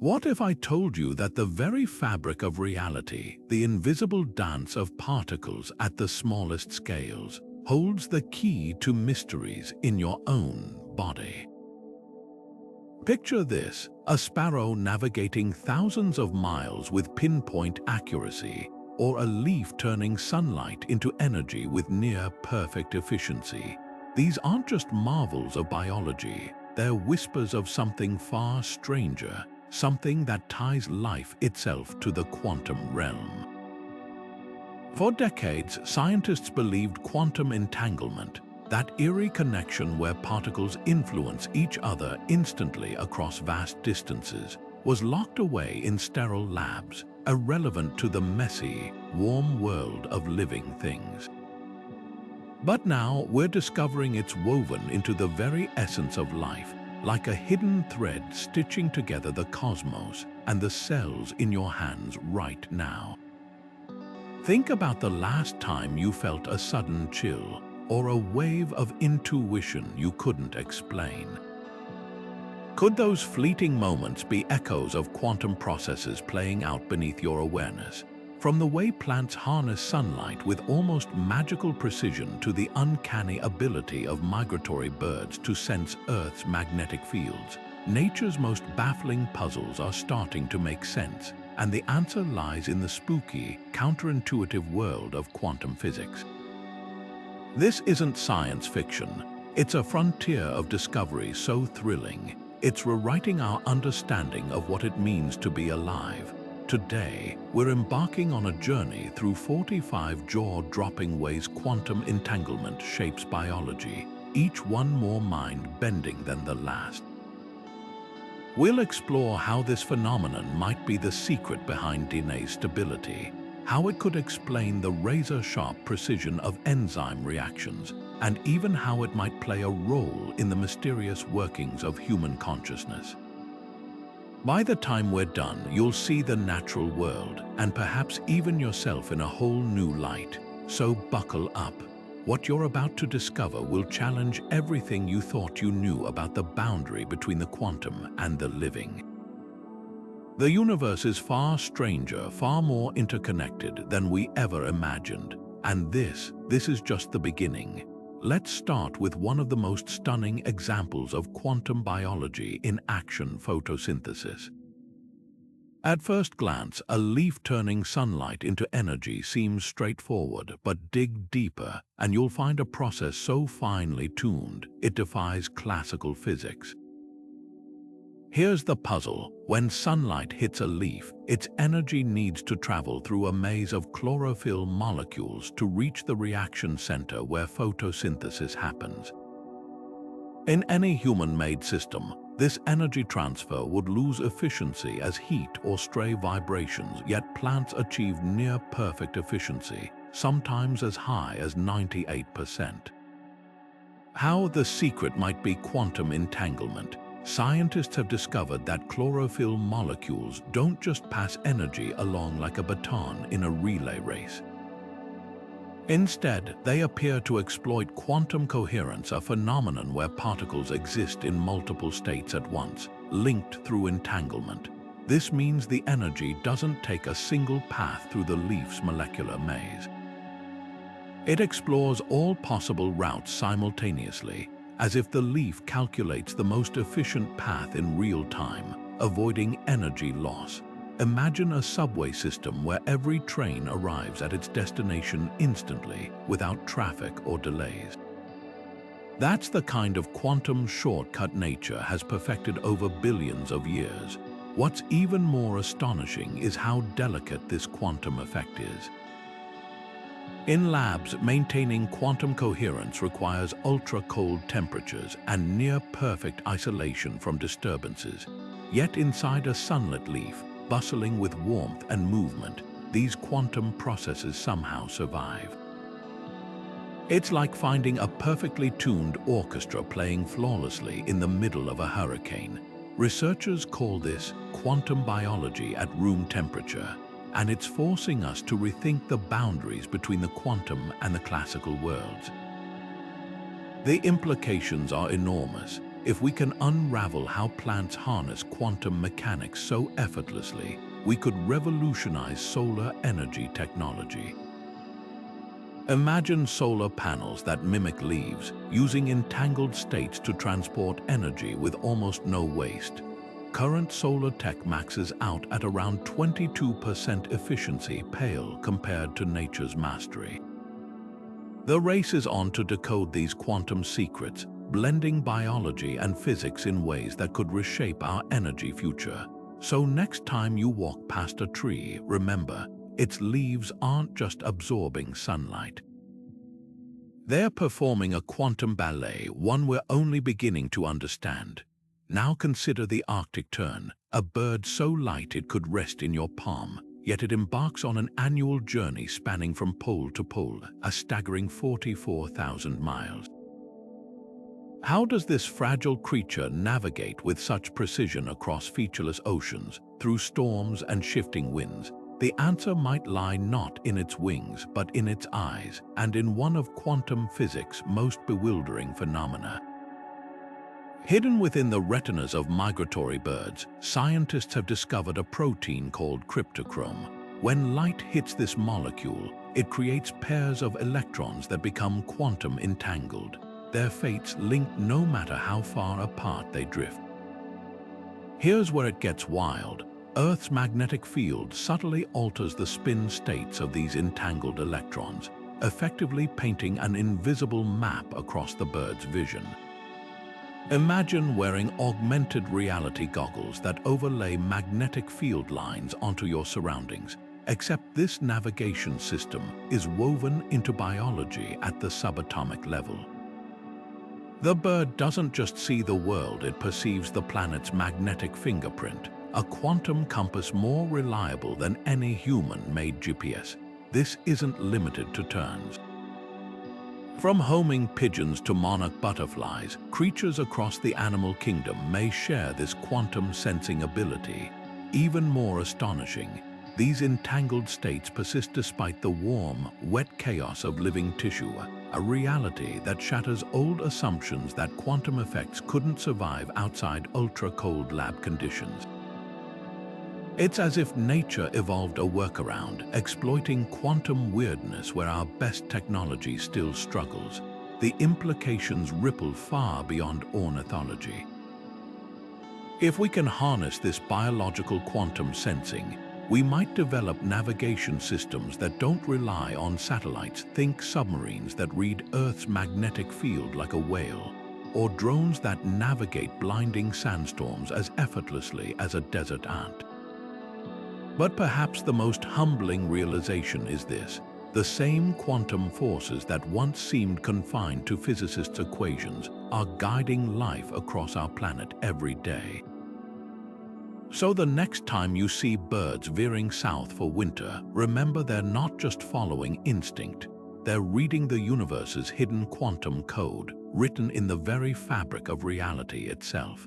What if I told you that the very fabric of reality, the invisible dance of particles at the smallest scales, holds the key to mysteries in your own body? Picture this, a sparrow navigating thousands of miles with pinpoint accuracy, or a leaf turning sunlight into energy with near-perfect efficiency. These aren't just marvels of biology, they're whispers of something far stranger, something that ties life itself to the quantum realm. For decades, scientists believed quantum entanglement, that eerie connection where particles influence each other instantly across vast distances, was locked away in sterile labs, irrelevant to the messy, warm world of living things. But now we're discovering it's woven into the very essence of life, like a hidden thread stitching together the cosmos and the cells in your hands right now. Think about the last time you felt a sudden chill or a wave of intuition you couldn't explain. Could those fleeting moments be echoes of quantum processes playing out beneath your awareness? From the way plants harness sunlight with almost magical precision to the uncanny ability of migratory birds to sense Earth's magnetic fields, nature's most baffling puzzles are starting to make sense, and the answer lies in the spooky, counterintuitive world of quantum physics. This isn't science fiction. It's a frontier of discovery so thrilling, it's rewriting our understanding of what it means to be alive. Today, we're embarking on a journey through 45 jaw-dropping ways quantum entanglement shapes biology, each one more mind-bending than the last. We'll explore how this phenomenon might be the secret behind DNA stability, how it could explain the razor-sharp precision of enzyme reactions, and even how it might play a role in the mysterious workings of human consciousness. By the time we're done, you'll see the natural world, and perhaps even yourself in a whole new light. So buckle up. What you're about to discover will challenge everything you thought you knew about the boundary between the quantum and the living. The universe is far stranger, far more interconnected than we ever imagined. And this is just the beginning. Let's start with one of the most stunning examples of quantum biology in action: photosynthesis. At first glance, a leaf turning sunlight into energy seems straightforward, but dig deeper and you'll find a process so finely tuned it defies classical physics. Here's the puzzle. When sunlight hits a leaf, its energy needs to travel through a maze of chlorophyll molecules to reach the reaction center where photosynthesis happens. In any human-made system, this energy transfer would lose efficiency as heat or stray vibrations, yet plants achieve near-perfect efficiency, sometimes as high as 98%. How the secret might be quantum entanglement. Scientists have discovered that chlorophyll molecules don't just pass energy along like a baton in a relay race. Instead, they appear to exploit quantum coherence, a phenomenon where particles exist in multiple states at once, linked through entanglement. This means the energy doesn't take a single path through the leaf's molecular maze. It explores all possible routes simultaneously, as if the leaf calculates the most efficient path in real time, avoiding energy loss. Imagine a subway system where every train arrives at its destination instantly, without traffic or delays. That's the kind of quantum shortcut nature has perfected over billions of years. What's even more astonishing is how delicate this quantum effect is. In labs, maintaining quantum coherence requires ultra-cold temperatures and near-perfect isolation from disturbances. Yet inside a sunlit leaf, bustling with warmth and movement, these quantum processes somehow survive. It's like finding a perfectly tuned orchestra playing flawlessly in the middle of a hurricane. Researchers call this quantum biology at room temperature, and it's forcing us to rethink the boundaries between the quantum and the classical worlds. The implications are enormous. If we can unravel how plants harness quantum mechanics so effortlessly, we could revolutionize solar energy technology. Imagine solar panels that mimic leaves, using entangled states to transport energy with almost no waste. Current solar tech maxes out at around 22% efficiency, pale compared to nature's mastery. The race is on to decode these quantum secrets, blending biology and physics in ways that could reshape our energy future. So next time you walk past a tree, remember, its leaves aren't just absorbing sunlight. They're performing a quantum ballet, one we're only beginning to understand. Now consider the Arctic tern, a bird so light it could rest in your palm, yet it embarks on an annual journey spanning from pole to pole, a staggering 44,000 miles. How does this fragile creature navigate with such precision across featureless oceans, through storms and shifting winds? The answer might lie not in its wings, but in its eyes, and in one of quantum physics' most bewildering phenomena. Hidden within the retinas of migratory birds, scientists have discovered a protein called cryptochrome. When light hits this molecule, it creates pairs of electrons that become quantum entangled, their fates linked no matter how far apart they drift. Here's where it gets wild. Earth's magnetic field subtly alters the spin states of these entangled electrons, effectively painting an invisible map across the bird's vision. Imagine wearing augmented reality goggles that overlay magnetic field lines onto your surroundings, except this navigation system is woven into biology at the subatomic level. The bird doesn't just see the world, it perceives the planet's magnetic fingerprint, a quantum compass more reliable than any human-made GPS. This isn't limited to terns. From homing pigeons to monarch butterflies, creatures across the animal kingdom may share this quantum sensing ability. Even more astonishing, these entangled states persist despite the warm, wet chaos of living tissue, a reality that shatters old assumptions that quantum effects couldn't survive outside ultra-cold lab conditions. It's as if nature evolved a workaround, exploiting quantum weirdness where our best technology still struggles. The implications ripple far beyond ornithology. If we can harness this biological quantum sensing, we might develop navigation systems that don't rely on satellites. Think submarines that read Earth's magnetic field like a whale, or drones that navigate blinding sandstorms as effortlessly as a desert ant. But perhaps the most humbling realization is this: the same quantum forces that once seemed confined to physicists' equations are guiding life across our planet every day. So the next time you see birds veering south for winter, remember they're not just following instinct. They're reading the universe's hidden quantum code, written in the very fabric of reality itself.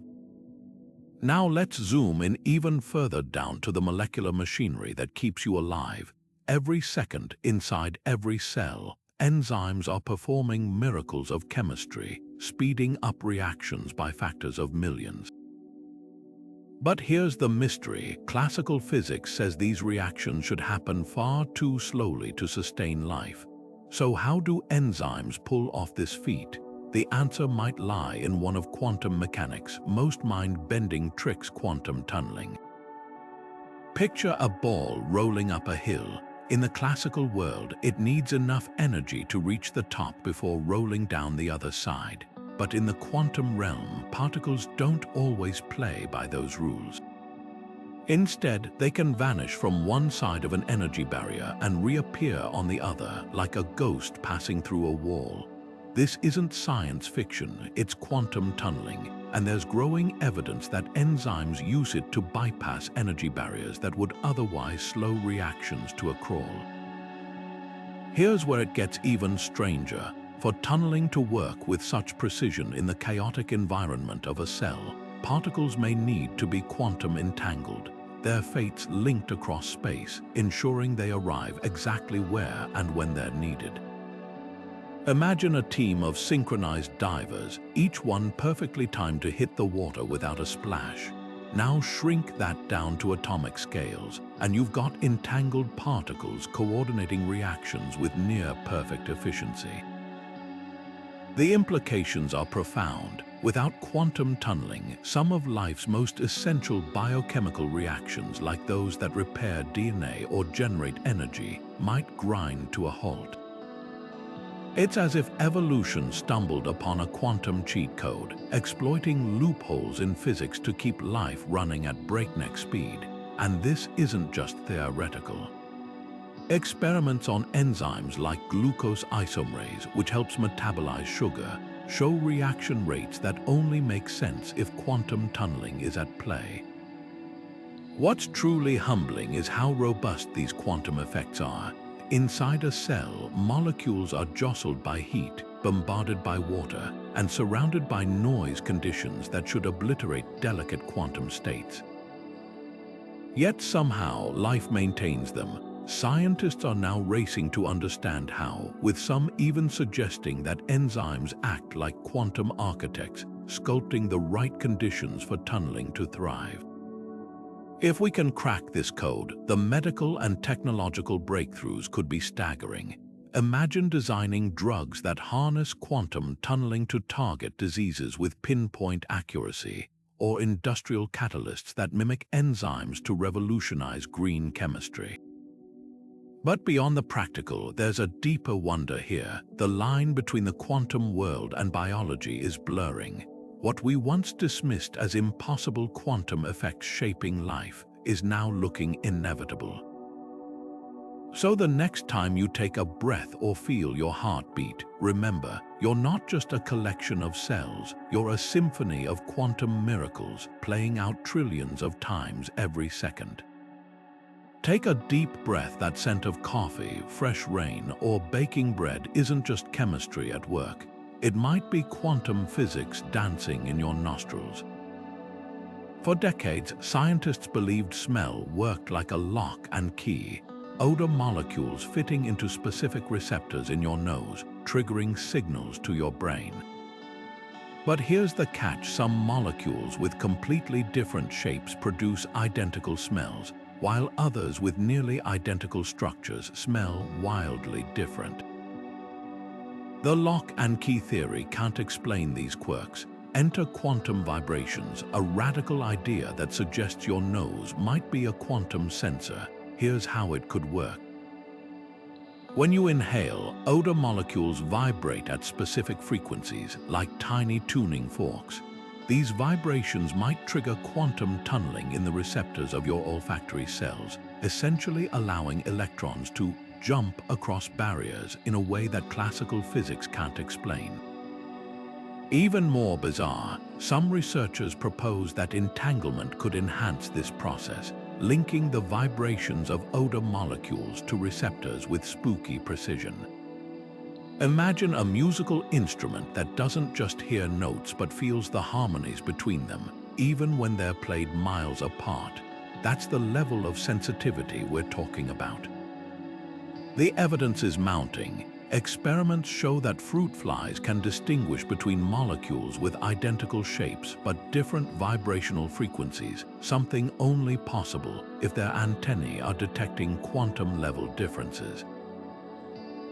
Now let's zoom in even further down to the molecular machinery that keeps you alive. Every second, inside every cell, enzymes are performing miracles of chemistry, speeding up reactions by factors of millions. But here's the mystery. Classical physics says these reactions should happen far too slowly to sustain life. So how do enzymes pull off this feat? The answer might lie in one of quantum mechanics' most mind-bending tricks: quantum tunneling. Picture a ball rolling up a hill. In the classical world, it needs enough energy to reach the top before rolling down the other side. But in the quantum realm, particles don't always play by those rules. Instead, they can vanish from one side of an energy barrier and reappear on the other, like a ghost passing through a wall. This isn't science fiction, it's quantum tunneling, and there's growing evidence that enzymes use it to bypass energy barriers that would otherwise slow reactions to a crawl. Here's where it gets even stranger. For tunneling to work with such precision in the chaotic environment of a cell, particles may need to be quantum entangled, their fates linked across space, ensuring they arrive exactly where and when they're needed. Imagine a team of synchronized divers, each one perfectly timed to hit the water without a splash. Now shrink that down to atomic scales, and you've got entangled particles coordinating reactions with near-perfect efficiency. The implications are profound. Without quantum tunneling, some of life's most essential biochemical reactions, like those that repair DNA or generate energy, might grind to a halt. It's as if evolution stumbled upon a quantum cheat code, exploiting loopholes in physics to keep life running at breakneck speed. And this isn't just theoretical. Experiments on enzymes like glucose isomerase, which helps metabolize sugar, show reaction rates that only make sense if quantum tunneling is at play. What's truly humbling is how robust these quantum effects are. Inside a cell, molecules are jostled by heat, bombarded by water, and surrounded by noise conditions that should obliterate delicate quantum states. Yet somehow, life maintains them. Scientists are now racing to understand how, with some even suggesting that enzymes act like quantum architects, sculpting the right conditions for tunneling to thrive. If we can crack this code, the medical and technological breakthroughs could be staggering. Imagine designing drugs that harness quantum tunneling to target diseases with pinpoint accuracy, or industrial catalysts that mimic enzymes to revolutionize green chemistry. But beyond the practical, there's a deeper wonder here. The line between the quantum world and biology is blurring. What we once dismissed as impossible quantum effects shaping life is now looking inevitable. So the next time you take a breath or feel your heartbeat, remember, you're not just a collection of cells, you're a symphony of quantum miracles playing out trillions of times every second. Take a deep breath. That scent of coffee, fresh rain, or baking bread isn't just chemistry at work. It might be quantum physics dancing in your nostrils. For decades, scientists believed smell worked like a lock and key, odor molecules fitting into specific receptors in your nose, triggering signals to your brain. But here's the catch: some molecules with completely different shapes produce identical smells, while others with nearly identical structures smell wildly different. The lock and key theory can't explain these quirks. Enter quantum vibrations, a radical idea that suggests your nose might be a quantum sensor. Here's how it could work. When you inhale, odor molecules vibrate at specific frequencies, like tiny tuning forks. These vibrations might trigger quantum tunneling in the receptors of your olfactory cells, essentially allowing electrons to jump across barriers in a way that classical physics can't explain. Even more bizarre, some researchers propose that entanglement could enhance this process, linking the vibrations of odor molecules to receptors with spooky precision. Imagine a musical instrument that doesn't just hear notes but feels the harmonies between them, even when they're played miles apart. That's the level of sensitivity we're talking about. The evidence is mounting. Experiments show that fruit flies can distinguish between molecules with identical shapes but different vibrational frequencies, something only possible if their antennae are detecting quantum-level differences.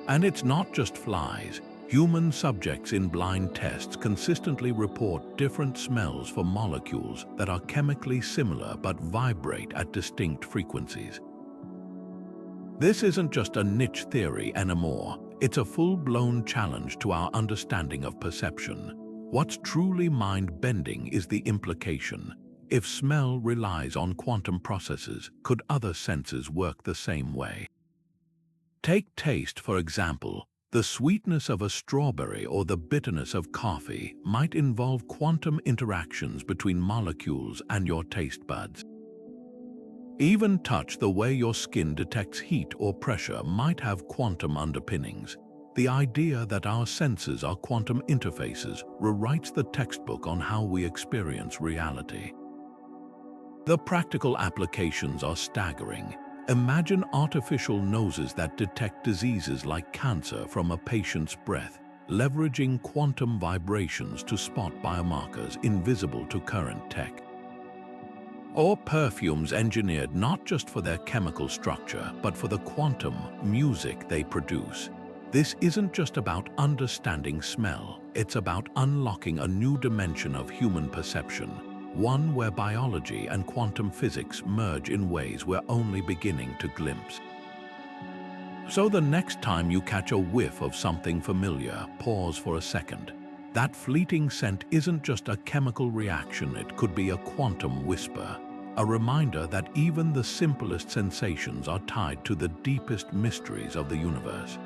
And it's not just flies. Human subjects in blind tests consistently report different smells for molecules that are chemically similar but vibrate at distinct frequencies. This isn't just a niche theory anymore. It's a full-blown challenge to our understanding of perception. What's truly mind-bending is the implication. If smell relies on quantum processes, could other senses work the same way? Take taste, for example. The sweetness of a strawberry or the bitterness of coffee might involve quantum interactions between molecules and your taste buds. Even touch, the way your skin detects heat or pressure, might have quantum underpinnings. The idea that our senses are quantum interfaces rewrites the textbook on how we experience reality. The practical applications are staggering. Imagine artificial noses that detect diseases like cancer from a patient's breath, leveraging quantum vibrations to spot biomarkers invisible to current tech. Or perfumes engineered not just for their chemical structure, but for the quantum music they produce. This isn't just about understanding smell, it's about unlocking a new dimension of human perception, one where biology and quantum physics merge in ways we're only beginning to glimpse. So the next time you catch a whiff of something familiar, pause for a second. That fleeting scent isn't just a chemical reaction, it could be a quantum whisper, a reminder that even the simplest sensations are tied to the deepest mysteries of the universe.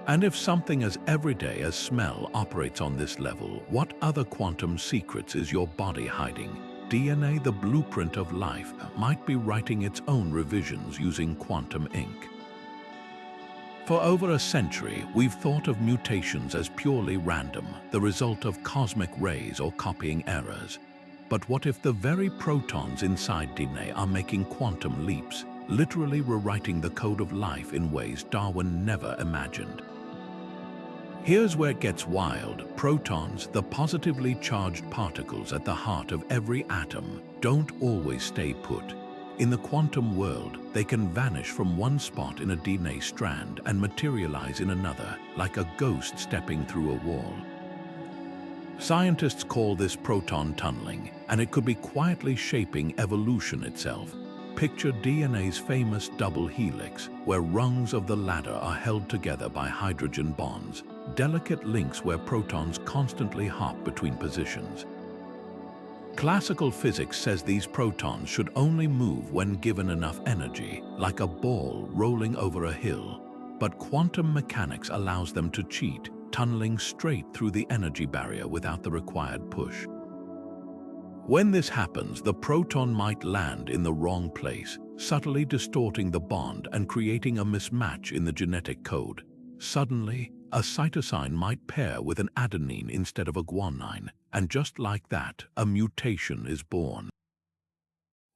And if something as everyday as smell operates on this level, what other quantum secrets is your body hiding? DNA, the blueprint of life, might be writing its own revisions using quantum ink. For over a century, we've thought of mutations as purely random, the result of cosmic rays or copying errors. But what if the very protons inside DNA are making quantum leaps, literally rewriting the code of life in ways Darwin never imagined? Here's where it gets wild. Protons, the positively charged particles at the heart of every atom, don't always stay put. In the quantum world, they can vanish from one spot in a DNA strand and materialize in another, like a ghost stepping through a wall. Scientists call this proton tunneling, and it could be quietly shaping evolution itself. Picture DNA's famous double helix, where rungs of the ladder are held together by hydrogen bonds, delicate links where protons constantly hop between positions. Classical physics says these protons should only move when given enough energy, like a ball rolling over a hill. But quantum mechanics allows them to cheat, tunneling straight through the energy barrier without the required push. When this happens, the proton might land in the wrong place, subtly distorting the bond and creating a mismatch in the genetic code. Suddenly, a cytosine might pair with an adenine instead of a guanine, and just like that, a mutation is born.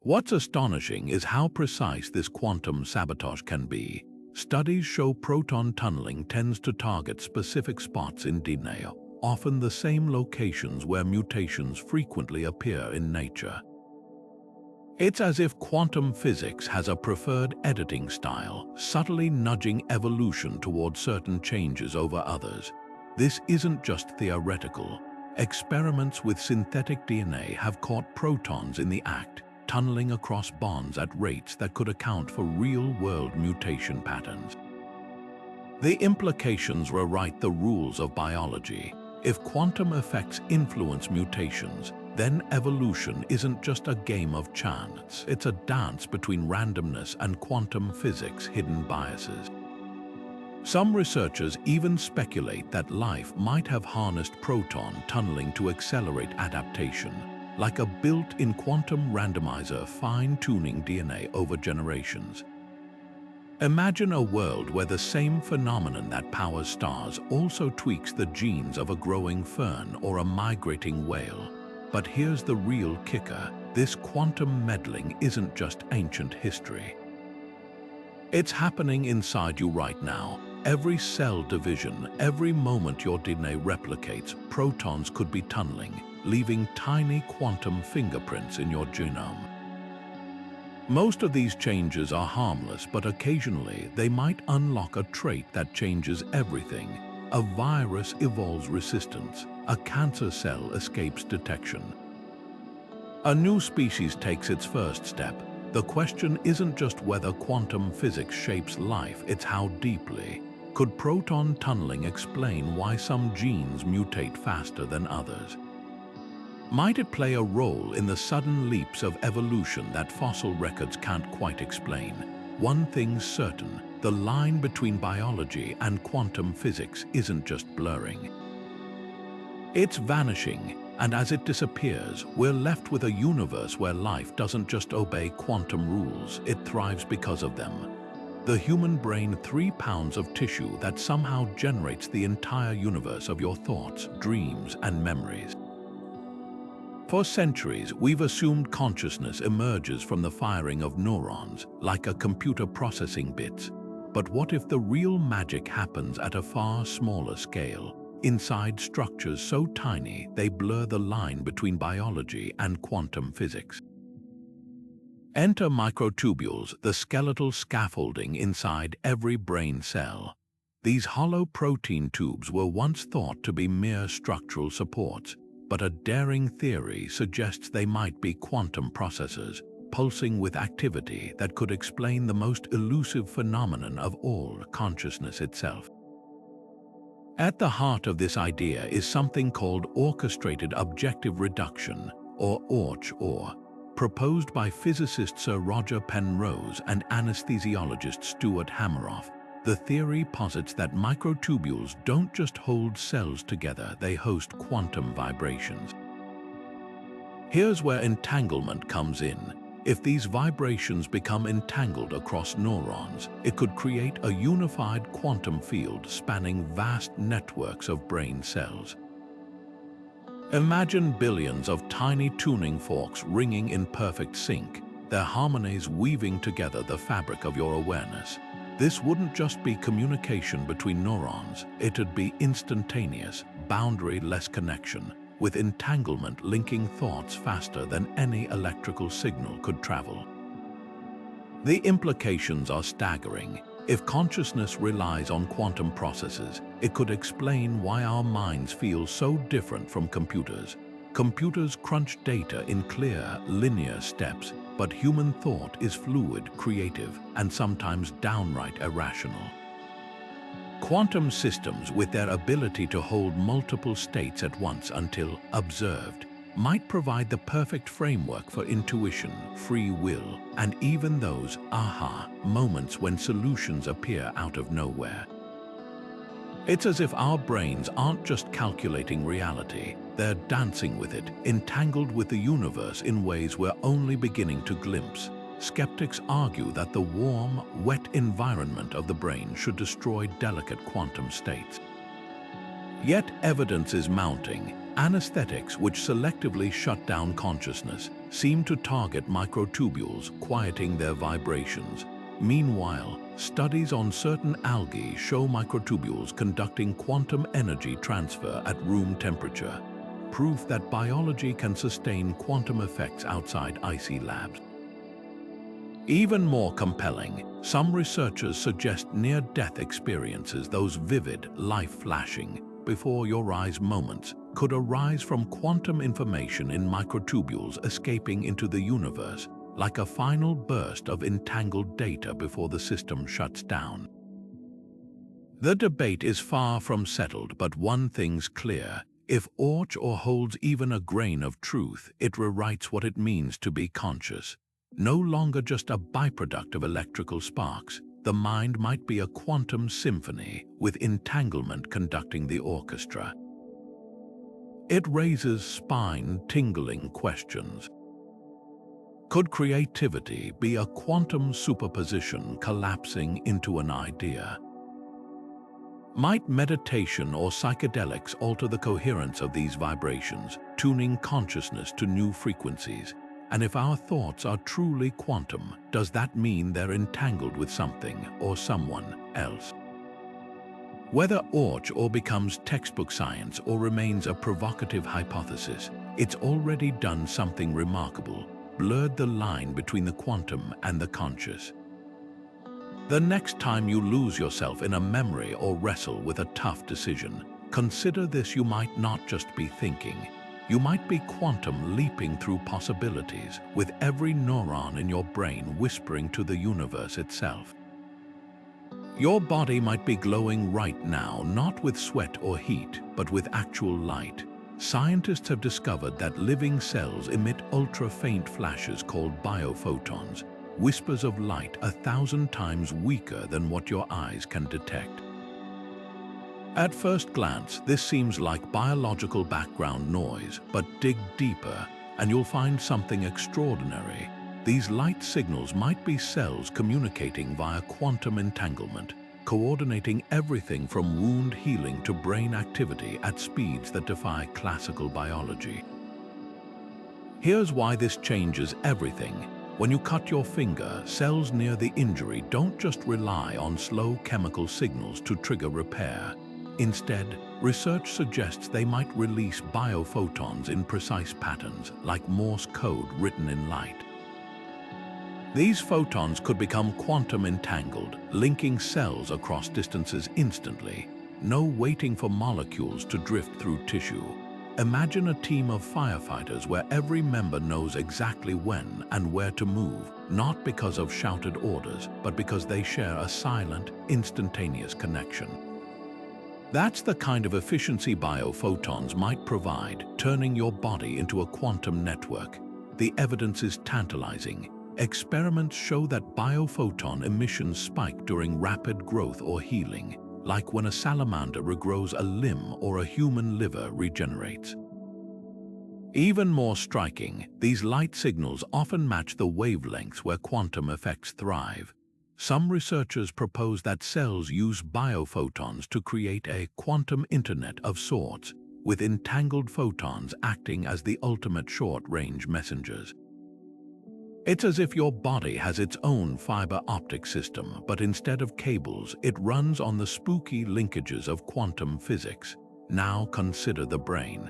What's astonishing is how precise this quantum sabotage can be. Studies show proton tunneling tends to target specific spots in DNA, often the same locations where mutations frequently appear in nature. It's as if quantum physics has a preferred editing style, subtly nudging evolution toward certain changes over others. This isn't just theoretical. Experiments with synthetic DNA have caught protons in the act, tunneling across bonds at rates that could account for real-world mutation patterns. The implications rewrite the rules of biology. If quantum effects influence mutations, then evolution isn't just a game of chance, it's a dance between randomness and quantum physics' hidden biases. Some researchers even speculate that life might have harnessed proton tunneling to accelerate adaptation, like a built-in quantum randomizer fine-tuning DNA over generations. Imagine a world where the same phenomenon that powers stars also tweaks the genes of a growing fern or a migrating whale. But here's the real kicker. This quantum meddling isn't just ancient history. It's happening inside you right now. Every cell division, every moment your DNA replicates, protons could be tunneling, leaving tiny quantum fingerprints in your genome. Most of these changes are harmless, but occasionally they might unlock a trait that changes everything. A virus evolves resistance, a cancer cell escapes detection. A new species takes its first step. The question isn't just whether quantum physics shapes life, it's how deeply. Could proton tunneling explain why some genes mutate faster than others? Might it play a role in the sudden leaps of evolution that fossil records can't quite explain? One thing's certain, the line between biology and quantum physics isn't just blurring. It's vanishing, and as it disappears, we're left with a universe where life doesn't just obey quantum rules, it thrives because of them. The human brain, 3 pounds of tissue that somehow generates the entire universe of your thoughts, dreams, and memories. For centuries, we've assumed consciousness emerges from the firing of neurons, like a computer processing bits. But what if the real magic happens at a far smaller scale, inside structures so tiny they blur the line between biology and quantum physics? Enter microtubules, the skeletal scaffolding inside every brain cell. These hollow protein tubes were once thought to be mere structural supports, but a daring theory suggests they might be quantum processors, pulsing with activity that could explain the most elusive phenomenon of all, consciousness itself. At the heart of this idea is something called orchestrated objective reduction, or ORCH, proposed by physicist Sir Roger Penrose and anesthesiologist Stuart Hameroff. The theory posits that microtubules don't just hold cells together, they host quantum vibrations. Here's where entanglement comes in. If these vibrations become entangled across neurons, it could create a unified quantum field spanning vast networks of brain cells. Imagine billions of tiny tuning forks ringing in perfect sync, their harmonies weaving together the fabric of your awareness. This wouldn't just be communication between neurons, it'd be instantaneous, boundary-less connection, with entanglement linking thoughts faster than any electrical signal could travel. The implications are staggering. If consciousness relies on quantum processes, it could explain why our minds feel so different from computers. Computers crunch data in clear, linear steps, but human thought is fluid, creative, and sometimes downright irrational. Quantum systems, with their ability to hold multiple states at once until observed, might provide the perfect framework for intuition, free will, and even those aha moments when solutions appear out of nowhere. It's as if our brains aren't just calculating reality, they're dancing with it, entangled with the universe in ways we're only beginning to glimpse. Skeptics argue that the warm, wet environment of the brain should destroy delicate quantum states. Yet evidence is mounting. Anesthetics, which selectively shut down consciousness, seem to target microtubules, quieting their vibrations. Meanwhile, studies on certain algae show microtubules conducting quantum energy transfer at room temperature, proof that biology can sustain quantum effects outside icy labs. Even more compelling, some researchers suggest near-death experiences, those vivid, life-flashing, before-your-eyes moments, could arise from quantum information in microtubules escaping into the universe, like a final burst of entangled data before the system shuts down. The debate is far from settled, but one thing's clear. If ORCH holds even a grain of truth, it rewrites what it means to be conscious. No longer just a byproduct of electrical sparks, the mind might be a quantum symphony, with entanglement conducting the orchestra. It raises spine-tingling questions. Could creativity be a quantum superposition collapsing into an idea? Might meditation or psychedelics alter the coherence of these vibrations, tuning consciousness to new frequencies? And if our thoughts are truly quantum, does that mean they're entangled with something or someone else? Whether ORCH becomes textbook science or remains a provocative hypothesis, it's already done something remarkable, blurred the line between the quantum and the conscious. The next time you lose yourself in a memory or wrestle with a tough decision, consider this: you might not just be thinking. You might be quantum leaping through possibilities, with every neuron in your brain whispering to the universe itself. Your body might be glowing right now, not with sweat or heat, but with actual light. Scientists have discovered that living cells emit ultra-faint flashes called Bio-Photons, whispers of light 1,000 times weaker than what your eyes can detect. At first glance, this seems like biological background noise, but dig deeper and you'll find something extraordinary. These light signals might be cells communicating via quantum entanglement, coordinating everything from wound healing to brain activity at speeds that defy classical biology. Here's why this changes everything. When you cut your finger, cells near the injury don't just rely on slow chemical signals to trigger repair. Instead, research suggests they might release biophotons in precise patterns, like Morse code written in light. These photons could become quantum entangled, linking cells across distances instantly. No waiting for molecules to drift through tissue. Imagine a team of firefighters where every member knows exactly when and where to move, not because of shouted orders, but because they share a silent, instantaneous connection. That's the kind of efficiency biophotons might provide, turning your body into a quantum network. The evidence is tantalizing. Experiments show that biophoton emissions spike during rapid growth or healing, like when a salamander regrows a limb or a human liver regenerates. Even more striking, these light signals often match the wavelengths where quantum effects thrive. Some researchers propose that cells use biophotons to create a quantum internet of sorts, with entangled photons acting as the ultimate short-range messengers. It's as if your body has its own fiber optic system, but instead of cables, it runs on the spooky linkages of quantum physics. Now consider the brain.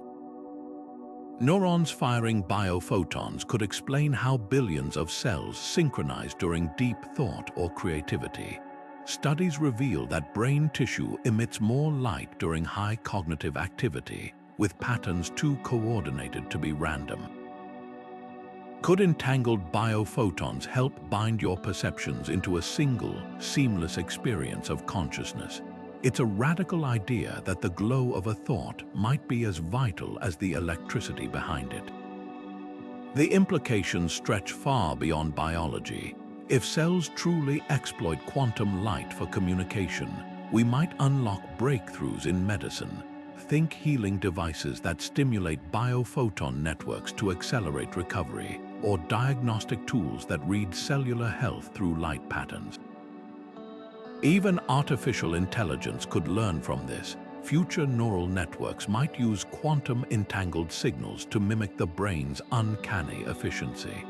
Neurons firing biophotons could explain how billions of cells synchronize during deep thought or creativity. Studies reveal that brain tissue emits more light during high cognitive activity, with patterns too coordinated to be random. Could entangled biophotons help bind your perceptions into a single, seamless experience of consciousness? It's a radical idea that the glow of a thought might be as vital as the electricity behind it. The implications stretch far beyond biology. If cells truly exploit quantum light for communication, we might unlock breakthroughs in medicine. Think healing devices that stimulate biophoton networks to accelerate recovery, or diagnostic tools that read cellular health through light patterns. Even artificial intelligence could learn from this. Future neural networks might use quantum entangled signals to mimic the brain's uncanny efficiency.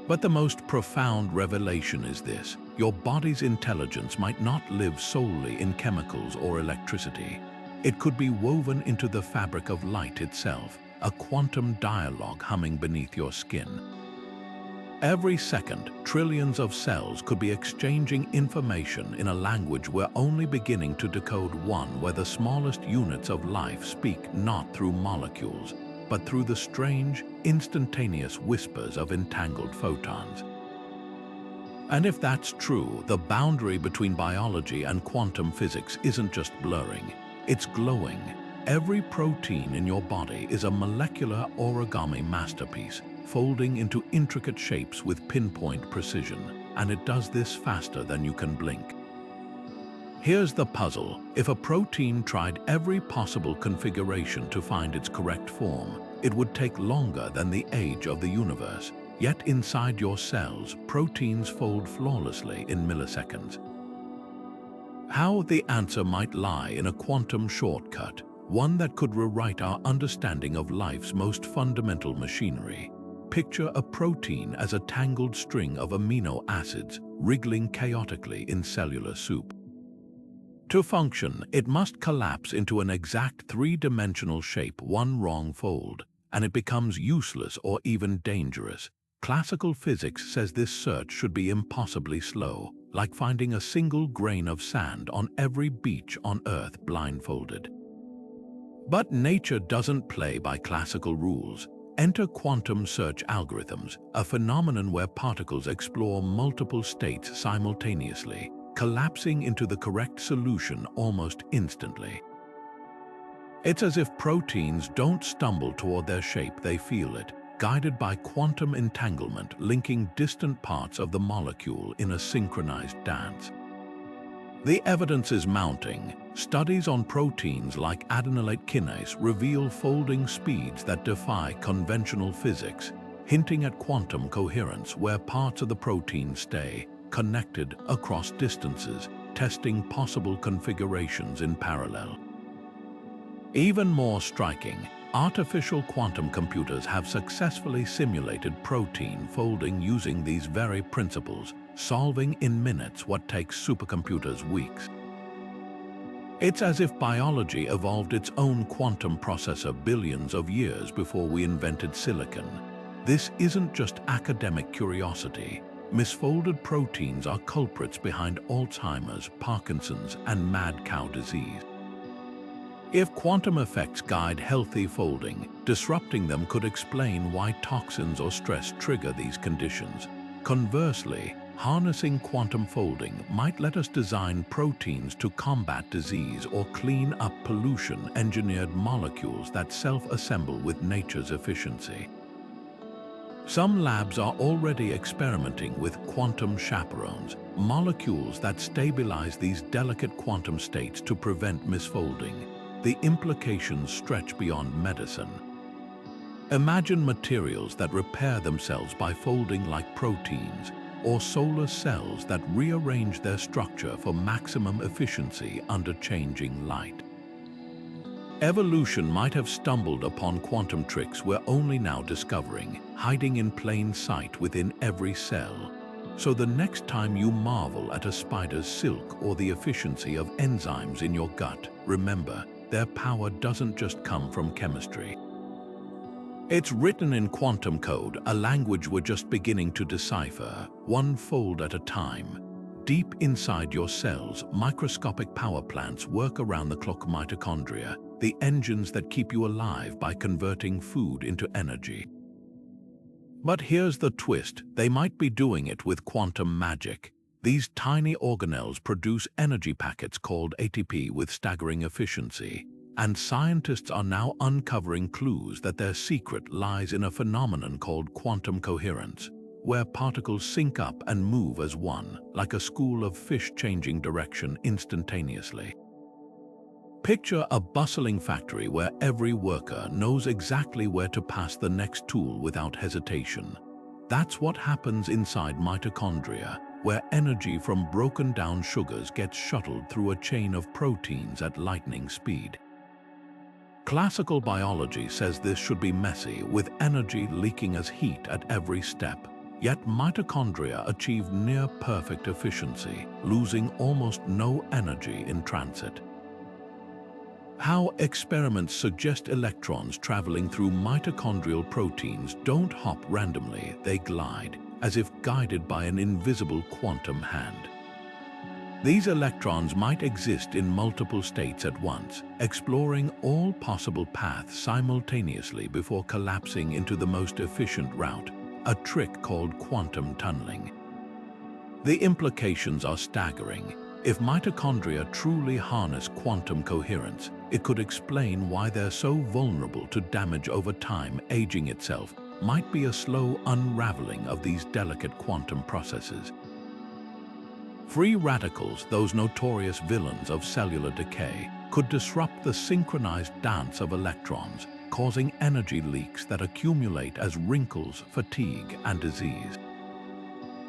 But the most profound revelation is this: your body's intelligence might not live solely in chemicals or electricity. It could be woven into the fabric of light itself, a quantum dialogue humming beneath your skin. Every second, trillions of cells could be exchanging information in a language we're only beginning to decode, one where the smallest units of life speak not through molecules, but through the strange, instantaneous whispers of entangled photons. And if that's true, the boundary between biology and quantum physics isn't just blurring, it's glowing. Every protein in your body is a molecular origami masterpiece, folding into intricate shapes with pinpoint precision, and it does this faster than you can blink. Here's the puzzle. If a protein tried every possible configuration to find its correct form, it would take longer than the age of the universe. Yet inside your cells, proteins fold flawlessly in milliseconds. How? The answer might lie in a quantum shortcut, one that could rewrite our understanding of life's most fundamental machinery. Picture a protein as a tangled string of amino acids wriggling chaotically in cellular soup. To function, it must collapse into an exact three-dimensional shape. One wrong fold, and it becomes useless or even dangerous. Classical physics says this search should be impossibly slow, like finding a single grain of sand on every beach on Earth blindfolded. But nature doesn't play by classical rules. Enter quantum search algorithms, a phenomenon where particles explore multiple states simultaneously, collapsing into the correct solution almost instantly. It's as if proteins don't stumble toward their shape, they feel it, guided by quantum entanglement, linking distant parts of the molecule in a synchronized dance. The evidence is mounting. Studies on proteins like adenylate kinase reveal folding speeds that defy conventional physics, hinting at quantum coherence where parts of the protein stay connected across distances, testing possible configurations in parallel. Even more striking, Artificial quantum computers have successfully simulated protein folding using these very principles, solving in minutes what takes supercomputers weeks. It's as if biology evolved its own quantum processor billions of years before we invented silicon. This isn't just academic curiosity. Misfolded proteins are culprits behind Alzheimer's, Parkinson's, and mad cow disease. If quantum effects guide healthy folding, disrupting them could explain why toxins or stress trigger these conditions. Conversely, harnessing quantum folding might let us design proteins to combat disease or clean up pollution-engineered molecules that self-assemble with nature's efficiency. Some labs are already experimenting with quantum chaperones, molecules that stabilize these delicate quantum states to prevent misfolding. The implications stretch beyond medicine. Imagine materials that repair themselves by folding like proteins, or solar cells that rearrange their structure for maximum efficiency under changing light. Evolution might have stumbled upon quantum tricks we're only now discovering, hiding in plain sight within every cell. So the next time you marvel at a spider's silk or the efficiency of enzymes in your gut, remember, their power doesn't just come from chemistry. It's written in quantum code, a language we're just beginning to decipher, one fold at a time. Deep inside your cells, microscopic power plants work around the clock. Mitochondria, the engines that keep you alive by converting food into energy. But here's the twist, they might be doing it with quantum magic. These tiny organelles produce energy packets called ATP with staggering efficiency, and scientists are now uncovering clues that their secret lies in a phenomenon called quantum coherence, where particles sync up and move as one, like a school of fish changing direction instantaneously. Picture a bustling factory where every worker knows exactly where to pass the next tool without hesitation. That's what happens inside mitochondria, where energy from broken down sugars gets shuttled through a chain of proteins at lightning speed. Classical biology says this should be messy, with energy leaking as heat at every step. Yet mitochondria achieve near-perfect efficiency, losing almost no energy in transit. How experiments suggest electrons traveling through mitochondrial proteins don't hop randomly, they glide, as if guided by an invisible quantum hand. These electrons might exist in multiple states at once, exploring all possible paths simultaneously before collapsing into the most efficient route, a trick called quantum tunneling. The implications are staggering. If mitochondria truly harness quantum coherence, it could explain why they're so vulnerable to damage over time. Aging itself might be a slow unraveling of these delicate quantum processes. Free radicals, those notorious villains of cellular decay, could disrupt the synchronized dance of electrons, causing energy leaks that accumulate as wrinkles, fatigue, and disease.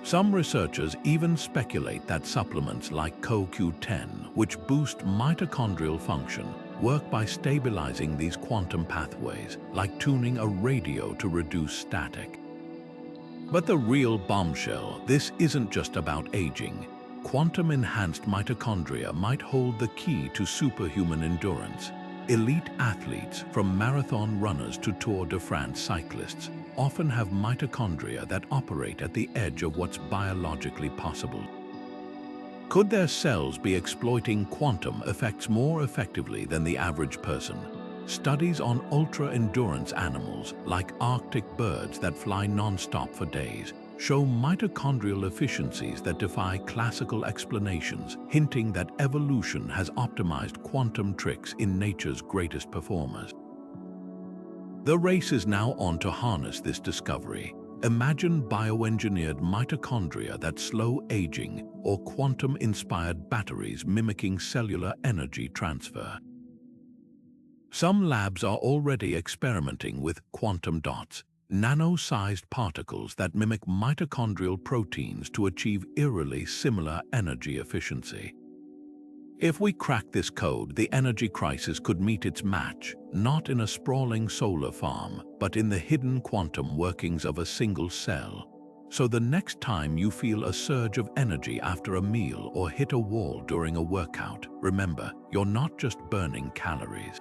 Some researchers even speculate that supplements like CoQ10, which boost mitochondrial function, work by stabilizing these quantum pathways, like tuning a radio to reduce static. But the real bombshell, this isn't just about aging. Quantum-enhanced mitochondria might hold the key to superhuman endurance. Elite athletes, from marathon runners to Tour de France cyclists, often have mitochondria that operate at the edge of what's biologically possible. Could their cells be exploiting quantum effects more effectively than the average person? Studies on ultra-endurance animals, like Arctic birds that fly non-stop for days, show mitochondrial efficiencies that defy classical explanations, hinting that evolution has optimized quantum tricks in nature's greatest performers. The race is now on to harness this discovery. Imagine bioengineered mitochondria that slow aging, or quantum-inspired batteries mimicking cellular energy transfer. Some labs are already experimenting with quantum dots, nano-sized particles that mimic mitochondrial proteins to achieve eerily similar energy efficiency. If we crack this code, the energy crisis could meet its match, not in a sprawling solar farm, but in the hidden quantum workings of a single cell. So the next time you feel a surge of energy after a meal or hit a wall during a workout, remember, you're not just burning calories.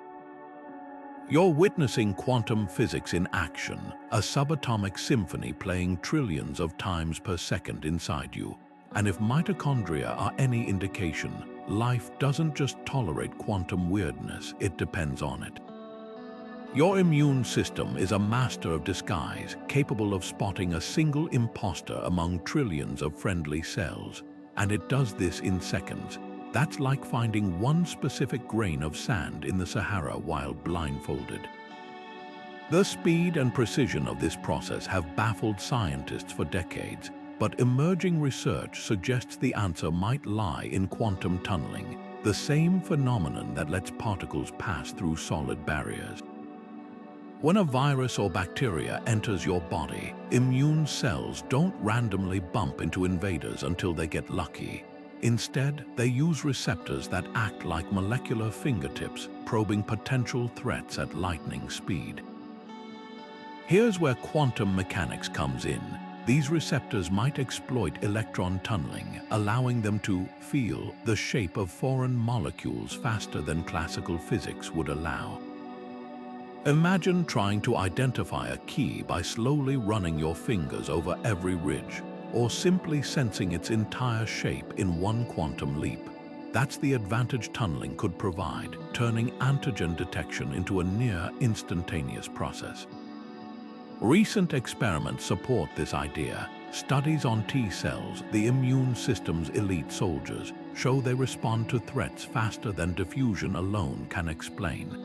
You're witnessing quantum physics in action, a subatomic symphony playing trillions of times per second inside you. And if mitochondria are any indication, life doesn't just tolerate quantum weirdness, it depends on it. Your immune system is a master of disguise, capable of spotting a single imposter among trillions of friendly cells. And it does this in seconds. That's like finding one specific grain of sand in the Sahara while blindfolded. The speed and precision of this process have baffled scientists for decades, but emerging research suggests the answer might lie in quantum tunneling, the same phenomenon that lets particles pass through solid barriers. When a virus or bacteria enters your body, immune cells don't randomly bump into invaders until they get lucky. Instead, they use receptors that act like molecular fingertips, probing potential threats at lightning speed. Here's where quantum mechanics comes in. These receptors might exploit electron tunneling, allowing them to feel the shape of foreign molecules faster than classical physics would allow. Imagine trying to identify a key by slowly running your fingers over every ridge, or simply sensing its entire shape in one quantum leap. That's the advantage tunneling could provide, turning antigen detection into a near instantaneous process. Recent experiments support this idea. Studies on T cells, the immune system's elite soldiers, show they respond to threats faster than diffusion alone can explain.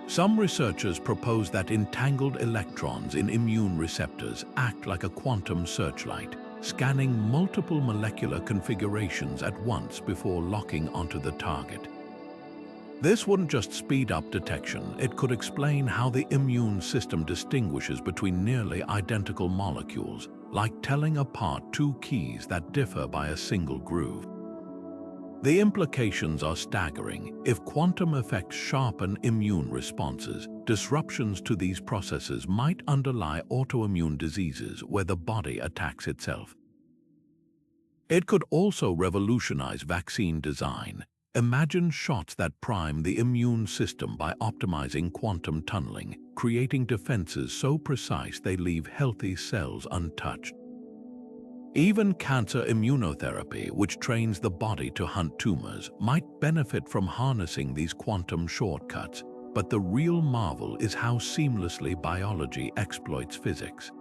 Some researchers propose that entangled electrons in immune receptors act like a quantum searchlight, scanning multiple molecular configurations at once before locking onto the target. This wouldn't just speed up detection, it could explain how the immune system distinguishes between nearly identical molecules, like telling apart two keys that differ by a single groove. The implications are staggering. If quantum effects sharpen immune responses, disruptions to these processes might underlie autoimmune diseases where the body attacks itself. It could also revolutionize vaccine design. Imagine shots that prime the immune system by optimizing quantum tunneling, creating defenses so precise they leave healthy cells untouched. Even cancer immunotherapy, which trains the body to hunt tumors, might benefit from harnessing these quantum shortcuts, but the real marvel is how seamlessly biology exploits physics.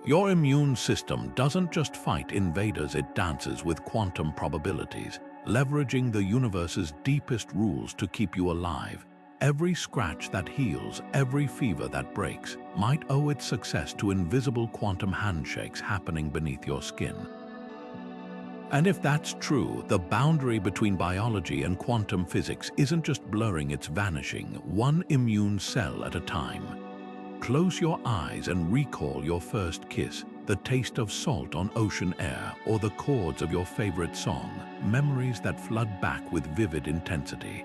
Your immune system doesn't just fight invaders, it dances with quantum probabilities, leveraging the universe's deepest rules to keep you alive. Every scratch that heals, every fever that breaks, might owe its success to invisible quantum handshakes happening beneath your skin. And if that's true, the boundary between biology and quantum physics isn't just blurring, it's vanishing, one immune cell at a time. Close your eyes and recall your first kiss, the taste of salt on ocean air, or the chords of your favorite song, memories that flood back with vivid intensity.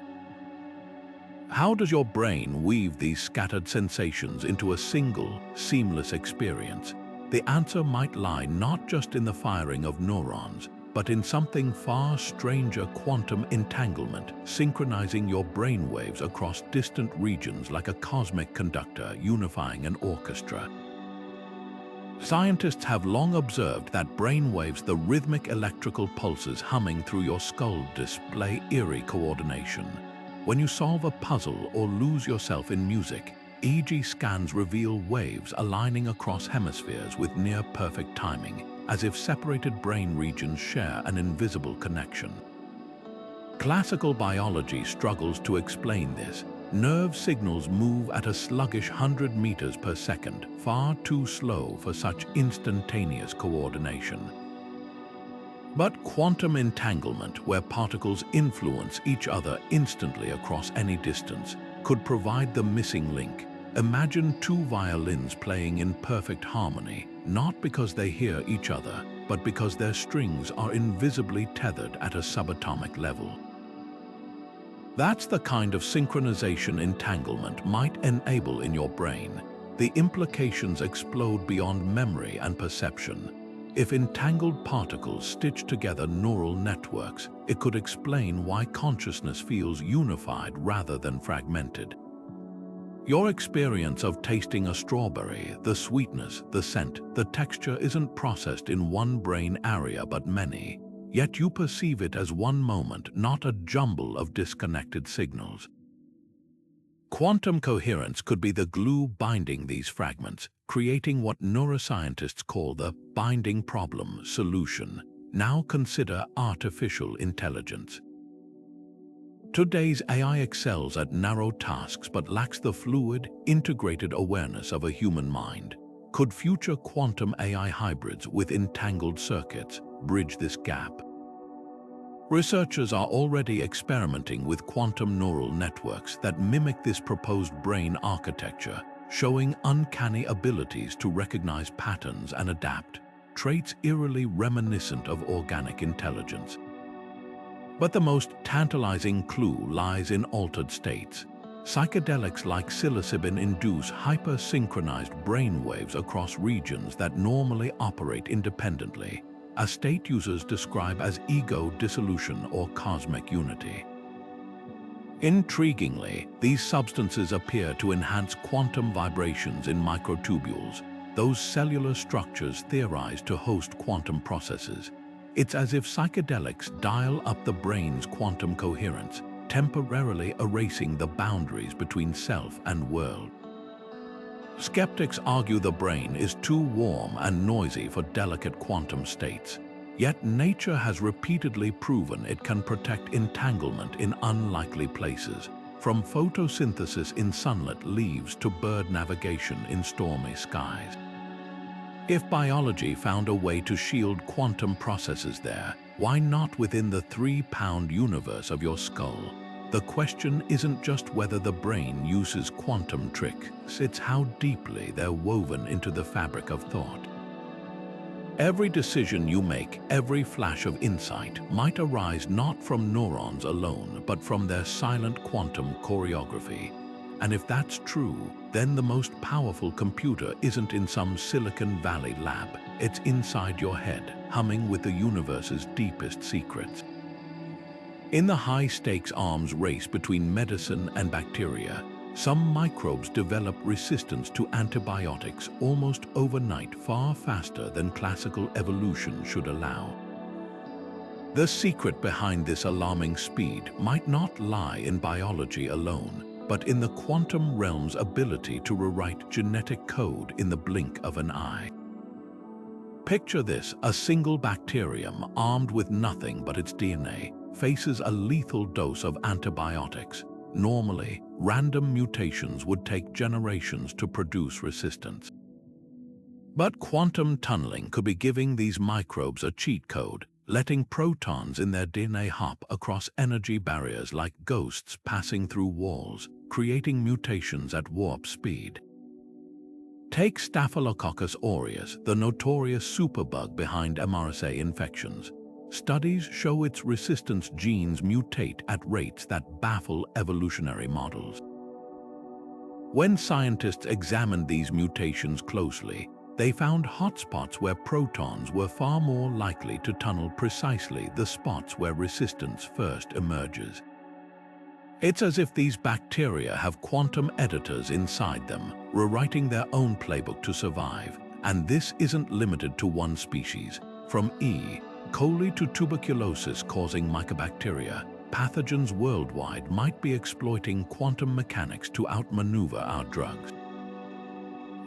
How does your brain weave these scattered sensations into a single, seamless experience? The answer might lie not just in the firing of neurons, but in something far stranger: quantum entanglement, synchronizing your brainwaves across distant regions like a cosmic conductor unifying an orchestra. Scientists have long observed that brainwaves, the rhythmic electrical pulses humming through your skull, display eerie coordination. When you solve a puzzle or lose yourself in music, EEG scans reveal waves aligning across hemispheres with near-perfect timing, as if separated brain regions share an invisible connection. Classical biology struggles to explain this. Nerve signals move at a sluggish 100 meters per second, far too slow for such instantaneous coordination. But quantum entanglement, where particles influence each other instantly across any distance, could provide the missing link. Imagine two violins playing in perfect harmony, not because they hear each other, but because their strings are invisibly tethered at a subatomic level. That's the kind of synchronization entanglement might enable in your brain. The implications explode beyond memory and perception. If entangled particles stitch together neural networks, it could explain why consciousness feels unified rather than fragmented. Your experience of tasting a strawberry, the sweetness, the scent, the texture isn't processed in one brain area but many, yet you perceive it as one moment, not a jumble of disconnected signals. Quantum coherence could be the glue binding these fragments, creating what neuroscientists call the binding problem solution. Now consider artificial intelligence. Today's AI excels at narrow tasks but lacks the fluid, integrated awareness of a human mind. Could future quantum AI hybrids with entangled circuits bridge this gap? Researchers are already experimenting with quantum neural networks that mimic this proposed brain architecture, showing uncanny abilities to recognize patterns and adapt, traits eerily reminiscent of organic intelligence. But the most tantalizing clue lies in altered states. Psychedelics like psilocybin induce hyper-synchronized brainwaves across regions that normally operate independently, a state users describe as ego dissolution or cosmic unity. Intriguingly, these substances appear to enhance quantum vibrations in microtubules, those cellular structures theorized to host quantum processes. It's as if psychedelics dial up the brain's quantum coherence, temporarily erasing the boundaries between self and world. Skeptics argue the brain is too warm and noisy for delicate quantum states, yet nature has repeatedly proven it can protect entanglement in unlikely places, from photosynthesis in sunlit leaves to bird navigation in stormy skies. If biology found a way to shield quantum processes there, why not within the 3-pound universe of your skull? The question isn't just whether the brain uses quantum tricks, it's how deeply they're woven into the fabric of thought. Every decision you make, every flash of insight, might arise not from neurons alone, but from their silent quantum choreography. And if that's true, then the most powerful computer isn't in some Silicon Valley lab. It's inside your head, humming with the universe's deepest secrets. In the high-stakes arms race between medicine and bacteria, some microbes develop resistance to antibiotics almost overnight, far faster than classical evolution should allow. The secret behind this alarming speed might not lie in biology alone, but in the quantum realm's ability to rewrite genetic code in the blink of an eye. Picture this: a single bacterium armed with nothing but its DNA faces a lethal dose of antibiotics. Normally, random mutations would take generations to produce resistance. But quantum tunneling could be giving these microbes a cheat code, letting protons in their DNA hop across energy barriers like ghosts passing through walls, creating mutations at warp speed. Take Staphylococcus aureus, the notorious superbug behind MRSA infections. Studies show its resistance genes mutate at rates that baffle evolutionary models. When scientists examined these mutations closely, they found hotspots where protons were far more likely to tunnel precisely the spots where resistance first emerges. It's as if these bacteria have quantum editors inside them, rewriting their own playbook to survive. And this isn't limited to one species. From E. coli to tuberculosis-causing mycobacteria, pathogens worldwide might be exploiting quantum mechanics to outmaneuver our drugs.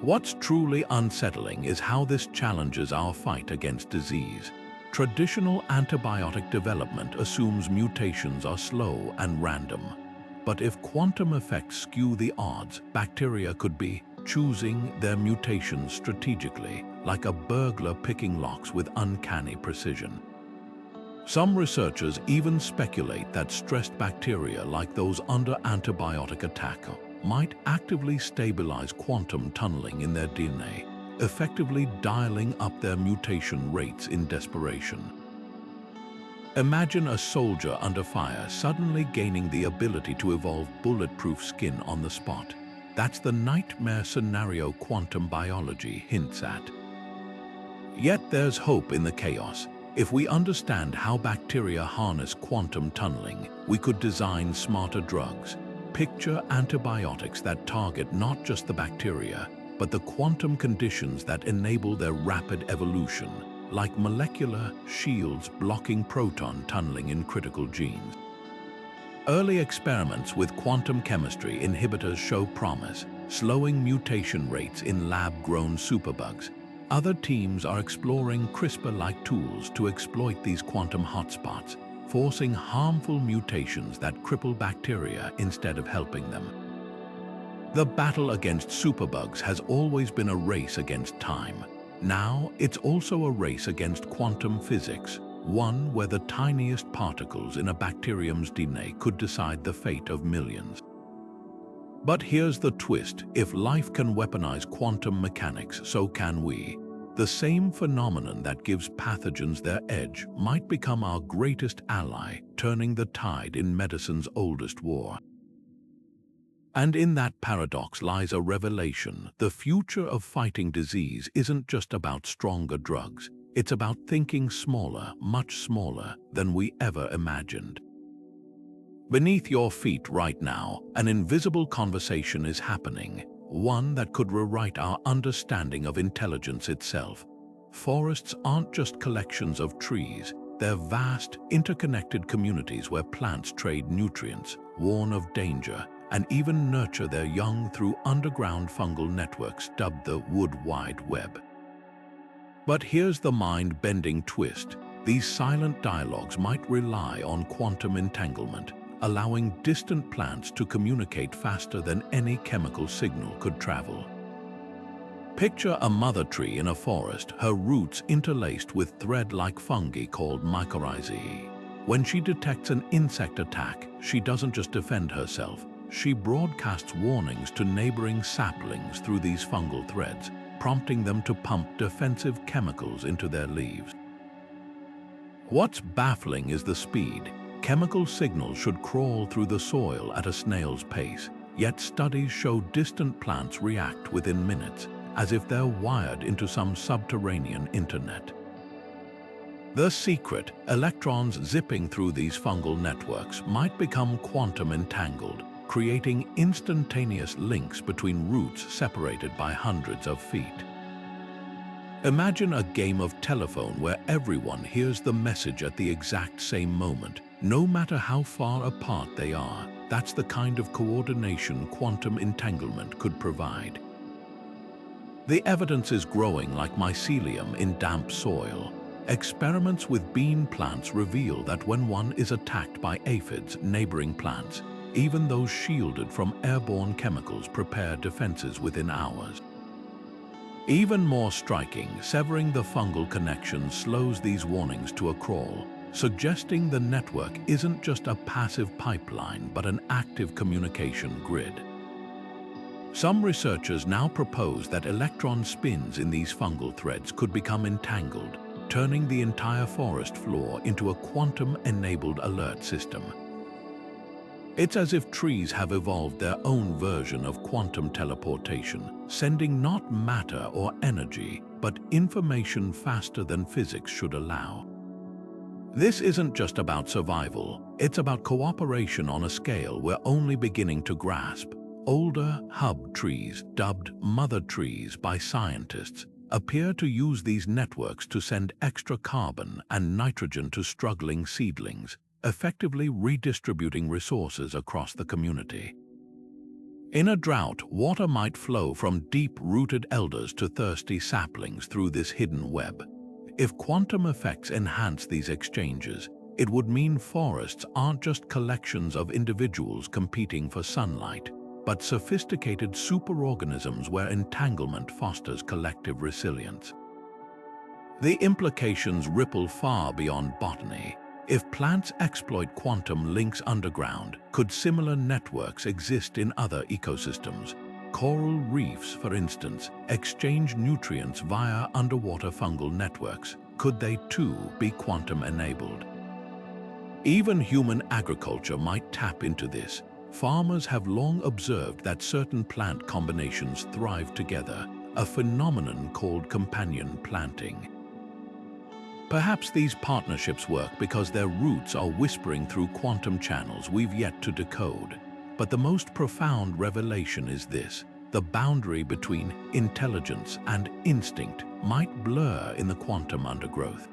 What's truly unsettling is how this challenges our fight against disease. Traditional antibiotic development assumes mutations are slow and random. But if quantum effects skew the odds, bacteria could be choosing their mutations strategically, like a burglar picking locks with uncanny precision. Some researchers even speculate that stressed bacteria like those under antibiotic attack might actively stabilize quantum tunneling in their DNA, effectively dialing up their mutation rates in desperation. Imagine a soldier under fire suddenly gaining the ability to evolve bulletproof skin on the spot. That's the nightmare scenario quantum biology hints at. Yet there's hope in the chaos. If we understand how bacteria harness quantum tunneling, we could design smarter drugs. Picture antibiotics that target not just the bacteria, but the quantum conditions that enable their rapid evolution, like molecular shields blocking proton tunneling in critical genes. Early experiments with quantum chemistry inhibitors show promise, slowing mutation rates in lab-grown superbugs. Other teams are exploring CRISPR-like tools to exploit these quantum hotspots, forcing harmful mutations that cripple bacteria instead of helping them. The battle against superbugs has always been a race against time. Now, it's also a race against quantum physics, one where the tiniest particles in a bacterium's DNA could decide the fate of millions. But here's the twist: if life can weaponize quantum mechanics, so can we. The same phenomenon that gives pathogens their edge might become our greatest ally, turning the tide in medicine's oldest war. And in that paradox lies a revelation. The future of fighting disease isn't just about stronger drugs. It's about thinking smaller, much smaller than we ever imagined. Beneath your feet right now, an invisible conversation is happening, one that could rewrite our understanding of intelligence itself. Forests aren't just collections of trees. They're vast, interconnected communities where plants trade nutrients, warn of danger, and even nurture their young through underground fungal networks dubbed the Wood Wide Web. But here's the mind-bending twist. These silent dialogues might rely on quantum entanglement, allowing distant plants to communicate faster than any chemical signal could travel. Picture a mother tree in a forest, her roots interlaced with thread-like fungi called mycorrhizae. When she detects an insect attack, she doesn't just defend herself. She broadcasts warnings to neighboring saplings through these fungal threads, prompting them to pump defensive chemicals into their leaves. What's baffling is the speed. Chemical signals should crawl through the soil at a snail's pace, yet studies show distant plants react within minutes, as if they're wired into some subterranean internet. The secret: electrons zipping through these fungal networks might become quantum entangled, creating instantaneous links between roots separated by hundreds of feet. Imagine a game of telephone where everyone hears the message at the exact same moment, no matter how far apart they are. That's the kind of coordination quantum entanglement could provide. The evidence is growing like mycelium in damp soil. Experiments with bean plants reveal that when one is attacked by aphids, neighboring plants, even those shielded from airborne chemicals, prepare defenses within hours. Even more striking, severing the fungal connection slows these warnings to a crawl, suggesting the network isn't just a passive pipeline but an active communication grid. Some researchers now propose that electron spins in these fungal threads could become entangled, turning the entire forest floor into a quantum-enabled alert system. It's as if trees have evolved their own version of quantum teleportation, sending not matter or energy, but information faster than physics should allow. This isn't just about survival, it's about cooperation on a scale we're only beginning to grasp. Older hub trees, dubbed mother trees by scientists, appear to use these networks to send extra carbon and nitrogen to struggling seedlings, effectively redistributing resources across the community. In a drought, water might flow from deep-rooted elders to thirsty saplings through this hidden web. If quantum effects enhance these exchanges, it would mean forests aren't just collections of individuals competing for sunlight, but sophisticated superorganisms where entanglement fosters collective resilience. The implications ripple far beyond botany. If plants exploit quantum links underground, could similar networks exist in other ecosystems? Coral reefs, for instance, exchange nutrients via underwater fungal networks. Could they too be quantum-enabled? Even human agriculture might tap into this. Farmers have long observed that certain plant combinations thrive together, a phenomenon called companion planting. Perhaps these partnerships work because their roots are whispering through quantum channels we've yet to decode. But the most profound revelation is this: the boundary between intelligence and instinct might blur in the quantum undergrowth.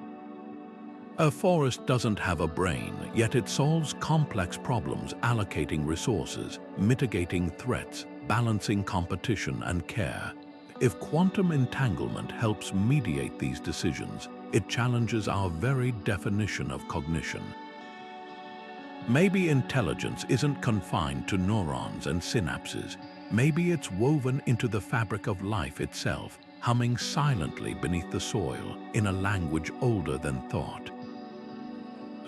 A forest doesn't have a brain, yet it solves complex problems, allocating resources, mitigating threats, balancing competition and care. If quantum entanglement helps mediate these decisions, it challenges our very definition of cognition. Maybe intelligence isn't confined to neurons and synapses. Maybe it's woven into the fabric of life itself, humming silently beneath the soil in a language older than thought.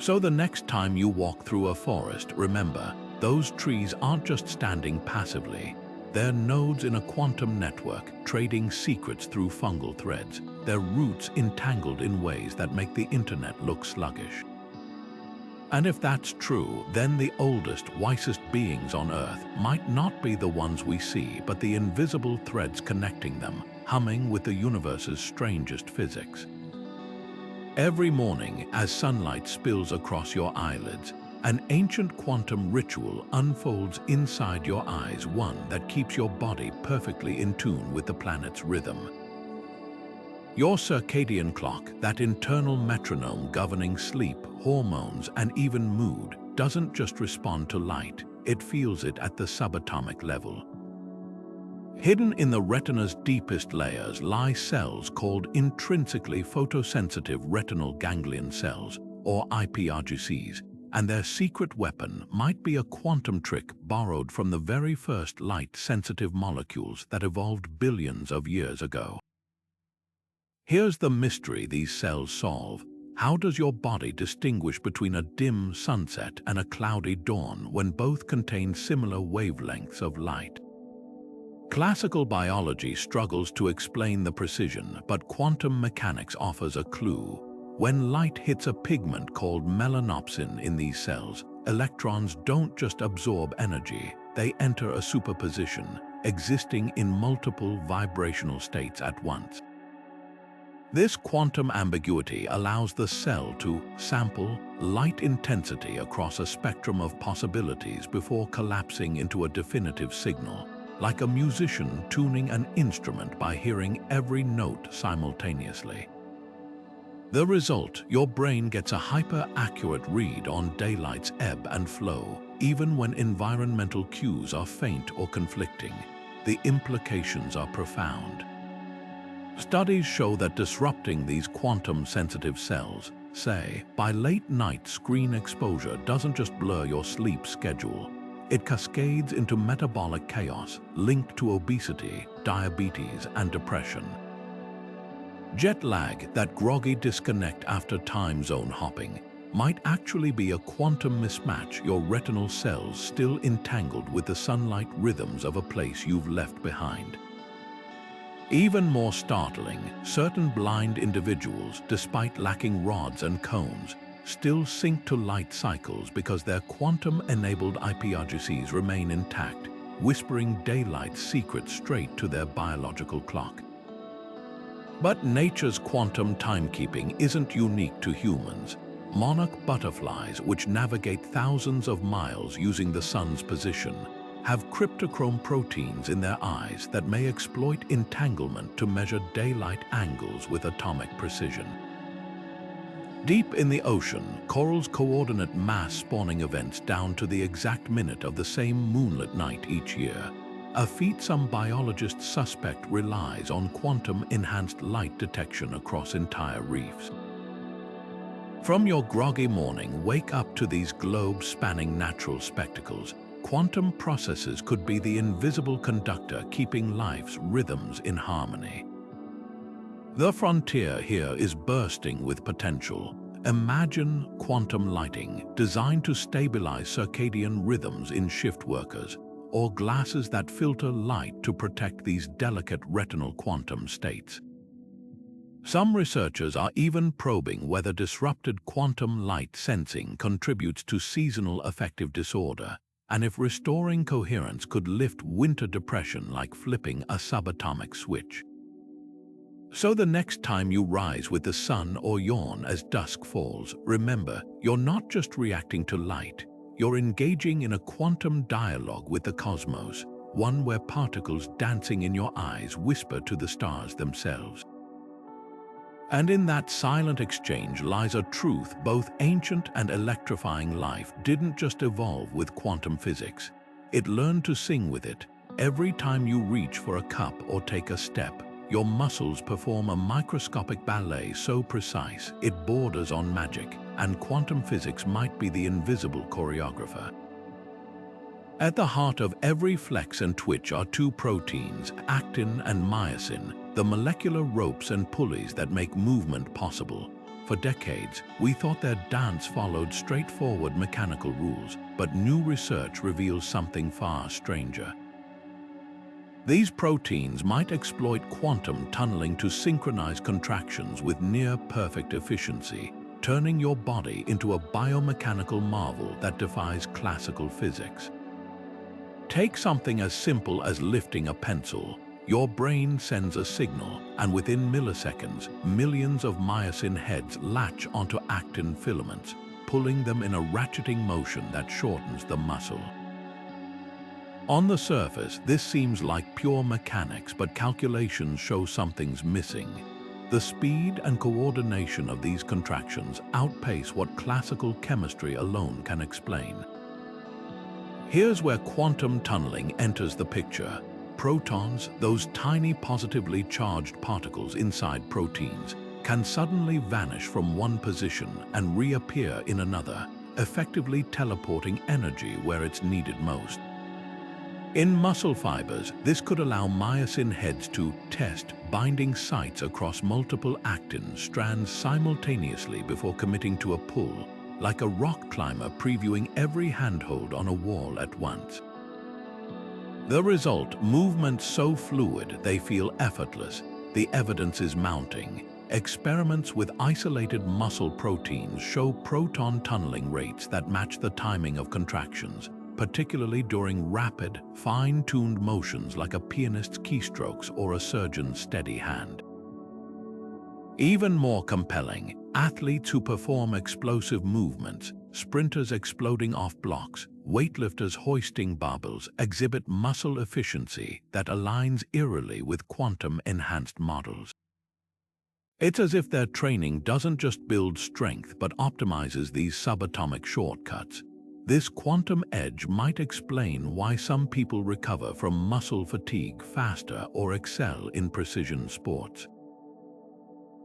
So the next time you walk through a forest, remember, those trees aren't just standing passively. They're nodes in a quantum network, trading secrets through fungal threads, their roots entangled in ways that make the internet look sluggish. And if that's true, then the oldest, wisest beings on Earth might not be the ones we see, but the invisible threads connecting them, humming with the universe's strangest physics. Every morning, as sunlight spills across your eyelids, an ancient quantum ritual unfolds inside your eyes, one that keeps your body perfectly in tune with the planet's rhythm. Your circadian clock, that internal metronome governing sleep, hormones, and even mood, doesn't just respond to light, it feels it at the subatomic level. Hidden in the retina's deepest layers lie cells called intrinsically photosensitive retinal ganglion cells, or iPRGCs, and their secret weapon might be a quantum trick borrowed from the very first light-sensitive molecules that evolved billions of years ago. Here's the mystery these cells solve. How does your body distinguish between a dim sunset and a cloudy dawn when both contain similar wavelengths of light? Classical biology struggles to explain the precision, but quantum mechanics offers a clue. When light hits a pigment called melanopsin in these cells, electrons don't just absorb energy, they enter a superposition, existing in multiple vibrational states at once. This quantum ambiguity allows the cell to sample light intensity across a spectrum of possibilities before collapsing into a definitive signal, like a musician tuning an instrument by hearing every note simultaneously. The result: your brain gets a hyper-accurate read on daylight's ebb and flow, even when environmental cues are faint or conflicting. The implications are profound. Studies show that disrupting these quantum-sensitive cells, say, by late-night screen exposure, doesn't just blur your sleep schedule. It cascades into metabolic chaos linked to obesity, diabetes, and depression. Jet lag, that groggy disconnect after time zone hopping, might actually be a quantum mismatch, your retinal cells still entangled with the sunlight rhythms of a place you've left behind. Even more startling, certain blind individuals, despite lacking rods and cones, still sync to light cycles because their quantum-enabled iPRGCs remain intact, whispering daylight's secrets straight to their biological clock. But nature's quantum timekeeping isn't unique to humans. Monarch butterflies, which navigate thousands of miles using the sun's position, have cryptochrome proteins in their eyes that may exploit entanglement to measure daylight angles with atomic precision. Deep in the ocean, corals coordinate mass spawning events down to the exact minute of the same moonlit night each year, a feat some biologists suspect relies on quantum-enhanced light detection across entire reefs. From your groggy morning wake up to these globe-spanning natural spectacles, quantum processes could be the invisible conductor keeping life's rhythms in harmony. The frontier here is bursting with potential. Imagine quantum lighting, designed to stabilize circadian rhythms in shift workers, or glasses that filter light to protect these delicate retinal quantum states. Some researchers are even probing whether disrupted quantum light sensing contributes to seasonal affective disorder, and if restoring coherence could lift winter depression like flipping a subatomic switch. So the next time you rise with the sun or yawn as dusk falls, remember, you're not just reacting to light, you're engaging in a quantum dialogue with the cosmos, one where particles dancing in your eyes whisper to the stars themselves. And in that silent exchange lies a truth both ancient and electrifying: life didn't just evolve with quantum physics. It learned to sing with it. Every time you reach for a cup or take a step, your muscles perform a microscopic ballet so precise it borders on magic, and quantum physics might be the invisible choreographer. At the heart of every flex and twitch are two proteins, actin and myosin, the molecular ropes and pulleys that make movement possible. For decades, we thought their dance followed straightforward mechanical rules, but new research reveals something far stranger. These proteins might exploit quantum tunneling to synchronize contractions with near-perfect efficiency, turning your body into a biomechanical marvel that defies classical physics. Take something as simple as lifting a pencil. Your brain sends a signal, and within milliseconds, millions of myosin heads latch onto actin filaments, pulling them in a ratcheting motion that shortens the muscle. On the surface, this seems like pure mechanics, but calculations show something's missing. The speed and coordination of these contractions outpace what classical chemistry alone can explain. Here's where quantum tunneling enters the picture. Protons, those tiny positively charged particles inside proteins, can suddenly vanish from one position and reappear in another, effectively teleporting energy where it's needed most. In muscle fibers, this could allow myosin heads to test binding sites across multiple actin strands simultaneously before committing to a pull, like a rock climber previewing every handhold on a wall at once. The result: movements so fluid they feel effortless. The evidence is mounting. Experiments with isolated muscle proteins show proton tunneling rates that match the timing of contractions, particularly during rapid, fine-tuned motions like a pianist's keystrokes or a surgeon's steady hand. Even more compelling, athletes who perform explosive movements, sprinters exploding off blocks, weightlifters hoisting barbells, exhibit muscle efficiency that aligns eerily with quantum-enhanced models. It's as if their training doesn't just build strength but optimizes these subatomic shortcuts. This quantum edge might explain why some people recover from muscle fatigue faster or excel in precision sports.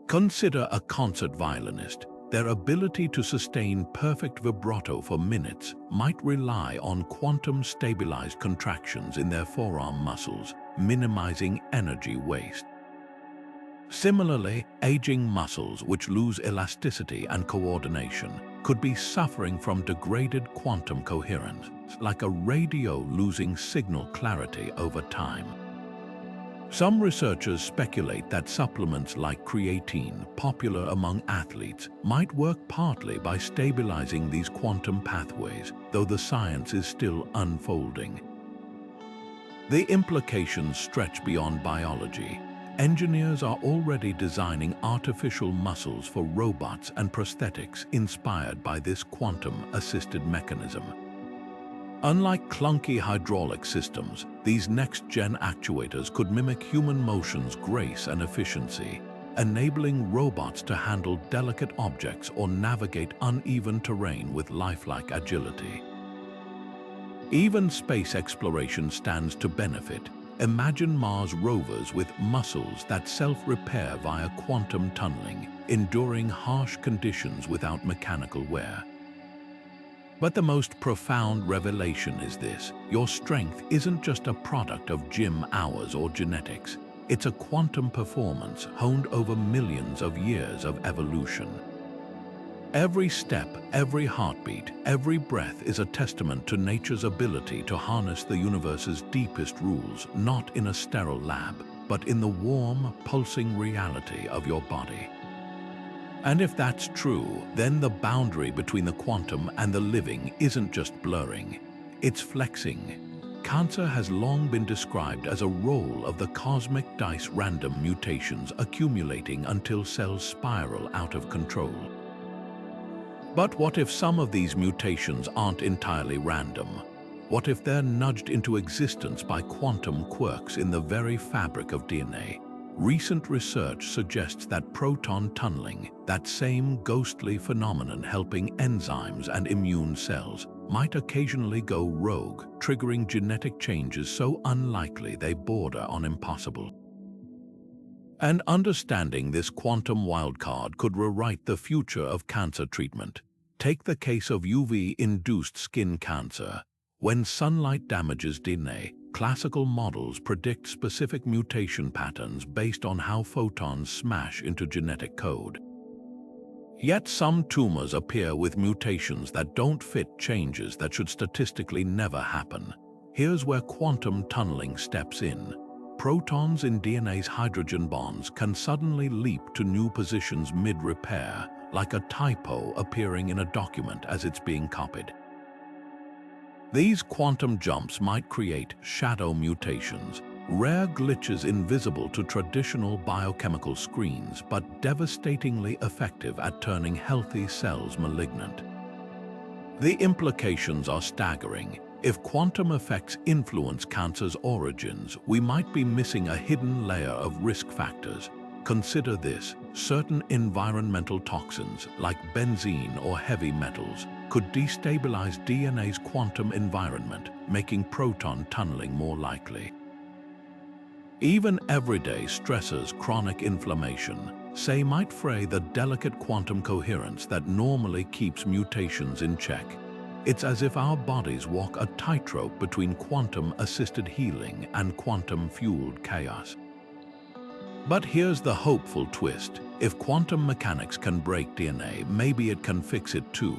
Consider a concert violinist. Their ability to sustain perfect vibrato for minutes might rely on quantum-stabilized contractions in their forearm muscles, minimizing energy waste. Similarly, aging muscles which lose elasticity and coordination could be suffering from degraded quantum coherence, like a radio losing signal clarity over time. Some researchers speculate that supplements like creatine, popular among athletes, might work partly by stabilizing these quantum pathways, though the science is still unfolding. The implications stretch beyond biology. Engineers are already designing artificial muscles for robots and prosthetics inspired by this quantum-assisted mechanism. Unlike clunky hydraulic systems, these next-gen actuators could mimic human motion's grace and efficiency, enabling robots to handle delicate objects or navigate uneven terrain with lifelike agility. Even space exploration stands to benefit. Imagine Mars rovers with muscles that self-repair via quantum tunneling, enduring harsh conditions without mechanical wear. But the most profound revelation is this: your strength isn't just a product of gym hours or genetics. It's a quantum performance honed over millions of years of evolution. Every step, every heartbeat, every breath is a testament to nature's ability to harness the universe's deepest rules, not in a sterile lab, but in the warm, pulsing reality of your body. And if that's true, then the boundary between the quantum and the living isn't just blurring, it's flexing. Cancer has long been described as a roll of the cosmic dice, random mutations accumulating until cells spiral out of control. But what if some of these mutations aren't entirely random? What if they're nudged into existence by quantum quirks in the very fabric of DNA? Recent research suggests that proton tunneling, that same ghostly phenomenon helping enzymes and immune cells, might occasionally go rogue, triggering genetic changes so unlikely they border on impossible. And understanding this quantum wildcard could rewrite the future of cancer treatment. Take the case of UV-induced skin cancer. When sunlight damages DNA, classical models predict specific mutation patterns based on how photons smash into genetic code. Yet some tumors appear with mutations that don't fit changes that should statistically never happen. Here's where quantum tunneling steps in. Protons in DNA's hydrogen bonds can suddenly leap to new positions mid-repair, like a typo appearing in a document as it's being copied. These quantum jumps might create shadow mutations, rare glitches invisible to traditional biochemical screens but devastatingly effective at turning healthy cells malignant. The implications are staggering. If quantum effects influence cancer's origins, we might be missing a hidden layer of risk factors. Consider this: certain environmental toxins, like benzene or heavy metals, could destabilize DNA's quantum environment, making proton tunneling more likely. Even everyday stressors, chronic inflammation, say, might fray the delicate quantum coherence that normally keeps mutations in check. It's as if our bodies walk a tightrope between quantum-assisted healing and quantum-fueled chaos. But here's the hopeful twist. If quantum mechanics can break DNA, maybe it can fix it too.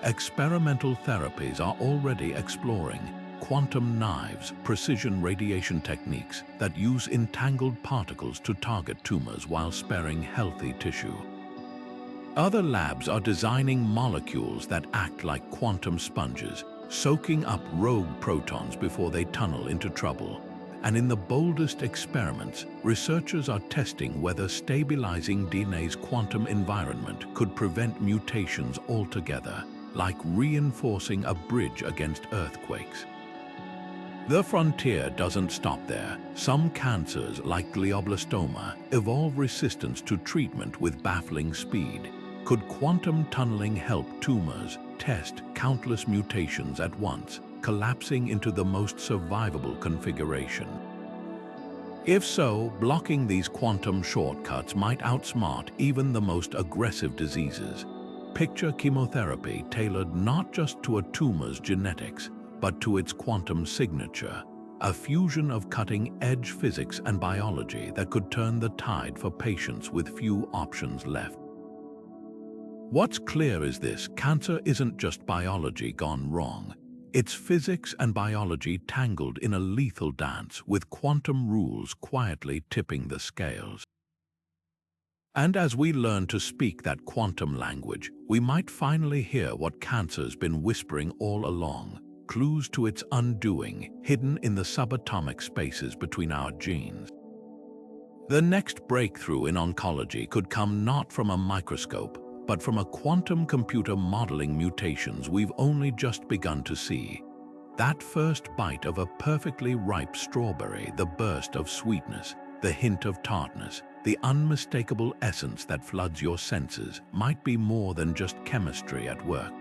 Experimental therapies are already exploring quantum knives, precision radiation techniques that use entangled particles to target tumors while sparing healthy tissue. Other labs are designing molecules that act like quantum sponges, soaking up rogue protons before they tunnel into trouble. And in the boldest experiments, researchers are testing whether stabilizing DNA's quantum environment could prevent mutations altogether, like reinforcing a bridge against earthquakes. The frontier doesn't stop there. Some cancers, like glioblastoma, evolve resistance to treatment with baffling speed. Could quantum tunneling help tumors test countless mutations at once, collapsing into the most survivable configuration? If so, blocking these quantum shortcuts might outsmart even the most aggressive diseases. Picture chemotherapy tailored not just to a tumor's genetics, but to its quantum signature, a fusion of cutting-edge physics and biology that could turn the tide for patients with few options left. What's clear is this: cancer isn't just biology gone wrong. It's physics and biology tangled in a lethal dance, with quantum rules quietly tipping the scales. And as we learn to speak that quantum language, we might finally hear what cancer's been whispering all along: clues to its undoing, hidden in the subatomic spaces between our genes. The next breakthrough in oncology could come not from a microscope, but from a quantum computer modeling mutations we've only just begun to see. That first bite of a perfectly ripe strawberry, the burst of sweetness, the hint of tartness, the unmistakable essence that floods your senses, might be more than just chemistry at work.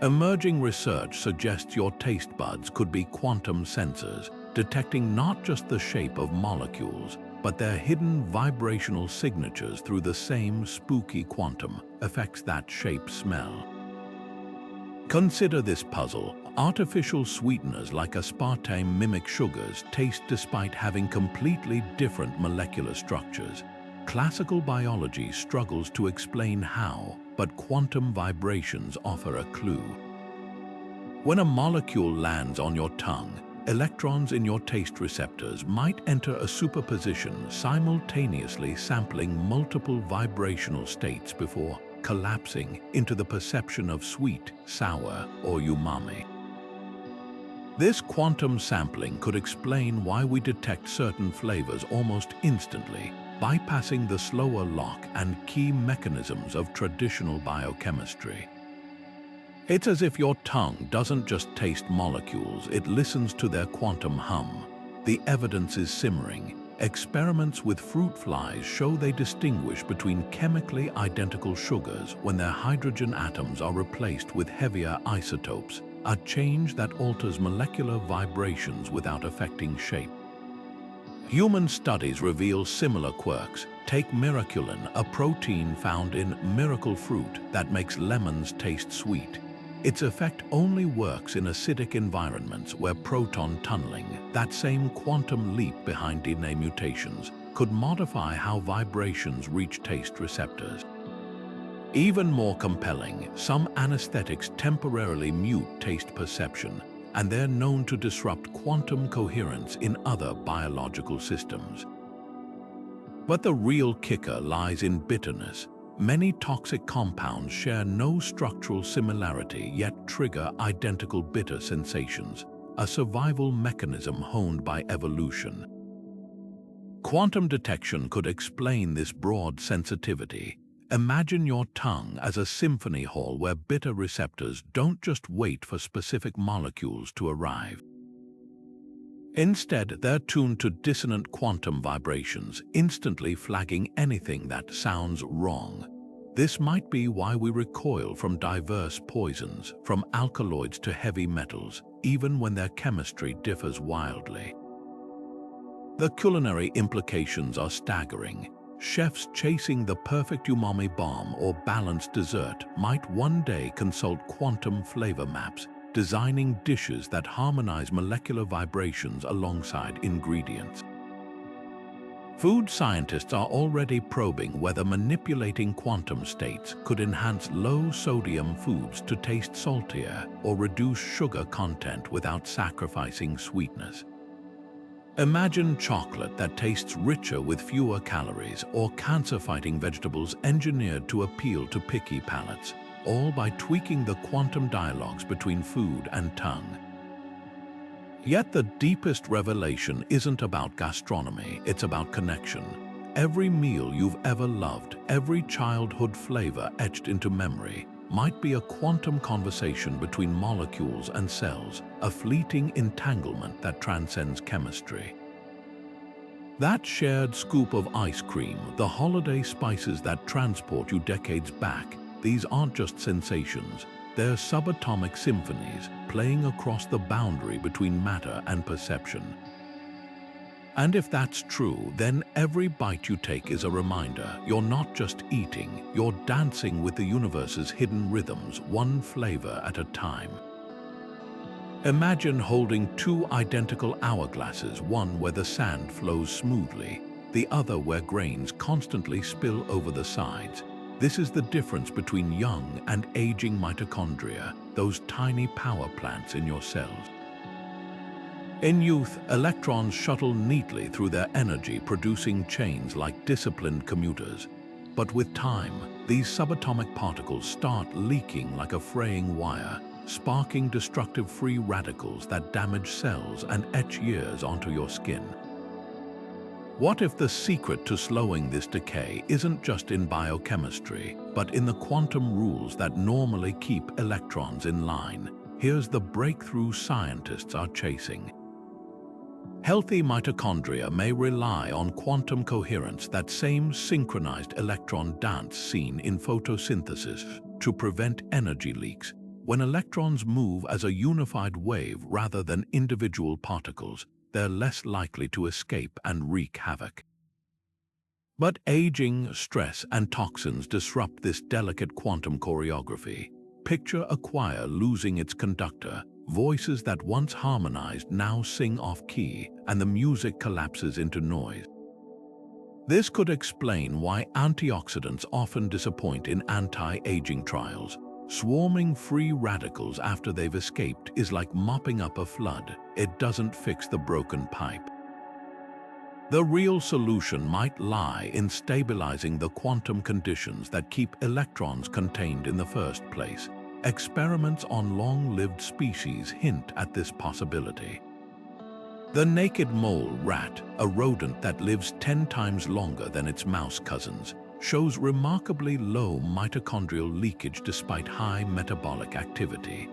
Emerging research suggests your taste buds could be quantum sensors, detecting not just the shape of molecules, but their hidden vibrational signatures through the same spooky quantum effects that shape smell. Consider this puzzle. Artificial sweeteners like aspartame mimic sugars taste despite having completely different molecular structures. Classical biology struggles to explain how, but quantum vibrations offer a clue. When a molecule lands on your tongue, electrons in your taste receptors might enter a superposition, simultaneously sampling multiple vibrational states before collapsing into the perception of sweet, sour, or umami. This quantum sampling could explain why we detect certain flavors almost instantly, bypassing the slower lock and key mechanisms of traditional biochemistry. It's as if your tongue doesn't just taste molecules, it listens to their quantum hum. The evidence is simmering. Experiments with fruit flies show they distinguish between chemically identical sugars when their hydrogen atoms are replaced with heavier isotopes, a change that alters molecular vibrations without affecting shape. Human studies reveal similar quirks. Take miraculin, a protein found in miracle fruit that makes lemons taste sweet. Its effect only works in acidic environments where proton tunneling, that same quantum leap behind DNA mutations, could modify how vibrations reach taste receptors. Even more compelling, some anesthetics temporarily mute taste perception, and they're known to disrupt quantum coherence in other biological systems. But the real kicker lies in bitterness. Many toxic compounds share no structural similarity yet trigger identical bitter sensations, a survival mechanism honed by evolution. Quantum detection could explain this broad sensitivity. Imagine your tongue as a symphony hall where bitter receptors don't just wait for specific molecules to arrive. Instead, they're tuned to dissonant quantum vibrations, instantly flagging anything that sounds wrong. This might be why we recoil from diverse poisons, from alkaloids to heavy metals, even when their chemistry differs wildly. The culinary implications are staggering. Chefs chasing the perfect umami bomb or balanced dessert might one day consult quantum flavor maps, designing dishes that harmonize molecular vibrations alongside ingredients. Food scientists are already probing whether manipulating quantum states could enhance low-sodium foods to taste saltier or reduce sugar content without sacrificing sweetness. Imagine chocolate that tastes richer with fewer calories, or cancer-fighting vegetables engineered to appeal to picky palates, all by tweaking the quantum dialogues between food and tongue. Yet the deepest revelation isn't about gastronomy, it's about connection. Every meal you've ever loved, every childhood flavor etched into memory, might be a quantum conversation between molecules and cells, a fleeting entanglement that transcends chemistry. That shared scoop of ice cream, the holiday spices that transport you decades back, these aren't just sensations, they're subatomic symphonies playing across the boundary between matter and perception. And if that's true, then every bite you take is a reminder you're not just eating, you're dancing with the universe's hidden rhythms, one flavor at a time. Imagine holding two identical hourglasses, one where the sand flows smoothly, the other where grains constantly spill over the sides. This is the difference between young and aging mitochondria, those tiny power plants in your cells. In youth, electrons shuttle neatly through their energy, producing chains like disciplined commuters. But with time, these subatomic particles start leaking like a fraying wire, sparking destructive free radicals that damage cells and etch years onto your skin. What if the secret to slowing this decay isn't just in biochemistry, but in the quantum rules that normally keep electrons in line? Here's the breakthrough scientists are chasing. Healthy mitochondria may rely on quantum coherence, that same synchronized electron dance seen in photosynthesis, to prevent energy leaks. When electrons move as a unified wave rather than individual particles, they're less likely to escape and wreak havoc. But aging, stress, and toxins disrupt this delicate quantum choreography. Picture a choir losing its conductor. Voices that once harmonized now sing off-key, and the music collapses into noise. This could explain why antioxidants often disappoint in anti-aging trials. Swarming free radicals after they've escaped is like mopping up a flood. It doesn't fix the broken pipe. The real solution might lie in stabilizing the quantum conditions that keep electrons contained in the first place. Experiments on long-lived species hint at this possibility. The naked mole rat, a rodent that lives 10 times longer than its mouse cousins, shows remarkably low mitochondrial leakage despite high metabolic activity.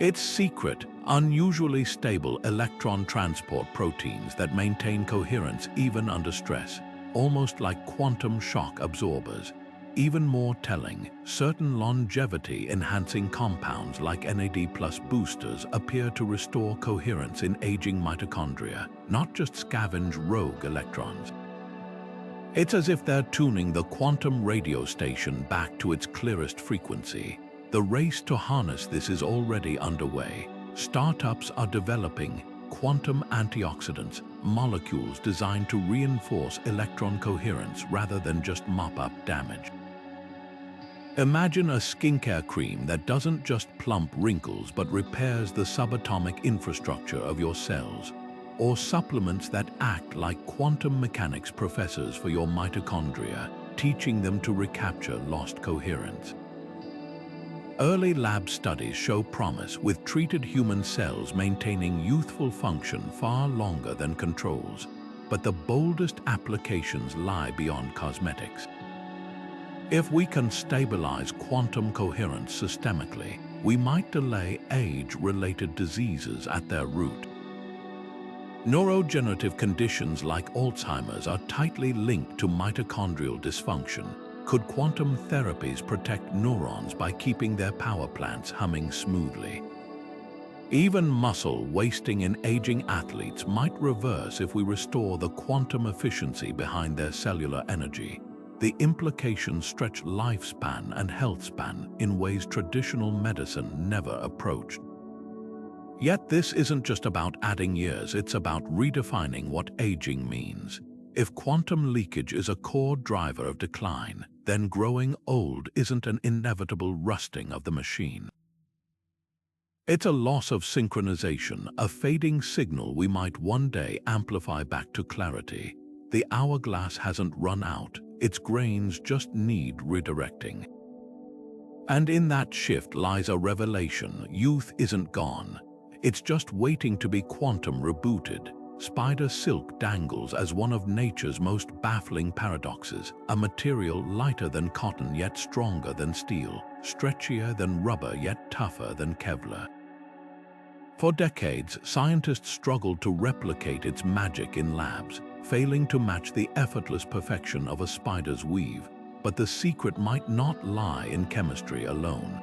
Its secret, unusually stable electron transport proteins that maintain coherence even under stress, almost like quantum shock absorbers. Even more telling, certain longevity-enhancing compounds like NAD+ boosters appear to restore coherence in aging mitochondria, not just scavenge rogue electrons. It's as if they're tuning the quantum radio station back to its clearest frequency. The race to harness this is already underway. Startups are developing quantum antioxidants, molecules designed to reinforce electron coherence rather than just mop up damage. Imagine a skincare cream that doesn't just plump wrinkles but repairs the subatomic infrastructure of your cells, or supplements that act like quantum mechanics professors for your mitochondria, teaching them to recapture lost coherence. Early lab studies show promise, with treated human cells maintaining youthful function far longer than controls. But the boldest applications lie beyond cosmetics. If we can stabilize quantum coherence systemically, we might delay age-related diseases at their root. Neurodegenerative conditions like Alzheimer's are tightly linked to mitochondrial dysfunction. Could quantum therapies protect neurons by keeping their power plants humming smoothly? Even muscle wasting in aging athletes might reverse if we restore the quantum efficiency behind their cellular energy. The implications stretch lifespan and health span in ways traditional medicine never approached. Yet this isn't just about adding years, it's about redefining what aging means. If quantum leakage is a core driver of decline, then growing old isn't an inevitable rusting of the machine. It's a loss of synchronization, a fading signal we might one day amplify back to clarity. The hourglass hasn't run out, its grains just need redirecting. And in that shift lies a revelation: youth isn't gone. It's just waiting to be quantum rebooted. Spider silk dangles as one of nature's most baffling paradoxes, a material lighter than cotton yet stronger than steel, stretchier than rubber yet tougher than Kevlar. For decades, scientists struggled to replicate its magic in labs, failing to match the effortless perfection of a spider's weave. But the secret might not lie in chemistry alone.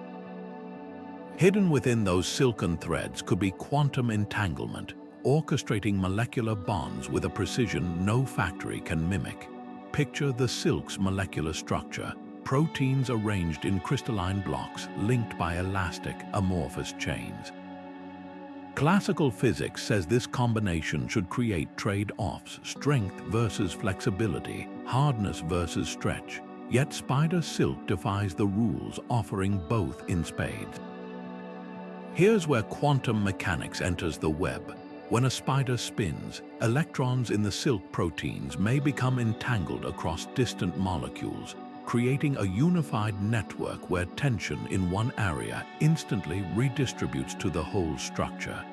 Hidden within those silken threads could be quantum entanglement, orchestrating molecular bonds with a precision no factory can mimic. Picture the silk's molecular structure: proteins arranged in crystalline blocks linked by elastic, amorphous chains. Classical physics says this combination should create trade-offs: strength versus flexibility, hardness versus stretch. Yet spider silk defies the rules, offering both in spades. Here's where quantum mechanics enters the web. When a spider spins, electrons in the silk proteins may become entangled across distant molecules, creating a unified network where tension in one area instantly redistributes to the whole structure.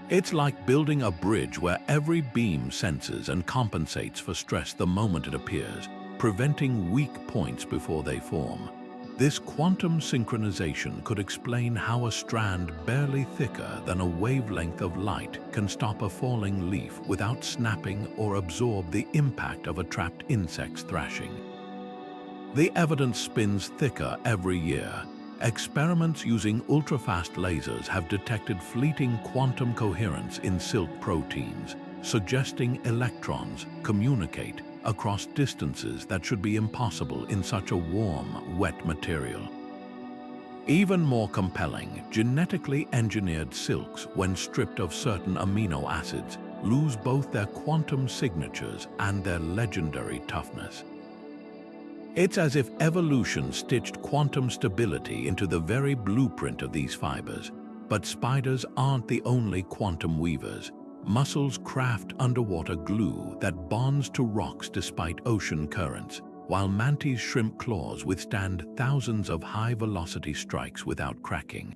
It's like building a bridge where every beam senses and compensates for stress the moment it appears, preventing weak points before they form. This quantum synchronization could explain how a strand barely thicker than a wavelength of light can stop a falling leaf without snapping or absorb the impact of a trapped insect's thrashing. The evidence spins thicker every year. Experiments using ultrafast lasers have detected fleeting quantum coherence in silk proteins, suggesting electrons communicate across distances that should be impossible in such a warm, wet material. Even more compelling, genetically engineered silks, when stripped of certain amino acids, lose both their quantum signatures and their legendary toughness. It's as if evolution stitched quantum stability into the very blueprint of these fibers. But spiders aren't the only quantum weavers. Mussels craft underwater glue that bonds to rocks despite ocean currents, while mantis' shrimp claws withstand thousands of high-velocity strikes without cracking.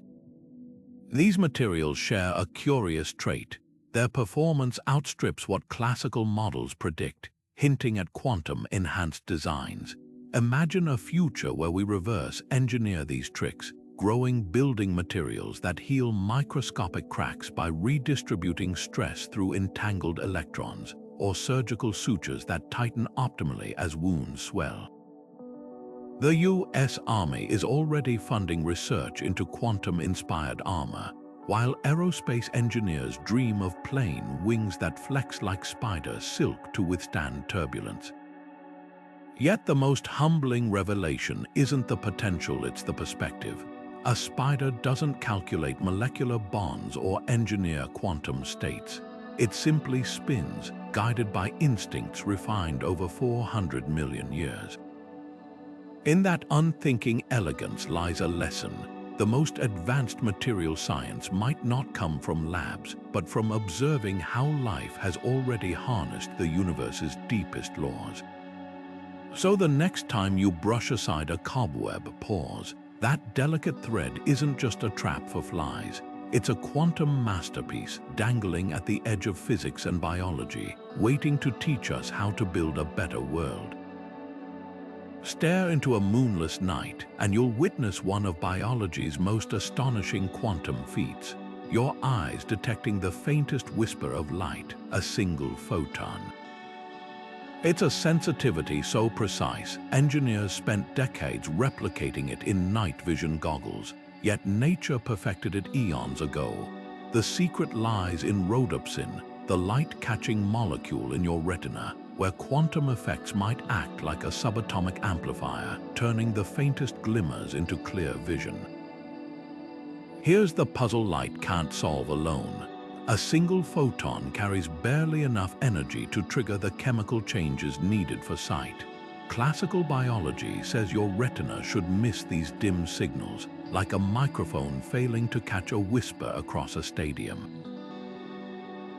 These materials share a curious trait. Their performance outstrips what classical models predict, hinting at quantum-enhanced designs. Imagine a future where we reverse engineer these tricks, growing building materials that heal microscopic cracks by redistributing stress through entangled electrons, or surgical sutures that tighten optimally as wounds swell. The US Army is already funding research into quantum-inspired armor, while aerospace engineers dream of plane wings that flex like spider silk to withstand turbulence. Yet the most humbling revelation isn't the potential, it's the perspective. A spider doesn't calculate molecular bonds or engineer quantum states. It simply spins, guided by instincts refined over 400 million years. In that unthinking elegance lies a lesson. The most advanced material science might not come from labs, but from observing how life has already harnessed the universe's deepest laws. So the next time you brush aside a cobweb, pause. That delicate thread isn't just a trap for flies. It's a quantum masterpiece dangling at the edge of physics and biology, waiting to teach us how to build a better world. Stare into a moonless night, and you'll witness one of biology's most astonishing quantum feats. Your eyes detecting the faintest whisper of light, a single photon. It's a sensitivity so precise, engineers spent decades replicating it in night vision goggles, yet nature perfected it eons ago. The secret lies in rhodopsin, the light-catching molecule in your retina, where quantum effects might act like a subatomic amplifier, turning the faintest glimmers into clear vision. Here's the puzzle light can't solve alone. A single photon carries barely enough energy to trigger the chemical changes needed for sight. Classical biology says your retina should miss these dim signals, like a microphone failing to catch a whisper across a stadium.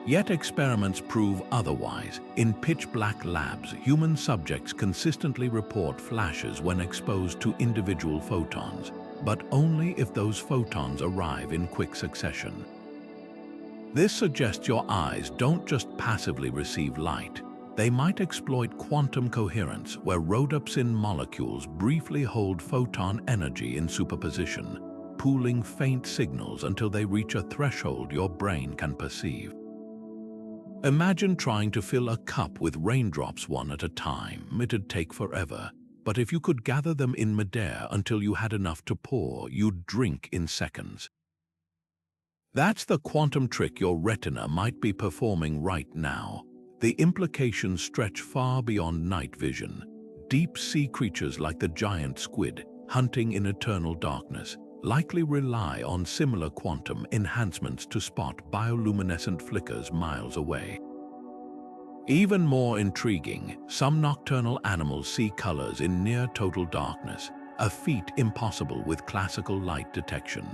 Yet experiments prove otherwise. In pitch-black labs, human subjects consistently report flashes when exposed to individual photons, but only if those photons arrive in quick succession. This suggests your eyes don't just passively receive light. They might exploit quantum coherence, where rhodopsin molecules briefly hold photon energy in superposition, pooling faint signals until they reach a threshold your brain can perceive. Imagine trying to fill a cup with raindrops one at a time. It'd take forever. But if you could gather them in midair until you had enough to pour, you'd drink in seconds. That's the quantum trick your retina might be performing right now. The implications stretch far beyond night vision. Deep-sea creatures like the giant squid, hunting in eternal darkness, likely rely on similar quantum enhancements to spot bioluminescent flickers miles away. Even more intriguing, some nocturnal animals see colors in near-total darkness, a feat impossible with classical light detection.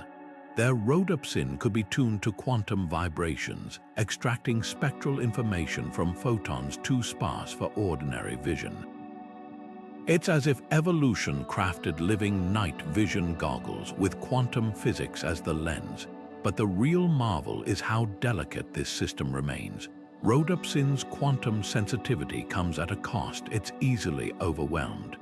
Their rhodopsin could be tuned to quantum vibrations, extracting spectral information from photons too sparse for ordinary vision. It's as if evolution crafted living night vision goggles with quantum physics as the lens. But the real marvel is how delicate this system remains. Rhodopsin's quantum sensitivity comes at a cost. It's easily overwhelmed.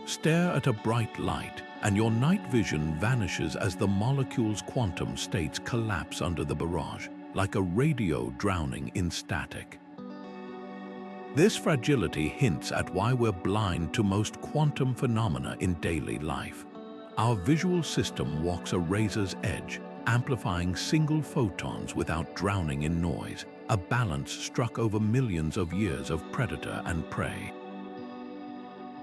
Stare at a bright light, and your night vision vanishes as the molecule's quantum states collapse under the barrage, like a radio drowning in static. This fragility hints at why we're blind to most quantum phenomena in daily life. Our visual system walks a razor's edge, amplifying single photons without drowning in noise, a balance struck over millions of years of predator and prey.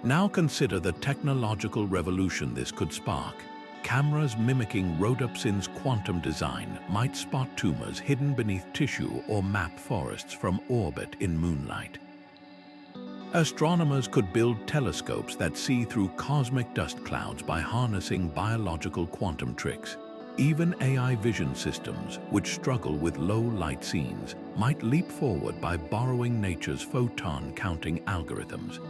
Now consider the technological revolution this could spark. cameras mimicking rhodopsin's quantum design might spot tumors hidden beneath tissue or map forests from orbit in moonlight. Astronomers could build telescopes that see through cosmic dust clouds by harnessing biological quantum tricks. Even AI vision systems, which struggle with low light scenes, might leap forward by borrowing nature's photon-counting algorithms.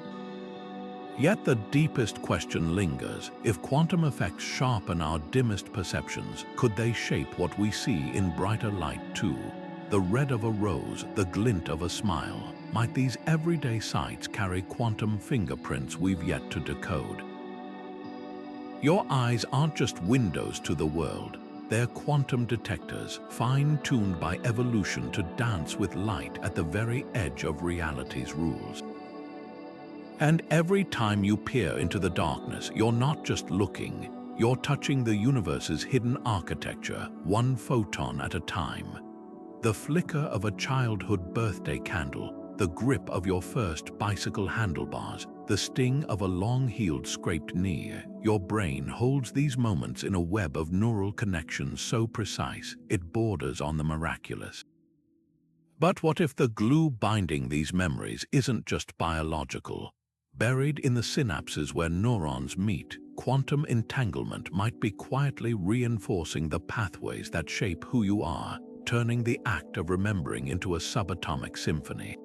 Yet the deepest question lingers: if quantum effects sharpen our dimmest perceptions, could they shape what we see in brighter light too? The red of a rose, the glint of a smile. Might these everyday sights carry quantum fingerprints we've yet to decode? Your eyes aren't just windows to the world. They're quantum detectors, fine-tuned by evolution to dance with light at the very edge of reality's rules. And every time you peer into the darkness, you're not just looking, you're touching the universe's hidden architecture, one photon at a time. The flicker of a childhood birthday candle, the grip of your first bicycle handlebars, the sting of a long-healed scraped knee. Your brain holds these moments in a web of neural connections so precise, it borders on the miraculous. But what if the glue binding these memories isn't just biological? Buried in the synapses where neurons meet, quantum entanglement might be quietly reinforcing the pathways that shape who you are, turning the act of remembering into a subatomic symphony.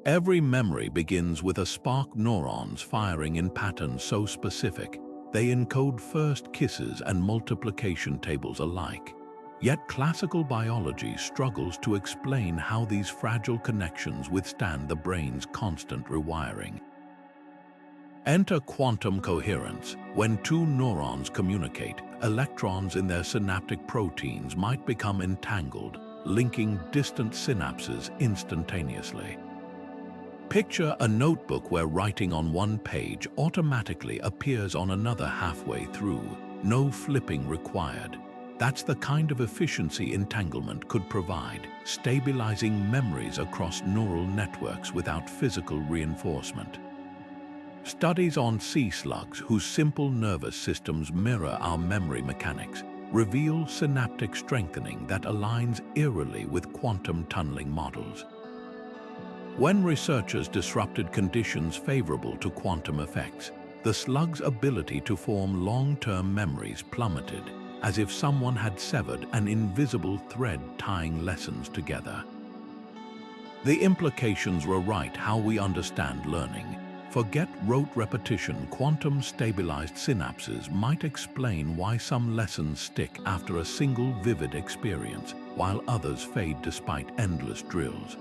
Every memory begins with a spark, neurons firing in patterns so specific, they encode first kisses and multiplication tables alike. Yet classical biology struggles to explain how these fragile connections withstand the brain's constant rewiring. Enter quantum coherence. When two neurons communicate, electrons in their synaptic proteins might become entangled, linking distant synapses instantaneously. Picture a notebook where writing on one page automatically appears on another halfway through, no flipping required. That's the kind of efficiency entanglement could provide, stabilizing memories across neural networks without physical reinforcement. Studies on sea slugs, whose simple nervous systems mirror our memory mechanics, reveal synaptic strengthening that aligns eerily with quantum tunneling models. When researchers disrupted conditions favorable to quantum effects, the slug's ability to form long-term memories plummeted, as if someone had severed an invisible thread tying lessons together. The implications rewrite how we understand learning. Forget rote repetition, quantum-stabilized synapses might explain why some lessons stick after a single vivid experience, while others fade despite endless drills.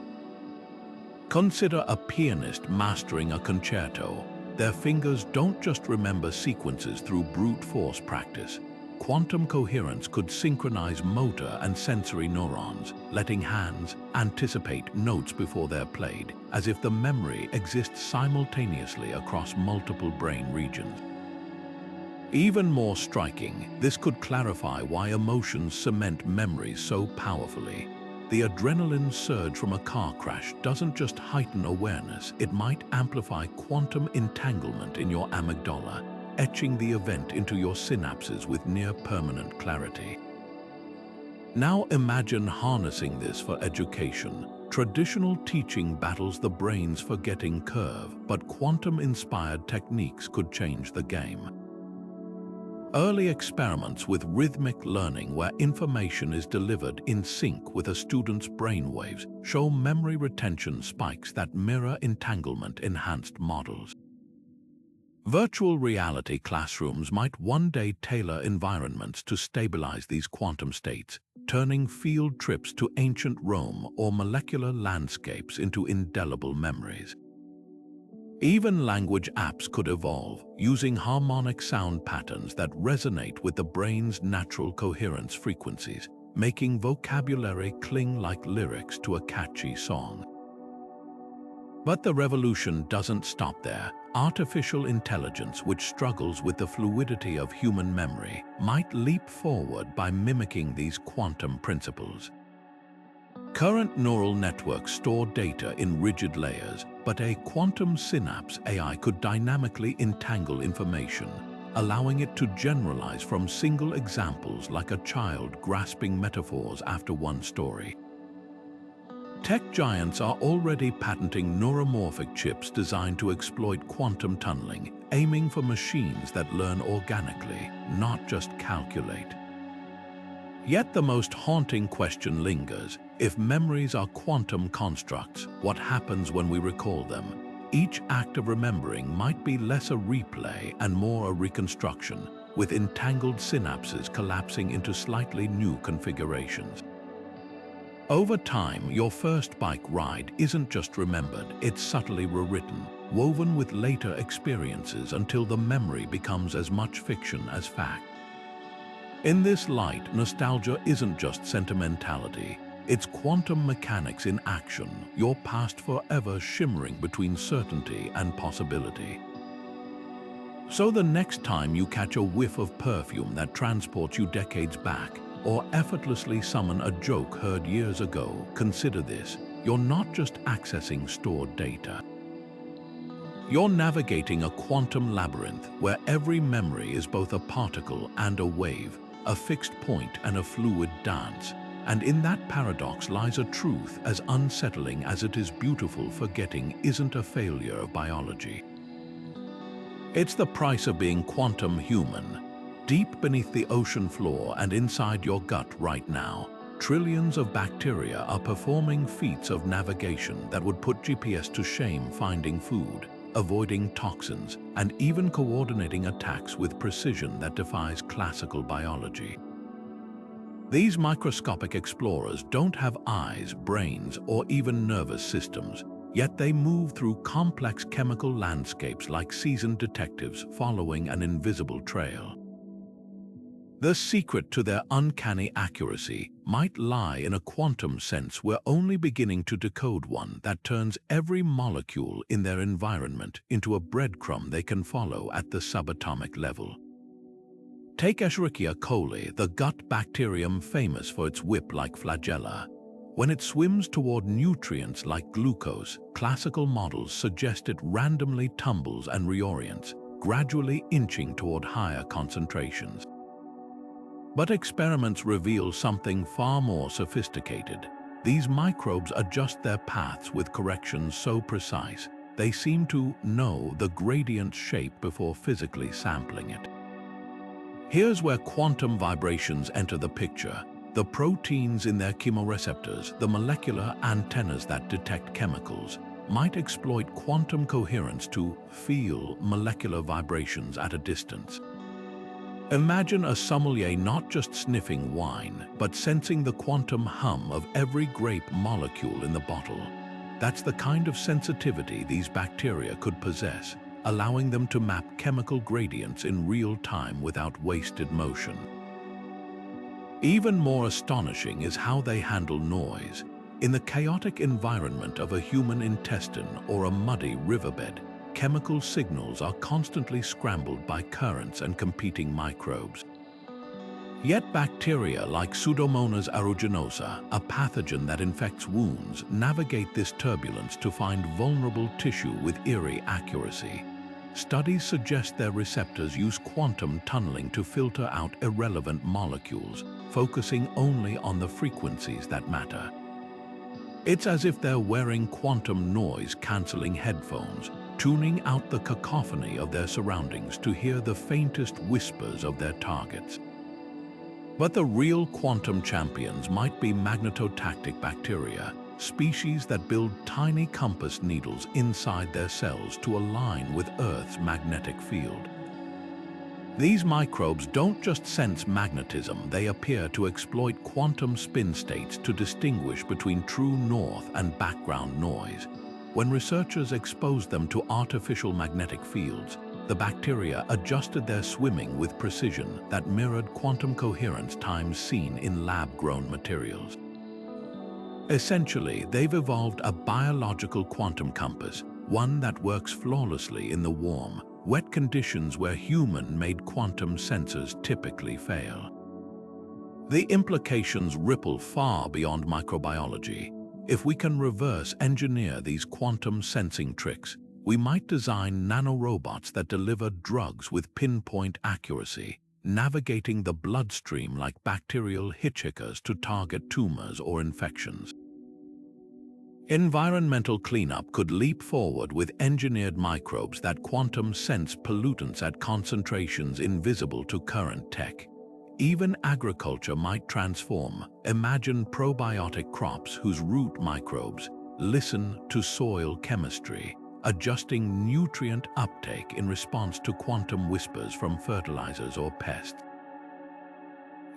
Consider a pianist mastering a concerto. Their fingers don't just remember sequences through brute force practice. Quantum coherence could synchronize motor and sensory neurons, letting hands anticipate notes before they're played, as if the memory exists simultaneously across multiple brain regions. Even more striking, this could clarify why emotions cement memories so powerfully. The adrenaline surge from a car crash doesn't just heighten awareness, it might amplify quantum entanglement in your amygdala, etching the event into your synapses with near-permanent clarity. Now imagine harnessing this for education. Traditional teaching battles the brain's forgetting curve, but quantum-inspired techniques could change the game. Early experiments with rhythmic learning, where information is delivered in sync with a student's brainwaves, show memory retention spikes that mirror entanglement-enhanced models. Virtual reality classrooms might one day tailor environments to stabilize these quantum states, turning field trips to ancient Rome or molecular landscapes into indelible memories. Even language apps could evolve, using harmonic sound patterns that resonate with the brain's natural coherence frequencies, making vocabulary cling like lyrics to a catchy song. But the revolution doesn't stop there. Artificial intelligence, which struggles with the fluidity of human memory, might leap forward by mimicking these quantum principles. Current neural networks store data in rigid layers, but a quantum synapse AI could dynamically entangle information, allowing it to generalize from single examples like a child grasping metaphors after one story. Tech giants are already patenting neuromorphic chips designed to exploit quantum tunneling, aiming for machines that learn organically, not just calculate. Yet the most haunting question lingers. If memories are quantum constructs, what happens when we recall them? Each act of remembering might be less a replay and more a reconstruction, with entangled synapses collapsing into slightly new configurations. Over time, your first bike ride isn't just remembered, it's subtly rewritten, woven with later experiences until the memory becomes as much fiction as fact. In this light, nostalgia isn't just sentimentality, it's quantum mechanics in action, your past forever shimmering between certainty and possibility. So the next time you catch a whiff of perfume that transports you decades back, or effortlessly summon a joke heard years ago, consider this: you're not just accessing stored data. You're navigating a quantum labyrinth where every memory is both a particle and a wave, a fixed point and a fluid dance. And in that paradox lies a truth as unsettling as it is beautiful. Forgetting isn't a failure of biology. It's the price of being quantum human. Deep beneath the ocean floor and inside your gut right now, trillions of bacteria are performing feats of navigation that would put GPS to shame, finding food, avoiding toxins, and even coordinating attacks with precision that defies classical biology. These microscopic explorers don't have eyes, brains, or even nervous systems, yet they move through complex chemical landscapes like seasoned detectives following an invisible trail. The secret to their uncanny accuracy might lie in a quantum sense we're only beginning to decode, one that turns every molecule in their environment into a breadcrumb they can follow at the subatomic level. Take Escherichia coli, the gut bacterium famous for its whip-like flagella. When it swims toward nutrients like glucose, classical models suggest it randomly tumbles and reorients, gradually inching toward higher concentrations. But experiments reveal something far more sophisticated. These microbes adjust their paths with corrections so precise, they seem to know the gradient shape before physically sampling it. Here's where quantum vibrations enter the picture. The proteins in their chemoreceptors, the molecular antennas that detect chemicals, might exploit quantum coherence to feel molecular vibrations at a distance. Imagine a sommelier not just sniffing wine, but sensing the quantum hum of every grape molecule in the bottle. That's the kind of sensitivity these bacteria could possess, allowing them to map chemical gradients in real time without wasted motion. Even more astonishing is how they handle noise. In the chaotic environment of a human intestine or a muddy riverbed, chemical signals are constantly scrambled by currents and competing microbes. Yet bacteria like Pseudomonas aeruginosa, a pathogen that infects wounds, navigate this turbulence to find vulnerable tissue with eerie accuracy. Studies suggest their receptors use quantum tunneling to filter out irrelevant molecules, focusing only on the frequencies that matter. It's as if they're wearing quantum noise-canceling headphones, tuning out the cacophony of their surroundings to hear the faintest whispers of their targets. But the real quantum champions might be magnetotactic bacteria, species that build tiny compass needles inside their cells to align with Earth's magnetic field. These microbes don't just sense magnetism, they appear to exploit quantum spin states to distinguish between true north and background noise. When researchers exposed them to artificial magnetic fields, the bacteria adjusted their swimming with precision that mirrored quantum coherence times seen in lab-grown materials. Essentially, they've evolved a biological quantum compass, one that works flawlessly in the warm, wet conditions where human-made quantum sensors typically fail. The implications ripple far beyond microbiology. If we can reverse engineer these quantum sensing tricks, we might design nanorobots that deliver drugs with pinpoint accuracy, navigating the bloodstream like bacterial hitchhikers to target tumors or infections. Environmental cleanup could leap forward with engineered microbes that quantum sense pollutants at concentrations invisible to current tech. Even agriculture might transform. Imagine probiotic crops whose root microbes listen to soil chemistry, adjusting nutrient uptake in response to quantum whispers from fertilizers or pests.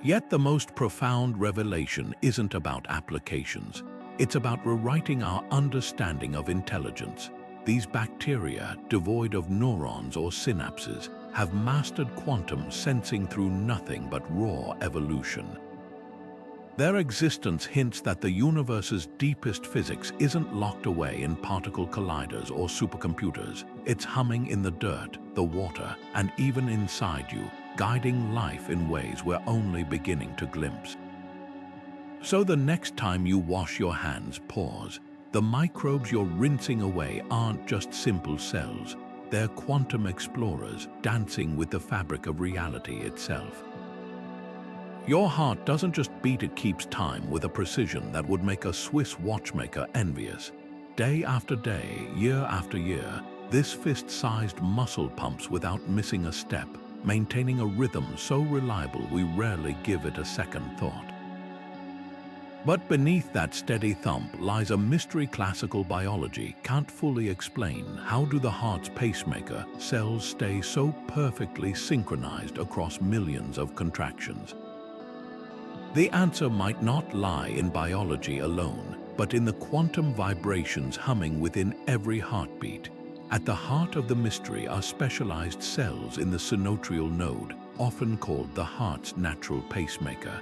Yet the most profound revelation isn't about applications. It's about rewriting our understanding of intelligence. These bacteria, devoid of neurons or synapses, have mastered quantum sensing through nothing but raw evolution. Their existence hints that the universe's deepest physics isn't locked away in particle colliders or supercomputers. It's humming in the dirt, the water, and even inside you, guiding life in ways we're only beginning to glimpse. So the next time you wash your hands, pause. The microbes you're rinsing away aren't just simple cells. They're quantum explorers dancing with the fabric of reality itself. Your heart doesn't just beat, it keeps time with a precision that would make a Swiss watchmaker envious. Day after day, year after year, this fist-sized muscle pumps without missing a step, maintaining a rhythm so reliable we rarely give it a second thought. But beneath that steady thump lies a mystery classical biology can't fully explain. How do the heart's pacemaker cells stay so perfectly synchronized across millions of contractions? The answer might not lie in biology alone, but in the quantum vibrations humming within every heartbeat. At the heart of the mystery are specialized cells in the sinoatrial node, often called the heart's natural pacemaker.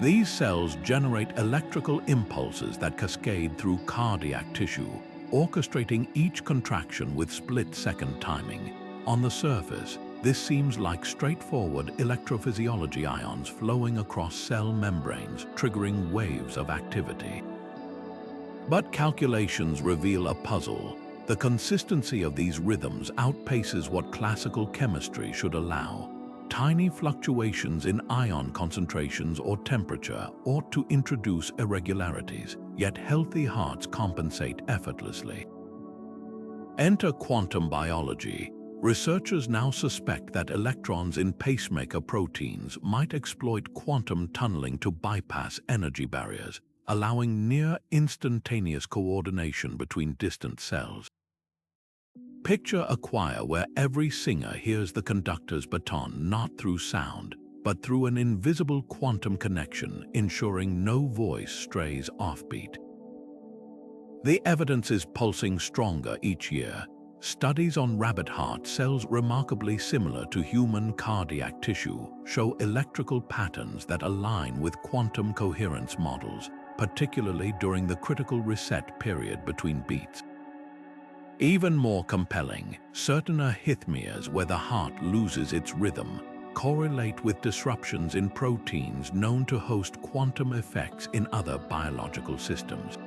These cells generate electrical impulses that cascade through cardiac tissue, orchestrating each contraction with split-second timing. On the surface, this seems like straightforward electrophysiology, ions flowing across cell membranes, triggering waves of activity. But calculations reveal a puzzle. The consistency of these rhythms outpaces what classical chemistry should allow. Tiny fluctuations in ion concentrations or temperature ought to introduce irregularities, yet healthy hearts compensate effortlessly. Enter quantum biology. Researchers now suspect that electrons in pacemaker proteins might exploit quantum tunneling to bypass energy barriers, allowing near-instantaneous coordination between distant cells. Picture a choir where every singer hears the conductor's baton not through sound, but through an invisible quantum connection, ensuring no voice strays offbeat. The evidence is pulsing stronger each year. Studies on rabbit heart cells remarkably similar to human cardiac tissue show electrical patterns that align with quantum coherence models, particularly during the critical reset period between beats. Even more compelling, certain arrhythmias where the heart loses its rhythm correlate with disruptions in proteins known to host quantum effects in other biological systems.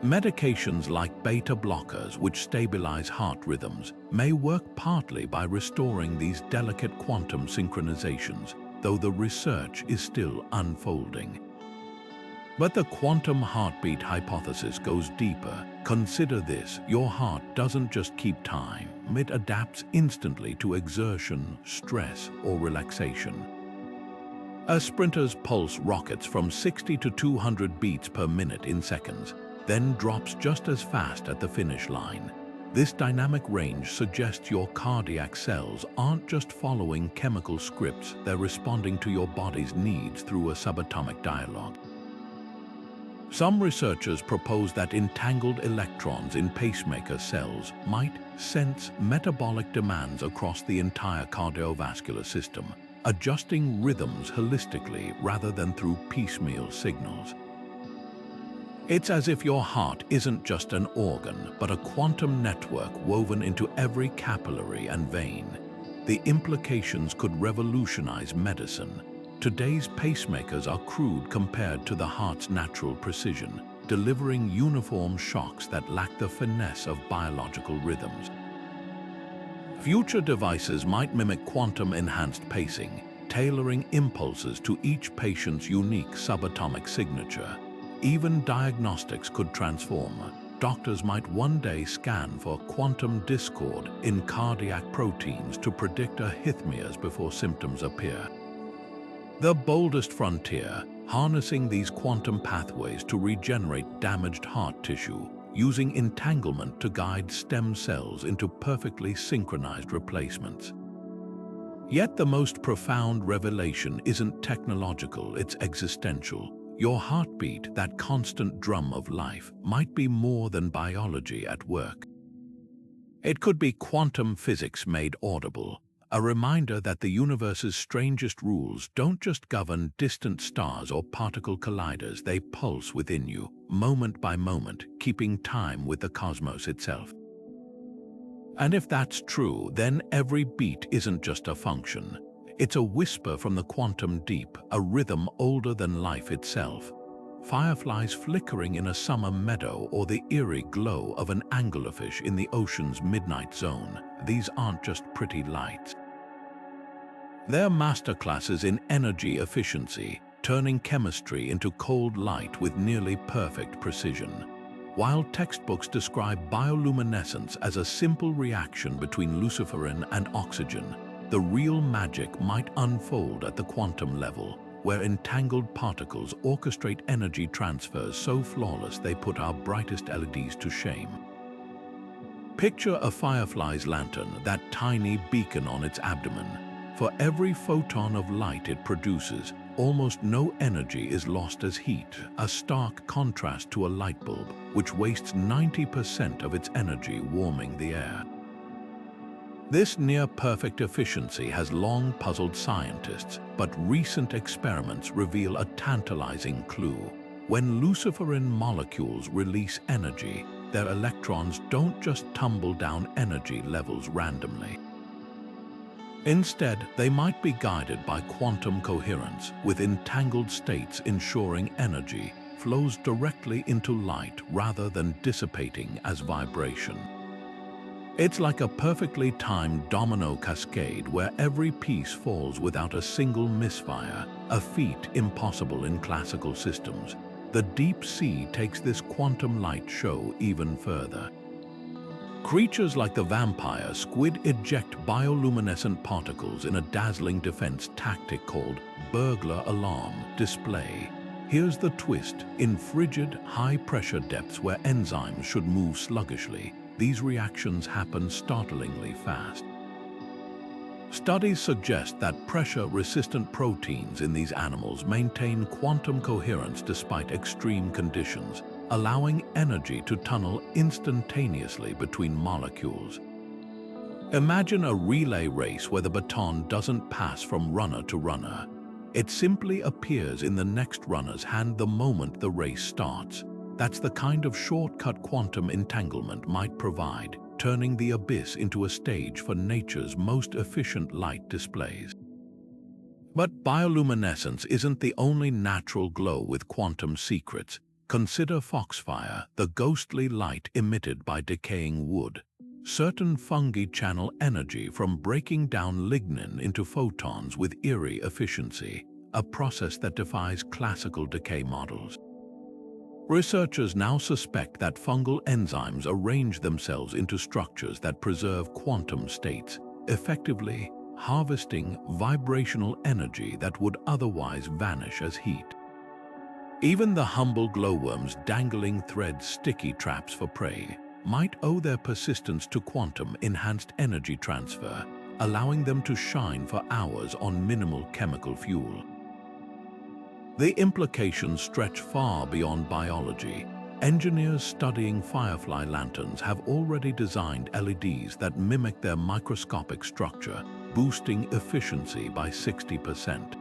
Medications like beta blockers, which stabilize heart rhythms, may work partly by restoring these delicate quantum synchronizations, though the research is still unfolding. But the quantum heartbeat hypothesis goes deeper. Consider this: your heart doesn't just keep time, it adapts instantly to exertion, stress, or relaxation. A sprinter's pulse rockets from 60 to 200 beats per minute in seconds, then drops just as fast at the finish line. This dynamic range suggests your cardiac cells aren't just following chemical scripts, they're responding to your body's needs through a subatomic dialogue. Some researchers propose that entangled electrons in pacemaker cells might sense metabolic demands across the entire cardiovascular system, adjusting rhythms holistically rather than through piecemeal signals. It's as if your heart isn't just an organ, but a quantum network woven into every capillary and vein. The implications could revolutionize medicine. Today's pacemakers are crude compared to the heart's natural precision, delivering uniform shocks that lack the finesse of biological rhythms. Future devices might mimic quantum-enhanced pacing, tailoring impulses to each patient's unique subatomic signature. Even diagnostics could transform. Doctors might one day scan for quantum discord in cardiac proteins to predict arrhythmias before symptoms appear. The boldest frontier, harnessing these quantum pathways to regenerate damaged heart tissue, using entanglement to guide stem cells into perfectly synchronized replacements. Yet the most profound revelation isn't technological, it's existential. Your heartbeat, that constant drum of life, might be more than biology at work. It could be quantum physics made audible, a reminder that the universe's strangest rules don't just govern distant stars or particle colliders, they pulse within you, moment by moment, keeping time with the cosmos itself. And if that's true, then every beat isn't just a function. It's a whisper from the quantum deep, a rhythm older than life itself. Fireflies flickering in a summer meadow or the eerie glow of an anglerfish in the ocean's midnight zone. These aren't just pretty lights. They're masterclasses in energy efficiency, turning chemistry into cold light with nearly perfect precision. While textbooks describe bioluminescence as a simple reaction between luciferin and oxygen, the real magic might unfold at the quantum level, where entangled particles orchestrate energy transfers so flawless they put our brightest LEDs to shame. Picture a firefly's lantern, that tiny beacon on its abdomen. For every photon of light it produces, almost no energy is lost as heat, a stark contrast to a light bulb, which wastes 90% of its energy warming the air. This near-perfect efficiency has long puzzled scientists, but recent experiments reveal a tantalizing clue. When luciferin molecules release energy, their electrons don't just tumble down energy levels randomly. Instead, they might be guided by quantum coherence, with entangled states ensuring energy flows directly into light rather than dissipating as vibration. It's like a perfectly timed domino cascade where every piece falls without a single misfire, a feat impossible in classical systems. The deep sea takes this quantum light show even further. Creatures like the vampire squid eject bioluminescent particles in a dazzling defense tactic called burglar alarm display. Here's the twist: in frigid, high-pressure depths where enzymes should move sluggishly, these reactions happen startlingly fast. Studies suggest that pressure-resistant proteins in these animals maintain quantum coherence despite extreme conditions, allowing energy to tunnel instantaneously between molecules. Imagine a relay race where the baton doesn't pass from runner to runner. It simply appears in the next runner's hand the moment the race starts. That's the kind of shortcut quantum entanglement might provide, turning the abyss into a stage for nature's most efficient light displays. But bioluminescence isn't the only natural glow with quantum secrets. Consider foxfire, the ghostly light emitted by decaying wood. Certain fungi channel energy from breaking down lignin into photons with eerie efficiency, a process that defies classical decay models. Researchers now suspect that fungal enzymes arrange themselves into structures that preserve quantum states, effectively harvesting vibrational energy that would otherwise vanish as heat. Even the humble glowworms dangling threads sticky traps for prey might owe their persistence to quantum-enhanced energy transfer, allowing them to shine for hours on minimal chemical fuel. The implications stretch far beyond biology. Engineers studying firefly lanterns have already designed LEDs that mimic their microscopic structure, boosting efficiency by 60%.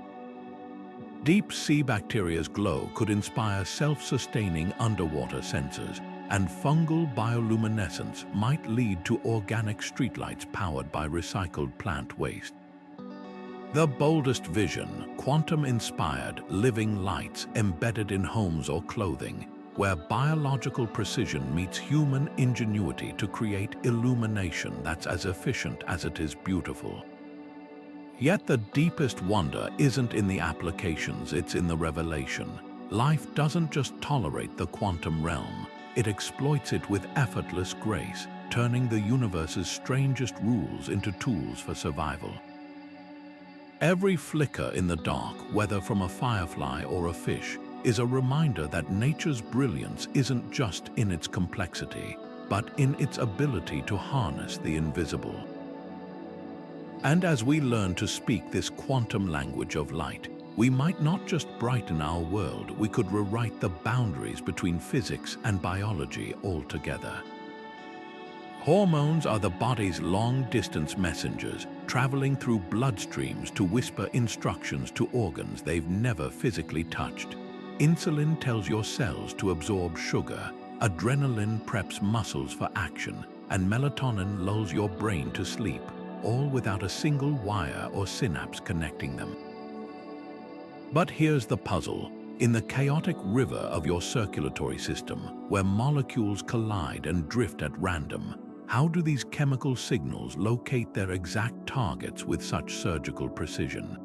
Deep sea bacteria's glow could inspire self-sustaining underwater sensors, and fungal bioluminescence might lead to organic streetlights powered by recycled plant waste. The boldest vision, quantum-inspired living lights embedded in homes or clothing, where biological precision meets human ingenuity to create illumination that's as efficient as it is beautiful. Yet the deepest wonder isn't in the applications, it's in the revelation. Life doesn't just tolerate the quantum realm, it exploits it with effortless grace, turning the universe's strangest rules into tools for survival. Every flicker in the dark, whether from a firefly or a fish, is a reminder that nature's brilliance isn't just in its complexity, but in its ability to harness the invisible. And as we learn to speak this quantum language of light, we might not just brighten our world, we could rewrite the boundaries between physics and biology altogether. Hormones are the body's long-distance messengers, traveling through bloodstreams to whisper instructions to organs they've never physically touched. Insulin tells your cells to absorb sugar, adrenaline preps muscles for action, and melatonin lulls your brain to sleep, all without a single wire or synapse connecting them. But here's the puzzle. In the chaotic river of your circulatory system, where molecules collide and drift at random, how do these chemical signals locate their exact targets with such surgical precision?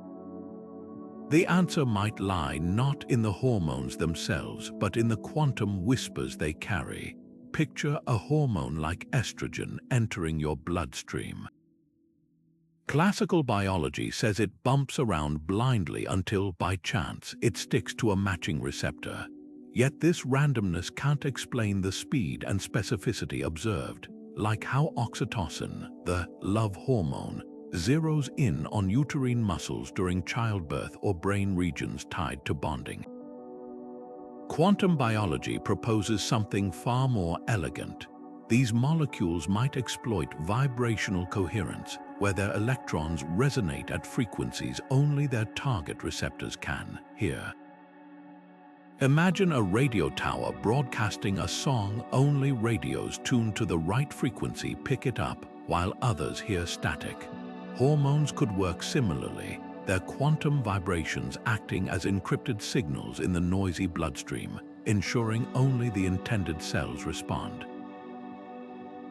The answer might lie not in the hormones themselves, but in the quantum whispers they carry. Picture a hormone like estrogen entering your bloodstream. Classical biology says it bumps around blindly until, by chance, it sticks to a matching receptor. Yet this randomness can't explain the speed and specificity observed, like how oxytocin, the love hormone, zeroes in on uterine muscles during childbirth or brain regions tied to bonding. Quantum biology proposes something far more elegant. These molecules might exploit vibrational coherence, where their electrons resonate at frequencies only their target receptors can hear. Imagine a radio tower broadcasting a song only radios tuned to the right frequency pick it up, while others hear static. Hormones could work similarly, their quantum vibrations acting as encrypted signals in the noisy bloodstream, ensuring only the intended cells respond.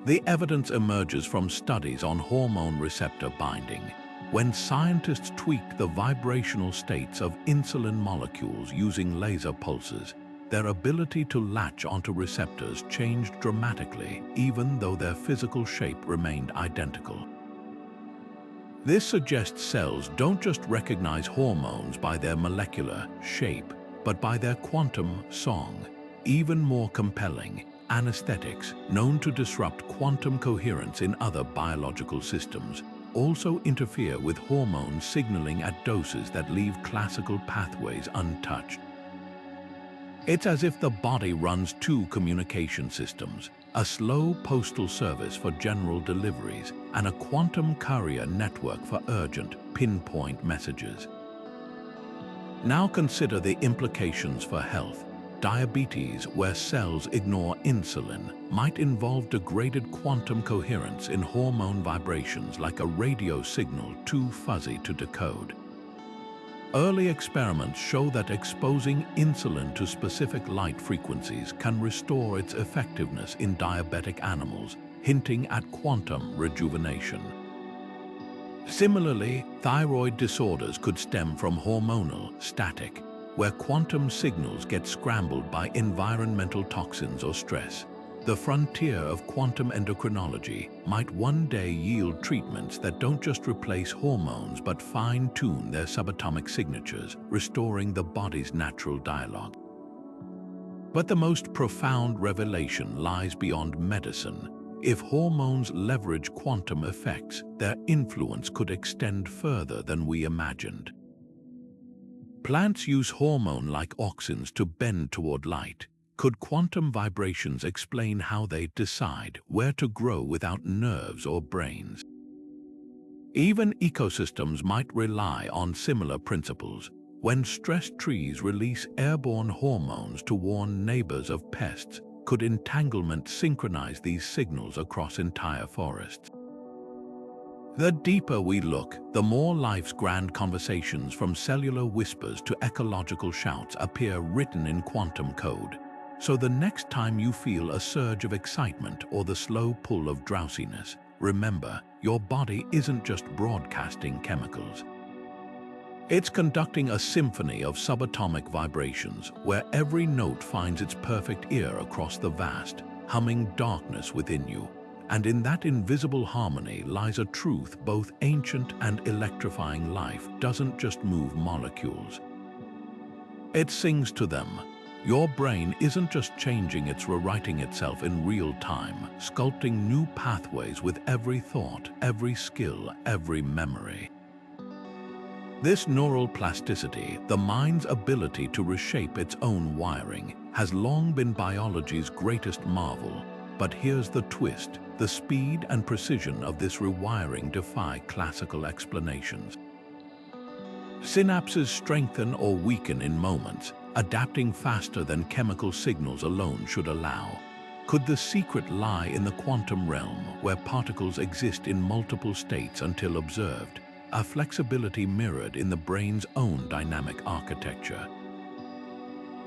The evidence emerges from studies on hormone receptor binding. When scientists tweaked the vibrational states of insulin molecules using laser pulses, their ability to latch onto receptors changed dramatically, even though their physical shape remained identical. This suggests cells don't just recognize hormones by their molecular shape, but by their quantum song. Even more compelling, anesthetics, known to disrupt quantum coherence in other biological systems, also interfere with hormone signaling at doses that leave classical pathways untouched. It's as if the body runs two communication systems, a slow postal service for general deliveries and a quantum courier network for urgent, pinpoint messages. Now consider the implications for health. Diabetes, where cells ignore insulin, might involve degraded quantum coherence in hormone vibrations like a radio signal too fuzzy to decode. Early experiments show that exposing insulin to specific light frequencies can restore its effectiveness in diabetic animals, hinting at quantum rejuvenation. Similarly, thyroid disorders could stem from hormonal static, where quantum signals get scrambled by environmental toxins or stress. The frontier of quantum endocrinology might one day yield treatments that don't just replace hormones but fine-tune their subatomic signatures, restoring the body's natural dialogue. But the most profound revelation lies beyond medicine. If hormones leverage quantum effects, their influence could extend further than we imagined. Plants use hormone-like auxins to bend toward light. Could quantum vibrations explain how they decide where to grow without nerves or brains? Even ecosystems might rely on similar principles. When stressed trees release airborne hormones to warn neighbors of pests, could entanglement synchronize these signals across entire forests? The deeper we look, the more life's grand conversations, from cellular whispers to ecological shouts, appear written in quantum code. So the next time you feel a surge of excitement or the slow pull of drowsiness, remember, your body isn't just broadcasting chemicals. It's conducting a symphony of subatomic vibrations where every note finds its perfect ear across the vast, humming darkness within you. And in that invisible harmony lies a truth both ancient and electrifying: life doesn't just move molecules. It sings to them. Your brain isn't just changing, it's rewriting itself in real time, sculpting new pathways with every thought, every skill, every memory. This neural plasticity, the mind's ability to reshape its own wiring, has long been biology's greatest marvel. But here's the twist: the speed and precision of this rewiring defy classical explanations. Synapses strengthen or weaken in moments, adapting faster than chemical signals alone should allow. Could the secret lie in the quantum realm, where particles exist in multiple states until observed, a flexibility mirrored in the brain's own dynamic architecture?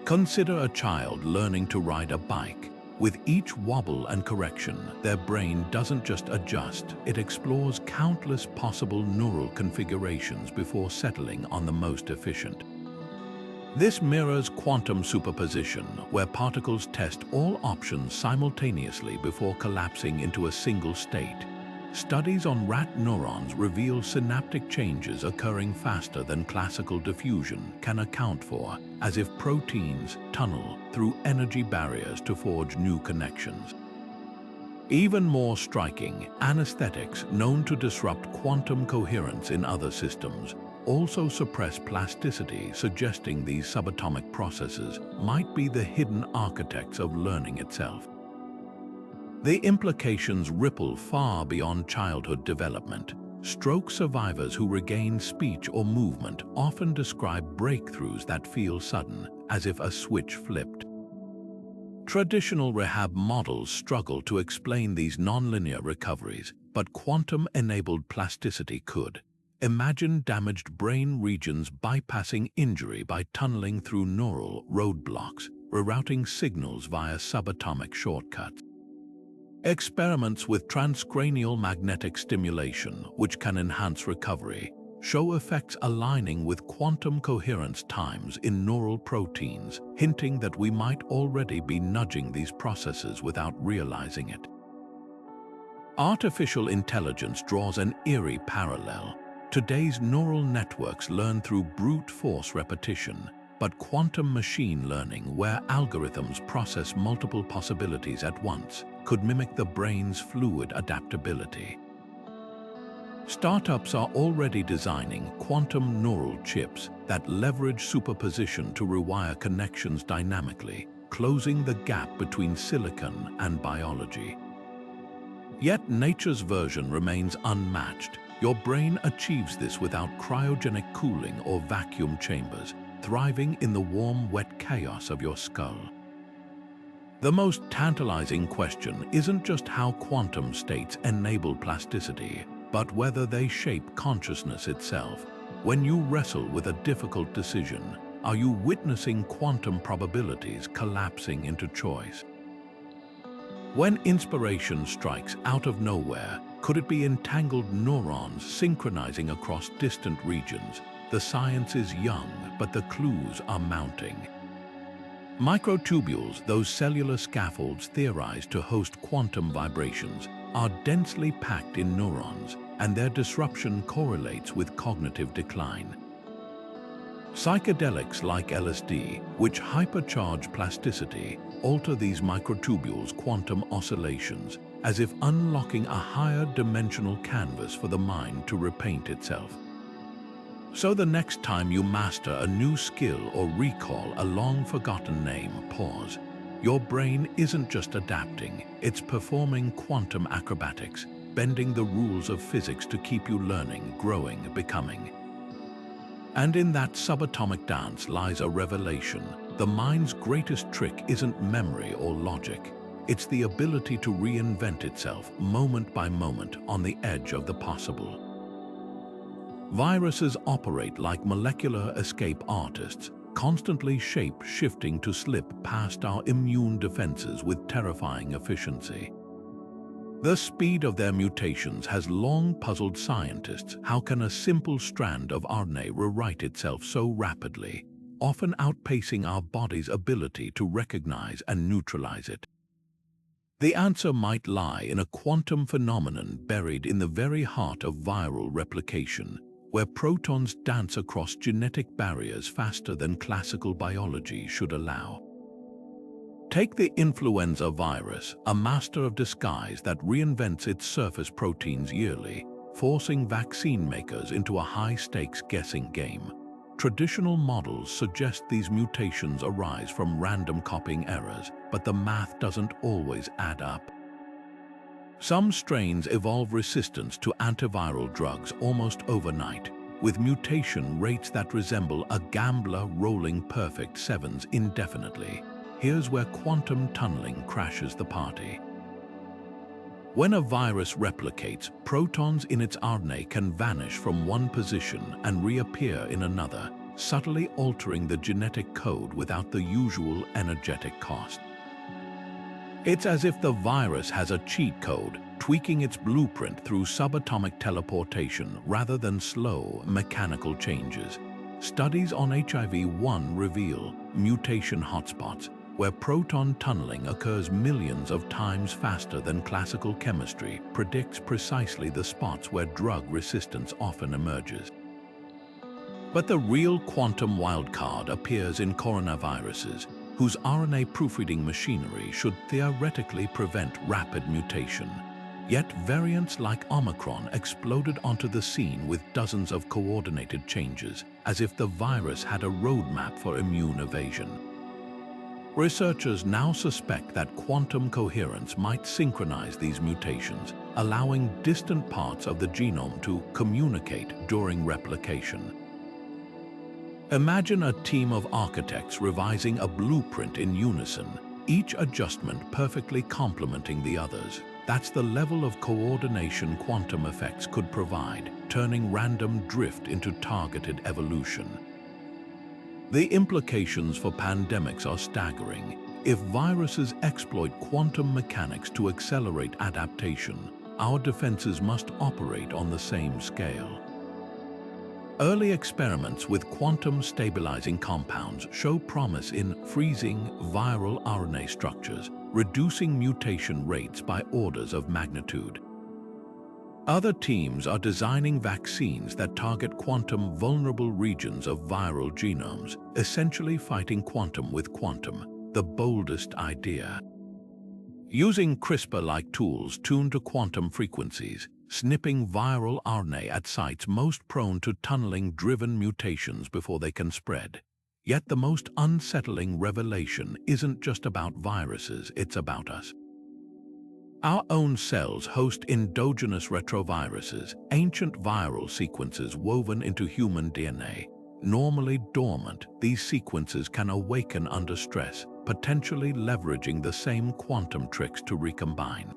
Consider a child learning to ride a bike. With each wobble and correction, their brain doesn't just adjust, it explores countless possible neural configurations before settling on the most efficient. This mirrors quantum superposition, where particles test all options simultaneously before collapsing into a single state. Studies on rat neurons reveal synaptic changes occurring faster than classical diffusion can account for, as if proteins tunnel through energy barriers to forge new connections. Even more striking, anesthetics known to disrupt quantum coherence in other systems also suppress plasticity, suggesting these subatomic processes might be the hidden architects of learning itself. The implications ripple far beyond childhood development. Stroke survivors who regain speech or movement often describe breakthroughs that feel sudden, as if a switch flipped. Traditional rehab models struggle to explain these nonlinear recoveries, but quantum-enabled plasticity could. Imagine damaged brain regions bypassing injury by tunneling through neural roadblocks, rerouting signals via subatomic shortcuts. Experiments with transcranial magnetic stimulation, which can enhance recovery, show effects aligning with quantum coherence times in neural proteins, hinting that we might already be nudging these processes without realizing it. Artificial intelligence draws an eerie parallel. Today's neural networks learn through brute force repetition, but quantum machine learning, where algorithms process multiple possibilities at once, could mimic the brain's fluid adaptability. Startups are already designing quantum neural chips that leverage superposition to rewire connections dynamically, closing the gap between silicon and biology. Yet nature's version remains unmatched. Your brain achieves this without cryogenic cooling or vacuum chambers, thriving in the warm, wet chaos of your skull. The most tantalizing question isn't just how quantum states enable plasticity, but whether they shape consciousness itself. When you wrestle with a difficult decision, are you witnessing quantum probabilities collapsing into choice? When inspiration strikes out of nowhere, could it be entangled neurons synchronizing across distant regions? The science is young, but the clues are mounting. Microtubules, those cellular scaffolds theorized to host quantum vibrations, are densely packed in neurons, and their disruption correlates with cognitive decline. Psychedelics like LSD, which hypercharge plasticity, alter these microtubules' quantum oscillations, as if unlocking a higher dimensional canvas for the mind to repaint itself. So the next time you master a new skill or recall a long-forgotten name, pause. Your brain isn't just adapting, it's performing quantum acrobatics, bending the rules of physics to keep you learning, growing, becoming. And in that subatomic dance lies a revelation. The mind's greatest trick isn't memory or logic. It's the ability to reinvent itself moment by moment on the edge of the possible. Viruses operate like molecular escape artists, constantly shape-shifting to slip past our immune defenses with terrifying efficiency. The speed of their mutations has long puzzled scientists. How can a simple strand of RNA rewrite itself so rapidly, often outpacing our body's ability to recognize and neutralize it? The answer might lie in a quantum phenomenon buried in the very heart of viral replication, where protons dance across genetic barriers faster than classical biology should allow. Take the influenza virus, a master of disguise that reinvents its surface proteins yearly, forcing vaccine makers into a high-stakes guessing game. Traditional models suggest these mutations arise from random copying errors, but the math doesn't always add up. Some strains evolve resistance to antiviral drugs almost overnight, with mutation rates that resemble a gambler rolling perfect sevens indefinitely. Here's where quantum tunneling crashes the party. When a virus replicates, protons in its RNA can vanish from one position and reappear in another, subtly altering the genetic code without the usual energetic cost. It's as if the virus has a cheat code, tweaking its blueprint through subatomic teleportation rather than slow, mechanical changes. Studies on HIV-1 reveal mutation hotspots, where proton tunneling occurs millions of times faster than classical chemistry, predicts precisely the spots where drug resistance often emerges. But the real quantum wildcard appears in coronaviruses, whose RNA proofreading machinery should theoretically prevent rapid mutation. Yet variants like Omicron exploded onto the scene with dozens of coordinated changes, as if the virus had a roadmap for immune evasion. Researchers now suspect that quantum coherence might synchronize these mutations, allowing distant parts of the genome to communicate during replication. Imagine a team of architects revising a blueprint in unison, each adjustment perfectly complementing the others. That's the level of coordination quantum effects could provide, turning random drift into targeted evolution. The implications for pandemics are staggering. If viruses exploit quantum mechanics to accelerate adaptation, our defenses must operate on the same scale. Early experiments with quantum stabilizing compounds show promise in freezing viral RNA structures, reducing mutation rates by orders of magnitude. Other teams are designing vaccines that target quantum-vulnerable regions of viral genomes, essentially fighting quantum with quantum, the boldest idea. Using CRISPR-like tools tuned to quantum frequencies, snipping viral RNA at sites most prone to tunneling-driven mutations before they can spread. Yet the most unsettling revelation isn't just about viruses, it's about us. Our own cells host endogenous retroviruses, ancient viral sequences woven into human DNA. Normally dormant, these sequences can awaken under stress, potentially leveraging the same quantum tricks to recombine.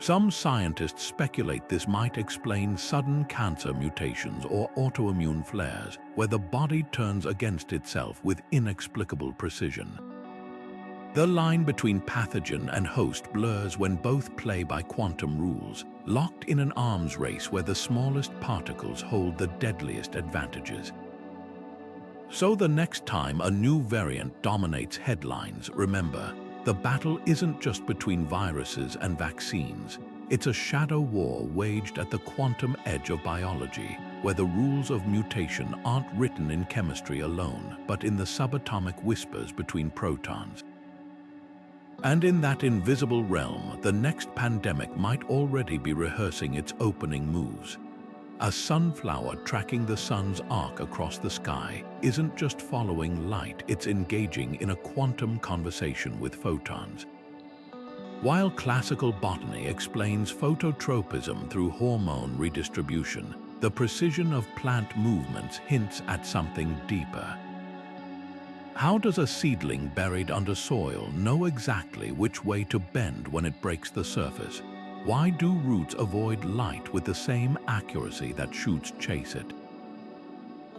Some scientists speculate this might explain sudden cancer mutations or autoimmune flares, where the body turns against itself with inexplicable precision. The line between pathogen and host blurs when both play by quantum rules, locked in an arms race where the smallest particles hold the deadliest advantages. So the next time a new variant dominates headlines, remember, the battle isn't just between viruses and vaccines. It's a shadow war waged at the quantum edge of biology, where the rules of mutation aren't written in chemistry alone, but in the subatomic whispers between protons. And in that invisible realm, the next pandemic might already be rehearsing its opening moves. A sunflower tracking the sun's arc across the sky isn't just following light, it's engaging in a quantum conversation with photons. While classical botany explains phototropism through hormone redistribution, the precision of plant movements hints at something deeper. How does a seedling buried under soil know exactly which way to bend when it breaks the surface? Why do roots avoid light with the same accuracy that shoots chase it?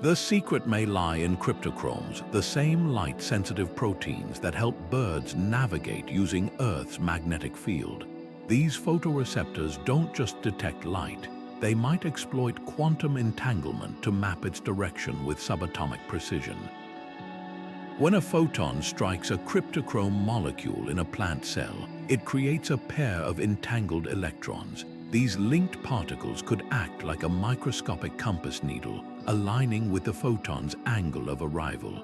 The secret may lie in cryptochromes, the same light-sensitive proteins that help birds navigate using Earth's magnetic field. These photoreceptors don't just detect light, they might exploit quantum entanglement to map its direction with subatomic precision. When a photon strikes a cryptochrome molecule in a plant cell, it creates a pair of entangled electrons. These linked particles could act like a microscopic compass needle, aligning with the photon's angle of arrival.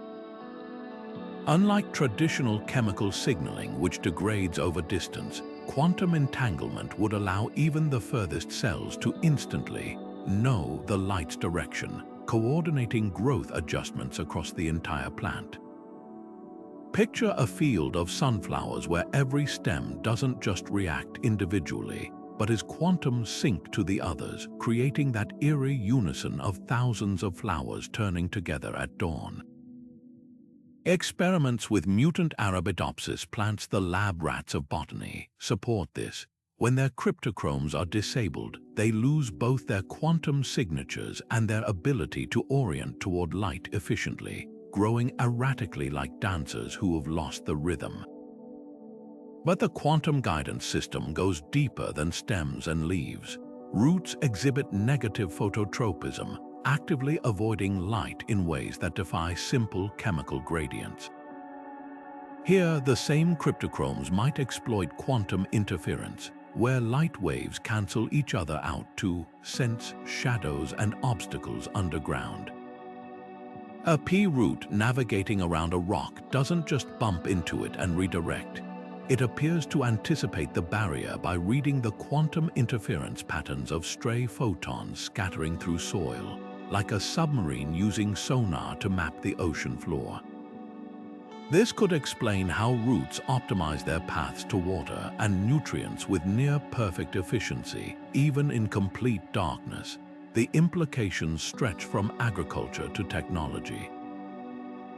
Unlike traditional chemical signaling, which degrades over distance, quantum entanglement would allow even the furthest cells to instantly know the light's direction, coordinating growth adjustments across the entire plant. Picture a field of sunflowers where every stem doesn't just react individually, but is quantum synced to the others, creating that eerie unison of thousands of flowers turning together at dawn. Experiments with mutant Arabidopsis plants, the lab rats of botany, support this. When their cryptochromes are disabled, they lose both their quantum signatures and their ability to orient toward light efficiently, growing erratically like dancers who have lost the rhythm. But the quantum guidance system goes deeper than stems and leaves. Roots exhibit negative phototropism, actively avoiding light in ways that defy simple chemical gradients. Here, the same cryptochromes might exploit quantum interference, where light waves cancel each other out to sense shadows and obstacles underground. A pea root navigating around a rock doesn't just bump into it and redirect. It appears to anticipate the barrier by reading the quantum interference patterns of stray photons scattering through soil, like a submarine using sonar to map the ocean floor. This could explain how roots optimize their paths to water and nutrients with near-perfect efficiency, even in complete darkness. The implications stretch from agriculture to technology.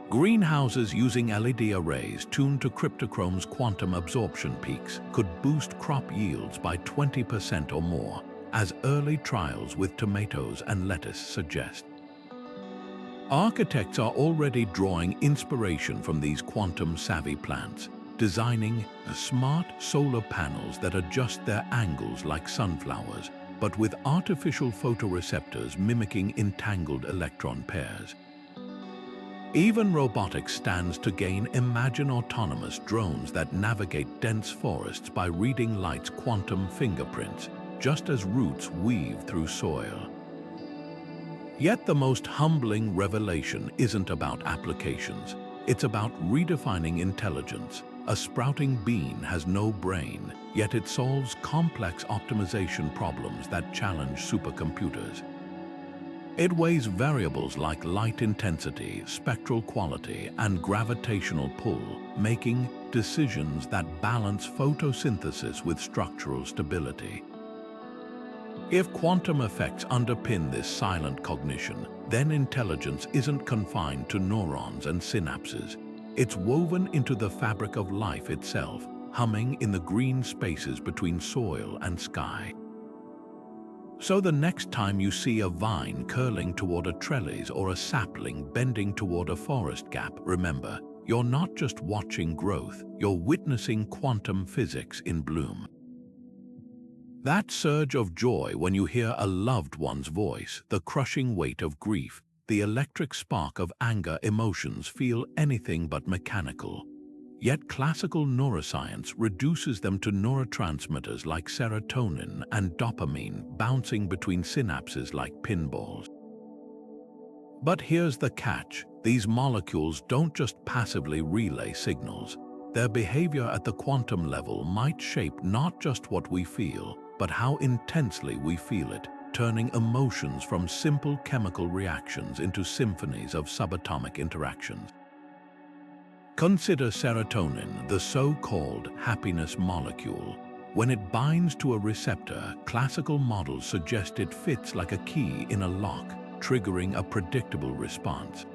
Greenhouses using LED arrays tuned to cryptochrome's quantum absorption peaks could boost crop yields by 20% or more, as early trials with tomatoes and lettuce suggest. Architects are already drawing inspiration from these quantum-savvy plants, designing smart solar panels that adjust their angles like sunflowers, but with artificial photoreceptors mimicking entangled electron pairs. Even robotics stands to gain. Imagine autonomous drones that navigate dense forests by reading light's quantum fingerprints, just as roots weave through soil. Yet the most humbling revelation isn't about applications. It's about redefining intelligence. A sprouting bean has no brain, yet it solves complex optimization problems that challenge supercomputers. It weighs variables like light intensity, spectral quality, and gravitational pull, making decisions that balance photosynthesis with structural stability. If quantum effects underpin this silent cognition, then intelligence isn't confined to neurons and synapses. It's woven into the fabric of life itself, humming in the green spaces between soil and sky. So the next time you see a vine curling toward a trellis or a sapling bending toward a forest gap, remember, you're not just watching growth, you're witnessing quantum physics in bloom. That surge of joy when you hear a loved one's voice, the crushing weight of grief, the electric spark of anger, emotions feel anything but mechanical. Yet classical neuroscience reduces them to neurotransmitters like serotonin and dopamine bouncing between synapses like pinballs. But here's the catch. These molecules don't just passively relay signals. Their behavior at the quantum level might shape not just what we feel, but how intensely we feel it, turning emotions from simple chemical reactions into symphonies of subatomic interactions. Consider serotonin, the so-called happiness molecule. When it binds to a receptor, classical models suggest it fits like a key in a lock, triggering a predictable response.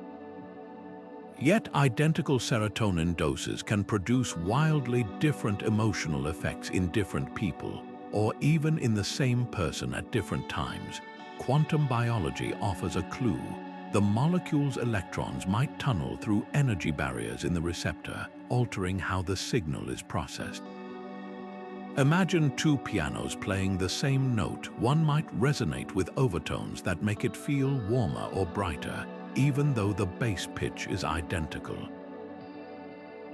Yet identical serotonin doses can produce wildly different emotional effects in different people, or even in the same person at different times. Quantum biology offers a clue. the molecule's electrons might tunnel through energy barriers in the receptor, altering how the signal is processed. Imagine two pianos playing the same note. One might resonate with overtones that make it feel warmer or brighter, even though the bass pitch is identical.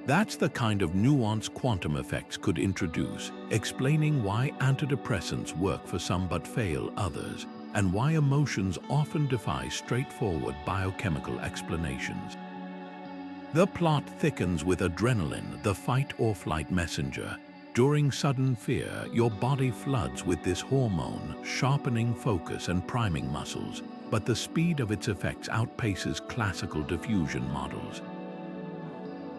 That's the kind of nuance quantum effects could introduce, explaining why antidepressants work for some but fail others, and why emotions often defy straightforward biochemical explanations. The plot thickens with adrenaline, the fight-or-flight messenger. During sudden fear, your body floods with this hormone, sharpening focus and priming muscles, but the speed of its effects outpaces classical diffusion models.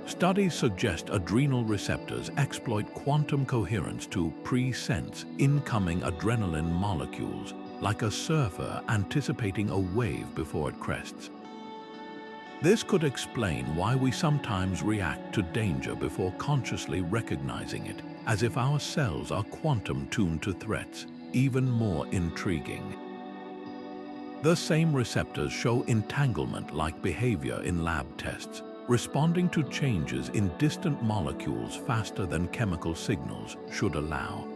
Studies suggest adrenal receptors exploit quantum coherence to pre-sense incoming adrenaline molecules, like a surfer anticipating a wave before it crests. This could explain why we sometimes react to danger before consciously recognizing it, as if our cells are quantum-tuned to threats. Even more intriguing, the same receptors show entanglement-like behavior in lab tests, responding to changes in distant molecules faster than chemical signals should allow.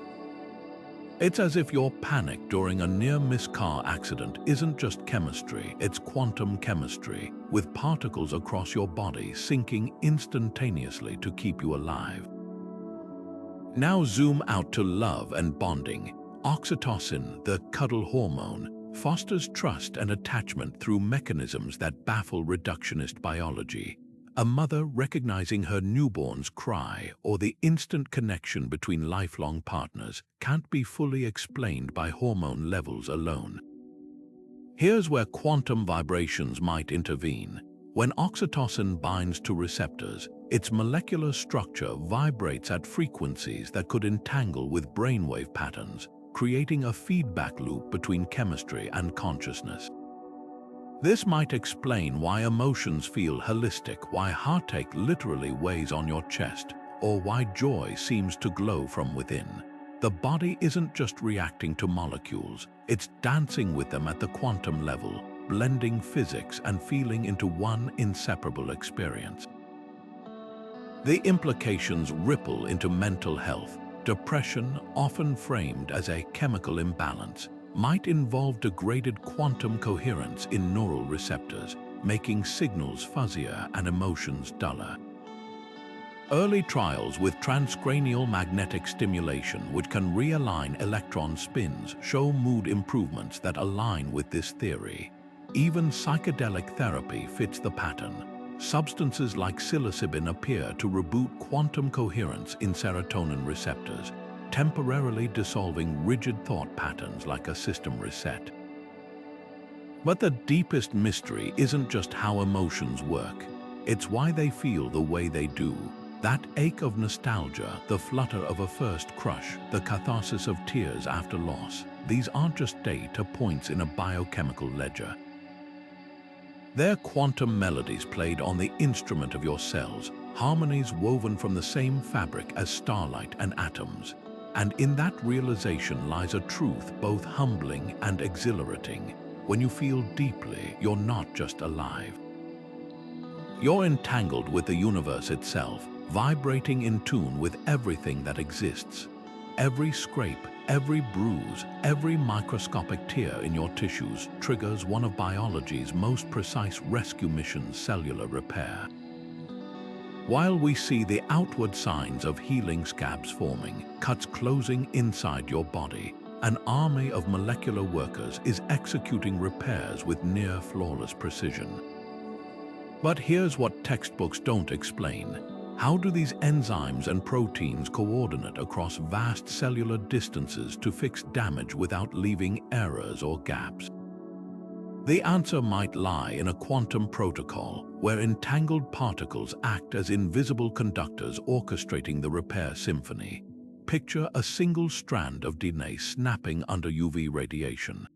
It's as if your panic during a near-miss car accident isn't just chemistry, it's quantum chemistry, with particles across your body syncing instantaneously to keep you alive. Now zoom out to love and bonding. Oxytocin, the cuddle hormone, fosters trust and attachment through mechanisms that baffle reductionist biology. A mother recognizing her newborn's cry or the instant connection between lifelong partners can't be fully explained by hormone levels alone. Here's where quantum vibrations might intervene. When oxytocin binds to receptors, its molecular structure vibrates at frequencies that could entangle with brainwave patterns, creating a feedback loop between chemistry and consciousness. This might explain why emotions feel holistic, why heartache literally weighs on your chest, or why joy seems to glow from within. The body isn't just reacting to molecules, it's dancing with them at the quantum level, blending physics and feeling into one inseparable experience. The implications ripple into mental health. Depression, often framed as a chemical imbalance, might involve degraded quantum coherence in neural receptors, making signals fuzzier and emotions duller. Early trials with transcranial magnetic stimulation, which can realign electron spins, show mood improvements that align with this theory. Even psychedelic therapy fits the pattern. Substances like psilocybin appear to reboot quantum coherence in serotonin receptors, temporarily dissolving rigid thought patterns like a system reset. But the deepest mystery isn't just how emotions work, it's why they feel the way they do. That ache of nostalgia, the flutter of a first crush, the catharsis of tears after loss, these aren't just data points in a biochemical ledger. They're quantum melodies played on the instrument of your cells, harmonies woven from the same fabric as starlight and atoms. And in that realization lies a truth both humbling and exhilarating. When you feel deeply, you're not just alive. You're entangled with the universe itself, vibrating in tune with everything that exists. Every scrape, every bruise, every microscopic tear in your tissues triggers one of biology's most precise rescue missions: cellular repair. While we see the outward signs of healing scabs forming, cuts closing inside your body, an army of molecular workers is executing repairs with near-flawless precision. But here's what textbooks don't explain. How do these enzymes and proteins coordinate across vast cellular distances to fix damage without leaving errors or gaps? The answer might lie in a quantum protocol, where entangled particles act as invisible conductors orchestrating the repair symphony. Picture a single strand of DNA snapping under UV radiation.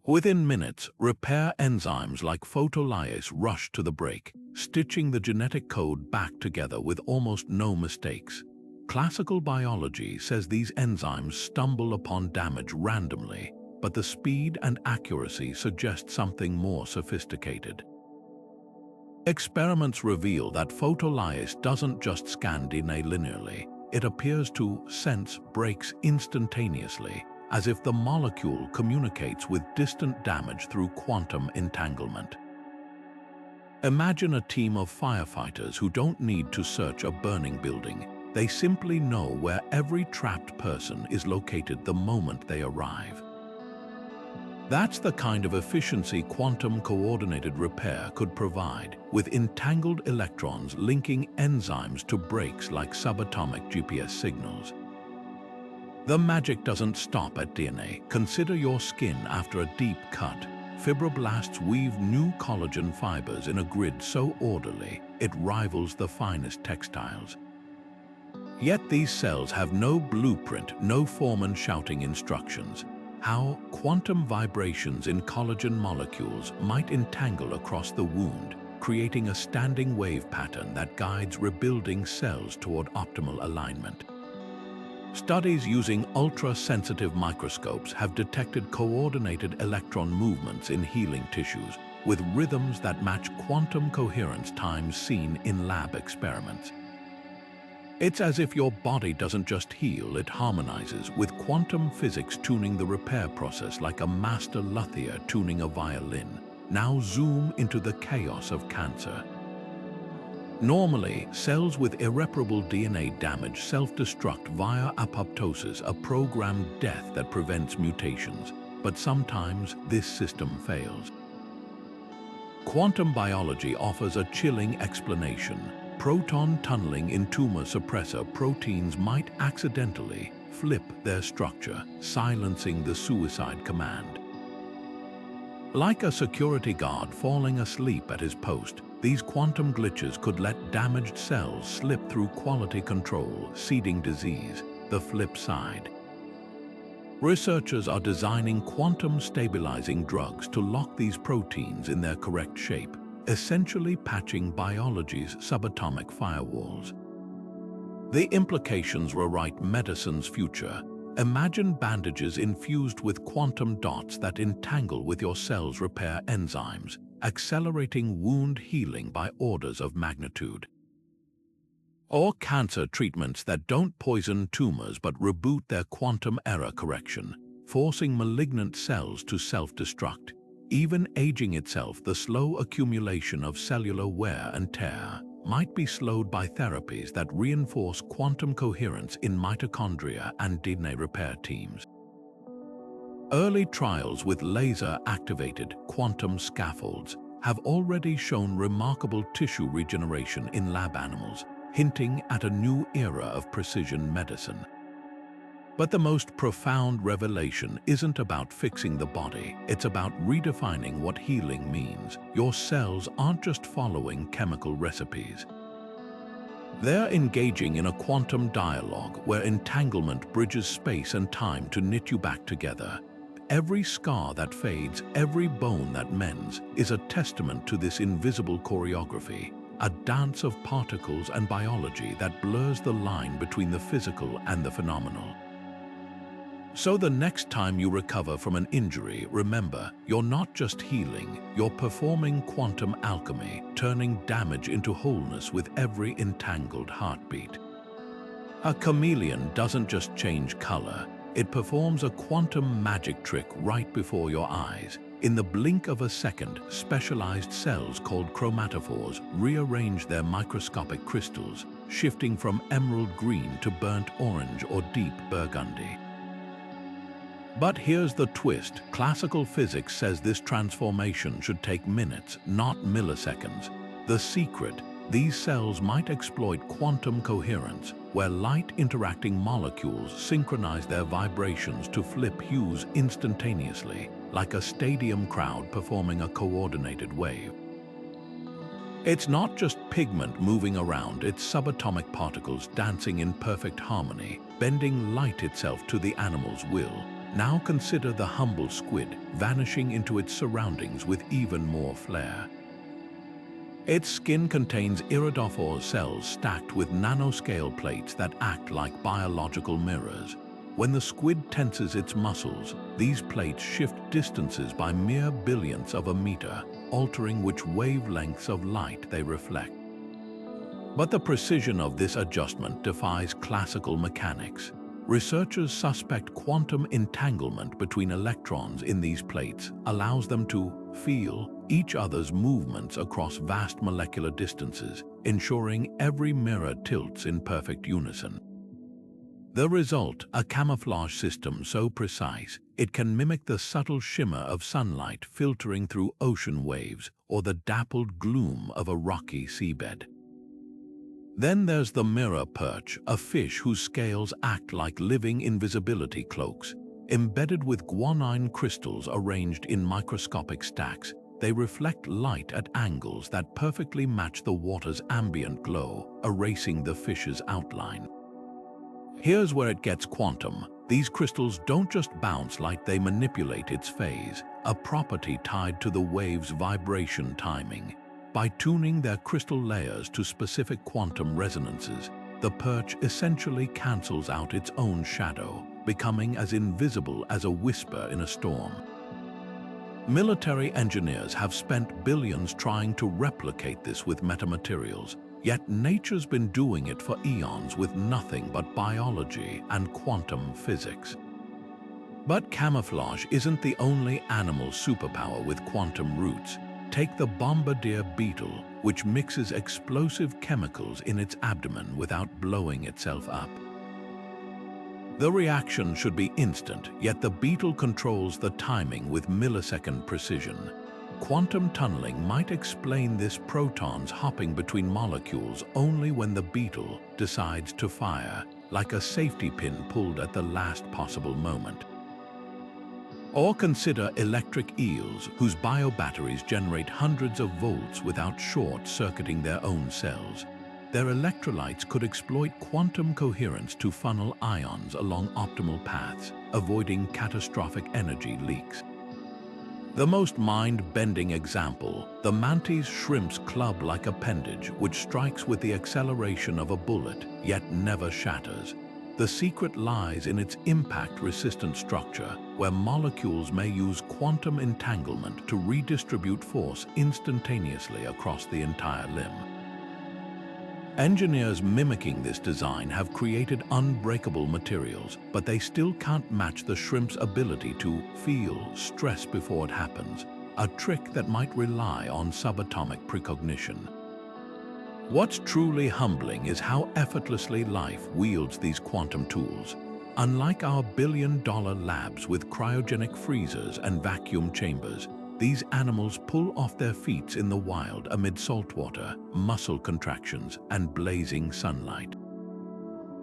Within minutes, repair enzymes like photolyase rush to the brake, stitching the genetic code back together with almost no mistakes. Classical biology says these enzymes stumble upon damage randomly, but the speed and accuracy suggest something more sophisticated. Experiments reveal that Photolysis doesn't just scan DNA linearly, it appears to sense breaks instantaneously, as if the molecule communicates with distant damage through quantum entanglement. Imagine a team of firefighters who don't need to search a burning building. They simply know where every trapped person is located the moment they arrive. That's the kind of efficiency quantum-coordinated repair could provide, with entangled electrons linking enzymes to breaks like subatomic GPS signals. The magic doesn't stop at DNA. Consider your skin after a deep cut. Fibroblasts weave new collagen fibers in a grid so orderly, it rivals the finest textiles. Yet these cells have no blueprint, no foreman shouting instructions. How quantum vibrations in collagen molecules might entangle across the wound, creating a standing wave pattern that guides rebuilding cells toward optimal alignment. Studies using ultra-sensitive microscopes have detected coordinated electron movements in healing tissues, with rhythms that match quantum coherence times seen in lab experiments. It's as if your body doesn't just heal, it harmonizes, with quantum physics tuning the repair process like a master luthier tuning a violin. Now zoom into the chaos of cancer. Normally, cells with irreparable DNA damage self-destruct via apoptosis, a programmed death that prevents mutations. But sometimes this system fails. Quantum biology offers a chilling explanation. Proton tunneling in tumor suppressor proteins might accidentally flip their structure, silencing the suicide command. Like a security guard falling asleep at his post, these quantum glitches could let damaged cells slip through quality control, seeding disease. The flip side. Researchers are designing quantum-stabilizing drugs to lock these proteins in their correct shape, essentially patching biology's subatomic firewalls. The implications rewrite medicine's future. Imagine bandages infused with quantum dots that entangle with your cell's repair enzymes, accelerating wound healing by orders of magnitude. Or cancer treatments that don't poison tumors but reboot their quantum error correction, forcing malignant cells to self-destruct. Even aging itself, the slow accumulation of cellular wear and tear, might be slowed by therapies that reinforce quantum coherence in mitochondria and DNA repair teams. Early trials with laser-activated quantum scaffolds have already shown remarkable tissue regeneration in lab animals, hinting at a new era of precision medicine. But the most profound revelation isn't about fixing the body, it's about redefining what healing means. Your cells aren't just following chemical recipes. They're engaging in a quantum dialogue where entanglement bridges space and time to knit you back together. Every scar that fades, every bone that mends, is a testament to this invisible choreography, a dance of particles and biology that blurs the line between the physical and the phenomenal. So the next time you recover from an injury, remember, you're not just healing, you're performing quantum alchemy, turning damage into wholeness with every entangled heartbeat. A chameleon doesn't just change color, it performs a quantum magic trick right before your eyes. In the blink of a second, specialized cells called chromatophores rearrange their microscopic crystals, shifting from emerald green to burnt orange or deep burgundy. But here's the twist. Classical physics says this transformation should take minutes, not milliseconds. The secret: these cells might exploit quantum coherence, where light-interacting molecules synchronize their vibrations to flip hues instantaneously, like a stadium crowd performing a coordinated wave. It's not just pigment moving around, it's subatomic particles dancing in perfect harmony, bending light itself to the animal's will. Now consider the humble squid vanishing into its surroundings with even more flair. Its skin contains iridophore cells stacked with nanoscale plates that act like biological mirrors. When the squid tenses its muscles, These plates shift distances by mere billionths of a meter, altering which wavelengths of light they reflect. But the precision of this adjustment defies classical mechanics. Researchers suspect quantum entanglement between electrons in these plates allows them to feel each other's movements across vast molecular distances, ensuring every mirror tilts in perfect unison. The result, a camouflage system so precise, it can mimic the subtle shimmer of sunlight filtering through ocean waves or the dappled gloom of a rocky seabed. Then there's the mirror perch, a fish whose scales act like living invisibility cloaks. Embedded with guanine crystals arranged in microscopic stacks, they reflect light at angles that perfectly match the water's ambient glow, erasing the fish's outline. Here's where it gets quantum. These crystals don't just bounce light, they manipulate its phase, a property tied to the wave's vibration timing. By tuning their crystal layers to specific quantum resonances, the perch essentially cancels out its own shadow, becoming as invisible as a whisper in a storm. Military engineers have spent billions trying to replicate this with metamaterials, yet nature's been doing it for eons with nothing but biology and quantum physics. But camouflage isn't the only animal superpower with quantum roots. Take the bombardier beetle, which mixes explosive chemicals in its abdomen without blowing itself up. The reaction should be instant, yet the beetle controls the timing with millisecond precision. Quantum tunneling might explain this, protons hopping between molecules only when the beetle decides to fire, like a safety pin pulled at the last possible moment. Or consider electric eels, whose biobatteries generate hundreds of volts without short-circuiting their own cells. Their electrolytes could exploit quantum coherence to funnel ions along optimal paths, avoiding catastrophic energy leaks. The most mind-bending example, the mantis shrimp's club-like appendage, which strikes with the acceleration of a bullet, yet never shatters. The secret lies in its impact-resistant structure, where molecules may use quantum entanglement to redistribute force instantaneously across the entire limb. Engineers mimicking this design have created unbreakable materials, but they still can't match the shrimp's ability to feel stress before it happens, a trick that might rely on subatomic precognition. What's truly humbling is how effortlessly life wields these quantum tools. Unlike our billion-dollar labs with cryogenic freezers and vacuum chambers, these animals pull off their feet in the wild amid saltwater, muscle contractions, and blazing sunlight.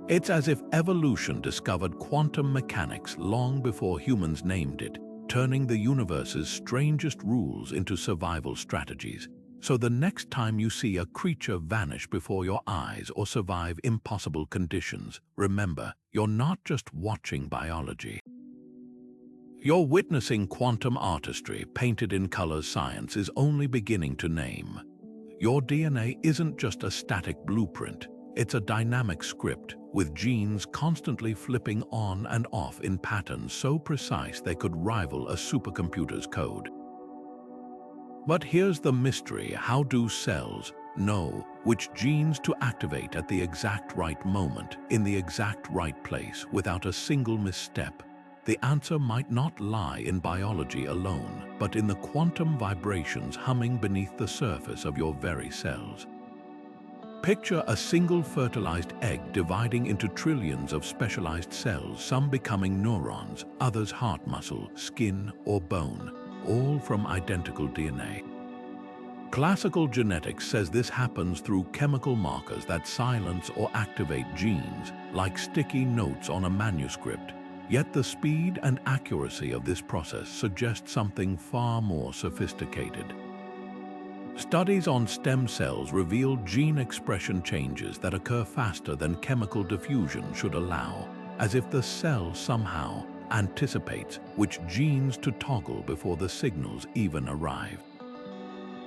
It's as if evolution discovered quantum mechanics long before humans named it, turning the universe's strangest rules into survival strategies. So the next time you see a creature vanish before your eyes or survive impossible conditions, remember, you're not just watching biology. You're witnessing quantum artistry painted in colors science is only beginning to name. Your DNA isn't just a static blueprint, it's a dynamic script, with genes constantly flipping on and off in patterns so precise they could rival a supercomputer's code. But here's the mystery: how do cells know which genes to activate at the exact right moment, in the exact right place, without a single misstep? The answer might not lie in biology alone, but in the quantum vibrations humming beneath the surface of your very cells. Picture a single fertilized egg dividing into trillions of specialized cells, some becoming neurons, others heart muscle, skin, or bone, all from identical DNA. Classical genetics says this happens through chemical markers that silence or activate genes, like sticky notes on a manuscript. Yet the speed and accuracy of this process suggest something far more sophisticated. Studies on stem cells reveal gene expression changes that occur faster than chemical diffusion should allow, as if the cell somehow anticipates which genes to toggle before the signals even arrive.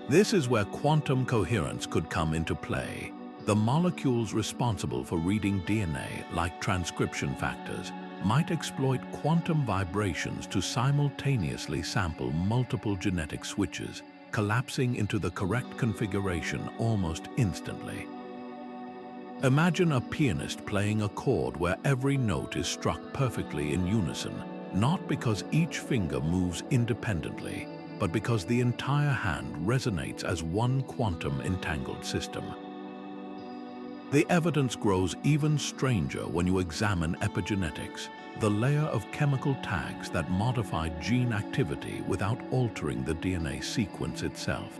This is where quantum coherence could come into play. The molecules responsible for reading DNA, like transcription factors, might exploit quantum vibrations to simultaneously sample multiple genetic switches, collapsing into the correct configuration almost instantly. Imagine a pianist playing a chord where every note is struck perfectly in unison, not because each finger moves independently, but because the entire hand resonates as one quantum entangled system. The evidence grows even stranger when you examine epigenetics, the layer of chemical tags that modify gene activity without altering the DNA sequence itself.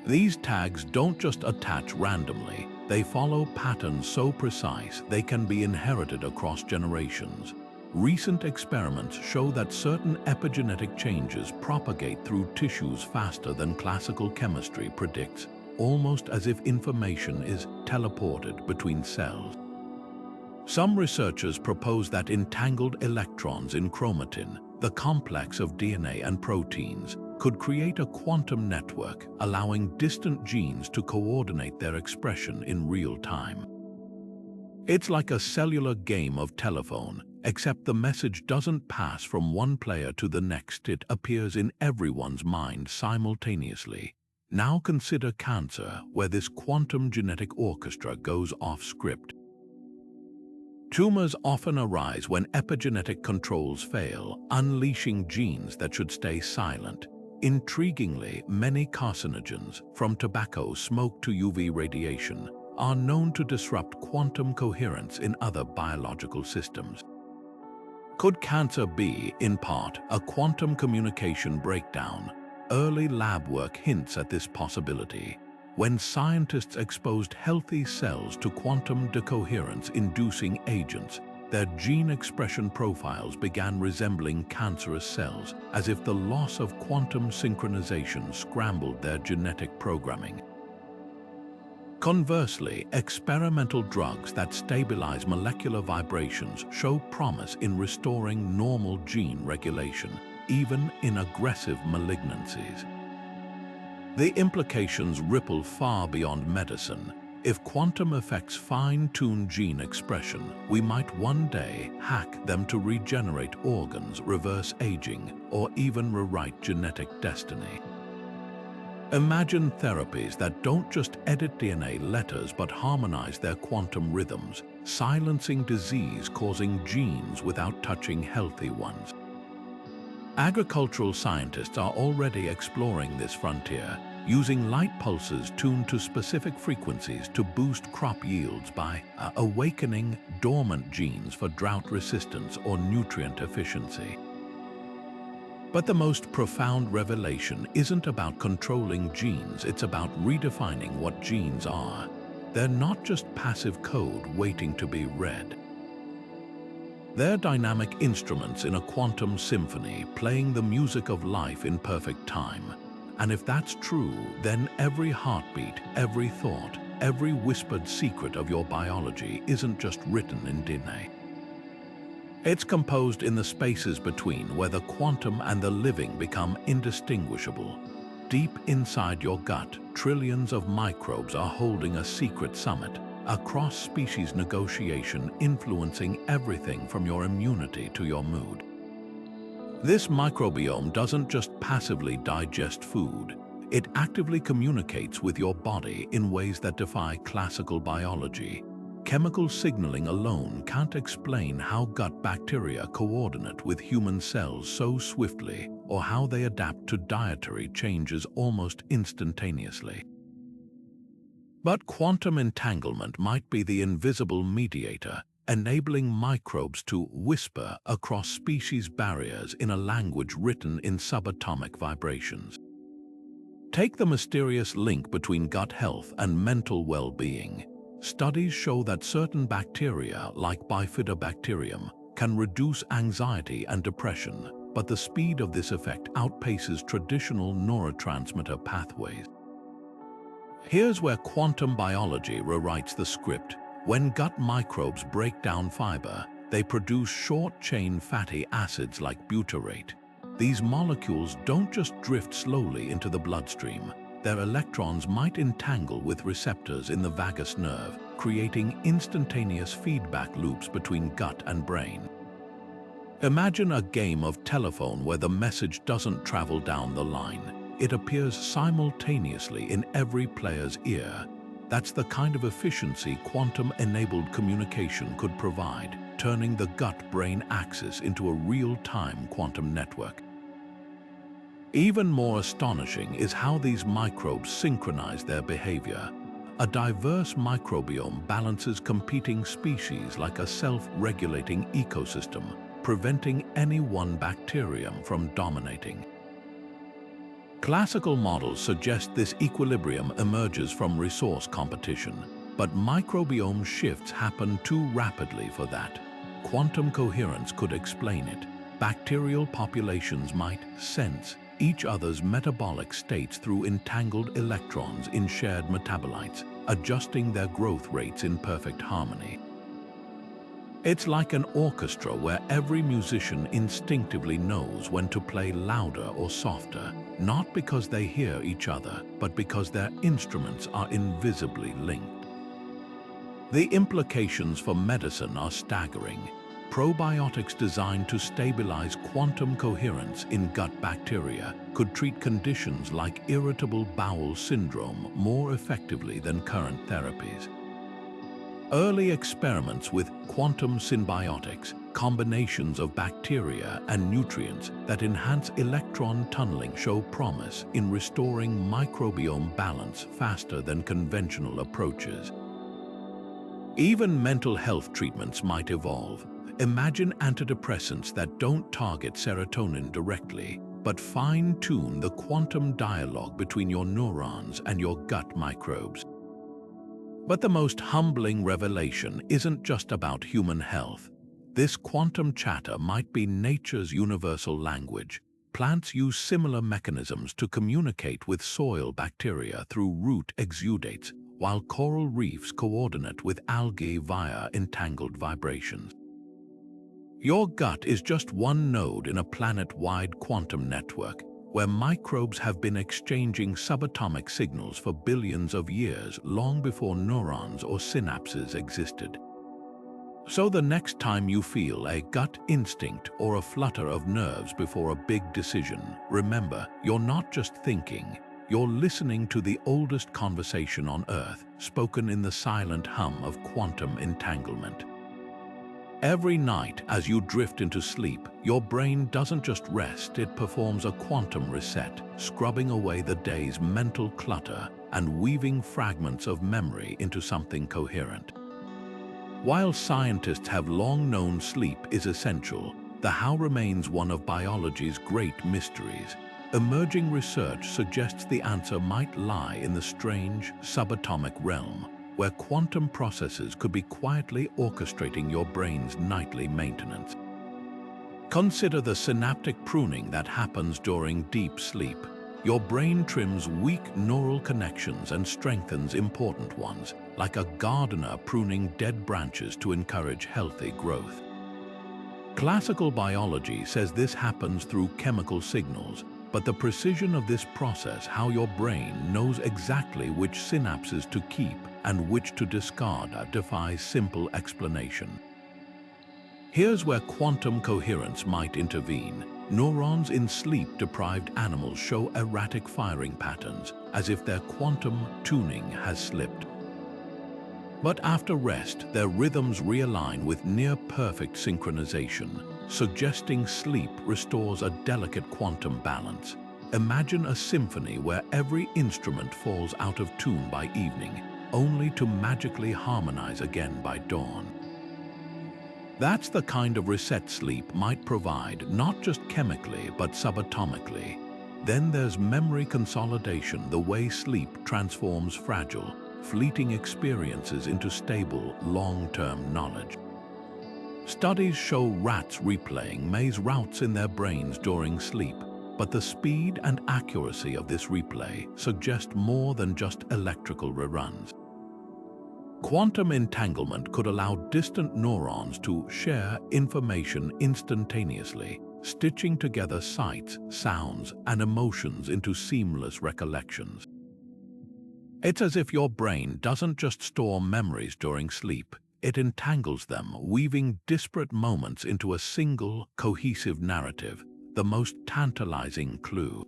These tags don't just attach randomly, they follow patterns so precise they can be inherited across generations. Recent experiments show that certain epigenetic changes propagate through tissues faster than classical chemistry predicts, almost as if information is teleported between cells. Some researchers propose that entangled electrons in chromatin, the complex of DNA and proteins, could create a quantum network, allowing distant genes to coordinate their expression in real time. It's like a cellular game of telephone, except the message doesn't pass from one player to the next, it appears in everyone's mind simultaneously. Now consider cancer, where this quantum genetic orchestra goes off script. Tumors often arise when epigenetic controls fail, unleashing genes that should stay silent. Intriguingly, many carcinogens, from tobacco smoke to UV radiation, are known to disrupt quantum coherence in other biological systems. Could cancer be, in part, a quantum communication breakdown? Early lab work hints at this possibility. When scientists exposed healthy cells to quantum decoherence-inducing agents, their gene expression profiles began resembling cancerous cells, as if the loss of quantum synchronization scrambled their genetic programming. Conversely, experimental drugs that stabilize molecular vibrations show promise in restoring normal gene regulation, even in aggressive malignancies. The implications ripple far beyond medicine. If quantum effects fine-tune gene expression, we might one day hack them to regenerate organs, reverse aging, or even rewrite genetic destiny. Imagine therapies that don't just edit DNA letters but harmonize their quantum rhythms, silencing disease-causing genes without touching healthy ones. Agricultural scientists are already exploring this frontier, using light pulses tuned to specific frequencies to boost crop yields by awakening dormant genes for drought resistance or nutrient efficiency. But the most profound revelation isn't about controlling genes, it's about redefining what genes are. They're not just passive code waiting to be read. They're dynamic instruments in a quantum symphony, playing the music of life in perfect time. And if that's true, then every heartbeat, every thought, every whispered secret of your biology isn't just written in DNA. It's composed in the spaces between, where the quantum and the living become indistinguishable. Deep inside your gut, trillions of microbes are holding a secret summit, a cross-species negotiation influencing everything from your immunity to your mood. This microbiome doesn't just passively digest food, it actively communicates with your body in ways that defy classical biology. Chemical signaling alone can't explain how gut bacteria coordinate with human cells so swiftly, or how they adapt to dietary changes almost instantaneously. But quantum entanglement might be the invisible mediator, enabling microbes to whisper across species barriers in a language written in subatomic vibrations. Take the mysterious link between gut health and mental well-being. Studies show that certain bacteria, like Bifidobacterium, can reduce anxiety and depression, but the speed of this effect outpaces traditional neurotransmitter pathways. Here's where quantum biology rewrites the script. When gut microbes break down fiber, they produce short-chain fatty acids like butyrate. These molecules don't just drift slowly into the bloodstream. Their electrons might entangle with receptors in the vagus nerve, creating instantaneous feedback loops between gut and brain. Imagine a game of telephone where the message doesn't travel down the line. It appears simultaneously in every player's ear. That's the kind of efficiency quantum-enabled communication could provide, turning the gut-brain axis into a real-time quantum network. Even more astonishing is how these microbes synchronize their behavior. A diverse microbiome balances competing species like a self-regulating ecosystem, preventing any one bacterium from dominating. Classical models suggest this equilibrium emerges from resource competition, but microbiome shifts happen too rapidly for that. Quantum coherence could explain it. Bacterial populations might sense each other's metabolic states through entangled electrons in shared metabolites, adjusting their growth rates in perfect harmony. It's like an orchestra where every musician instinctively knows when to play louder or softer, not because they hear each other, but because their instruments are invisibly linked. The implications for medicine are staggering. Probiotics designed to stabilize quantum coherence in gut bacteria could treat conditions like irritable bowel syndrome more effectively than current therapies. Early experiments with quantum symbiotics, combinations of bacteria and nutrients that enhance electron tunneling, show promise in restoring microbiome balance faster than conventional approaches. Even mental health treatments might evolve. Imagine antidepressants that don't target serotonin directly, but fine-tune the quantum dialogue between your neurons and your gut microbes. But the most humbling revelation isn't just about human health. This quantum chatter might be nature's universal language. Plants use similar mechanisms to communicate with soil bacteria through root exudates, while coral reefs coordinate with algae via entangled vibrations. Your gut is just one node in a planet-wide quantum network, where microbes have been exchanging subatomic signals for billions of years, long before neurons or synapses existed. So the next time you feel a gut instinct or a flutter of nerves before a big decision, remember, you're not just thinking, you're listening to the oldest conversation on Earth, spoken in the silent hum of quantum entanglement. Every night, as you drift into sleep, your brain doesn't just rest, it performs a quantum reset, scrubbing away the day's mental clutter and weaving fragments of memory into something coherent. While scientists have long known sleep is essential, the how remains one of biology's great mysteries. Emerging research suggests the answer might lie in the strange subatomic realm, where quantum processes could be quietly orchestrating your brain's nightly maintenance. Consider the synaptic pruning that happens during deep sleep. Your brain trims weak neural connections and strengthens important ones, like a gardener pruning dead branches to encourage healthy growth. Classical biology says this happens through chemical signals, but the precision of this process, how your brain knows exactly which synapses to keep and which to discard, defies simple explanation. Here's where quantum coherence might intervene. Neurons in sleep-deprived animals show erratic firing patterns, as if their quantum tuning has slipped. But after rest, their rhythms realign with near-perfect synchronization, suggesting sleep restores a delicate quantum balance. Imagine a symphony where every instrument falls out of tune by evening, only to magically harmonize again by dawn. That's the kind of reset sleep might provide, not just chemically but subatomically. Then there's memory consolidation, the way sleep transforms fragile, fleeting experiences into stable, long-term knowledge. Studies show rats replaying maze routes in their brains during sleep, but the speed and accuracy of this replay suggest more than just electrical reruns. Quantum entanglement could allow distant neurons to share information instantaneously, stitching together sights, sounds, and emotions into seamless recollections. It's as if your brain doesn't just store memories during sleep, it entangles them, weaving disparate moments into a single, cohesive narrative, the most tantalizing clue.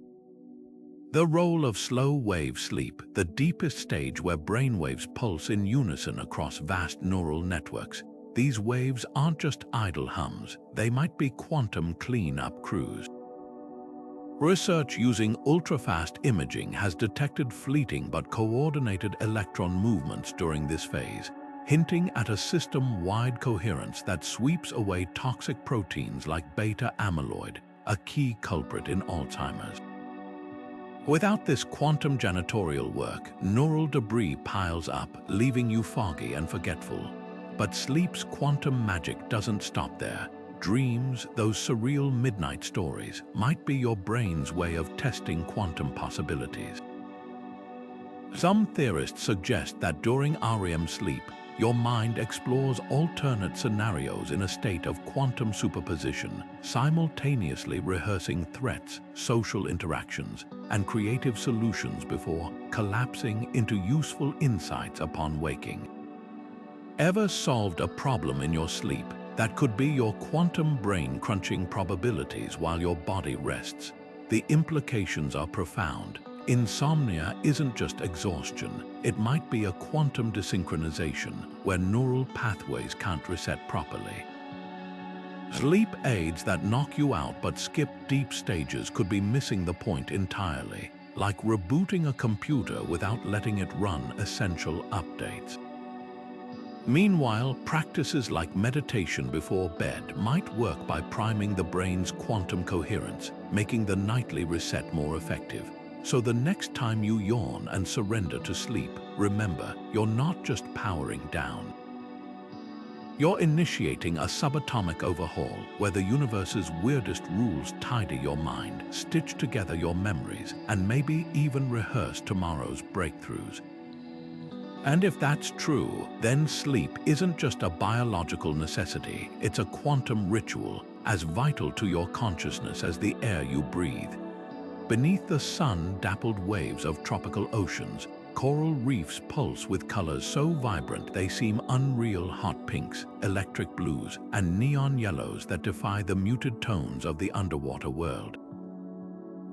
The role of slow-wave sleep, the deepest stage where brainwaves pulse in unison across vast neural networks. These waves aren't just idle hums, they might be quantum clean-up crews. Research using ultra-fast imaging has detected fleeting but coordinated electron movements during this phase, hinting at a system-wide coherence that sweeps away toxic proteins like beta amyloid, a key culprit in Alzheimer's. Without this quantum janitorial work, neural debris piles up, leaving you foggy and forgetful. But sleep's quantum magic doesn't stop there. Dreams, those surreal midnight stories, might be your brain's way of testing quantum possibilities. Some theorists suggest that during REM sleep, your mind explores alternate scenarios in a state of quantum superposition, simultaneously rehearsing threats, social interactions, and creative solutions before collapsing into useful insights upon waking. Ever solved a problem in your sleep that could be your quantum brain crunching probabilities while your body rests? The implications are profound. Insomnia isn't just exhaustion, it might be a quantum desynchronization where neural pathways can't reset properly. Sleep aids that knock you out but skip deep stages could be missing the point entirely, like rebooting a computer without letting it run essential updates. Meanwhile, practices like meditation before bed might work by priming the brain's quantum coherence, making the nightly reset more effective. So the next time you yawn and surrender to sleep, remember, you're not just powering down. You're initiating a subatomic overhaul where the universe's weirdest rules tidy your mind, stitch together your memories, and maybe even rehearse tomorrow's breakthroughs. And if that's true, then sleep isn't just a biological necessity, it's a quantum ritual, as vital to your consciousness as the air you breathe. Beneath the sun-dappled waves of tropical oceans, coral reefs pulse with colors so vibrant they seem unreal: hot pinks, electric blues, and neon yellows that defy the muted tones of the underwater world.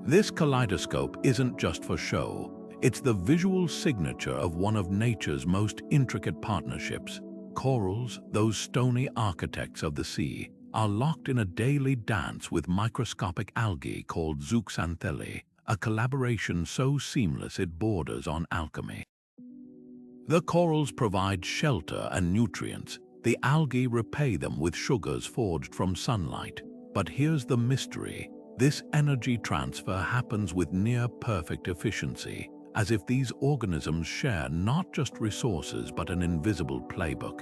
This kaleidoscope isn't just for show, it's the visual signature of one of nature's most intricate partnerships. Corals, those stony architects of the sea, are locked in a daily dance with microscopic algae called zooxanthellae, a collaboration so seamless it borders on alchemy. The corals provide shelter and nutrients. The algae repay them with sugars forged from sunlight. But here's the mystery. This energy transfer happens with near-perfect efficiency, as if these organisms share not just resources but an invisible playbook.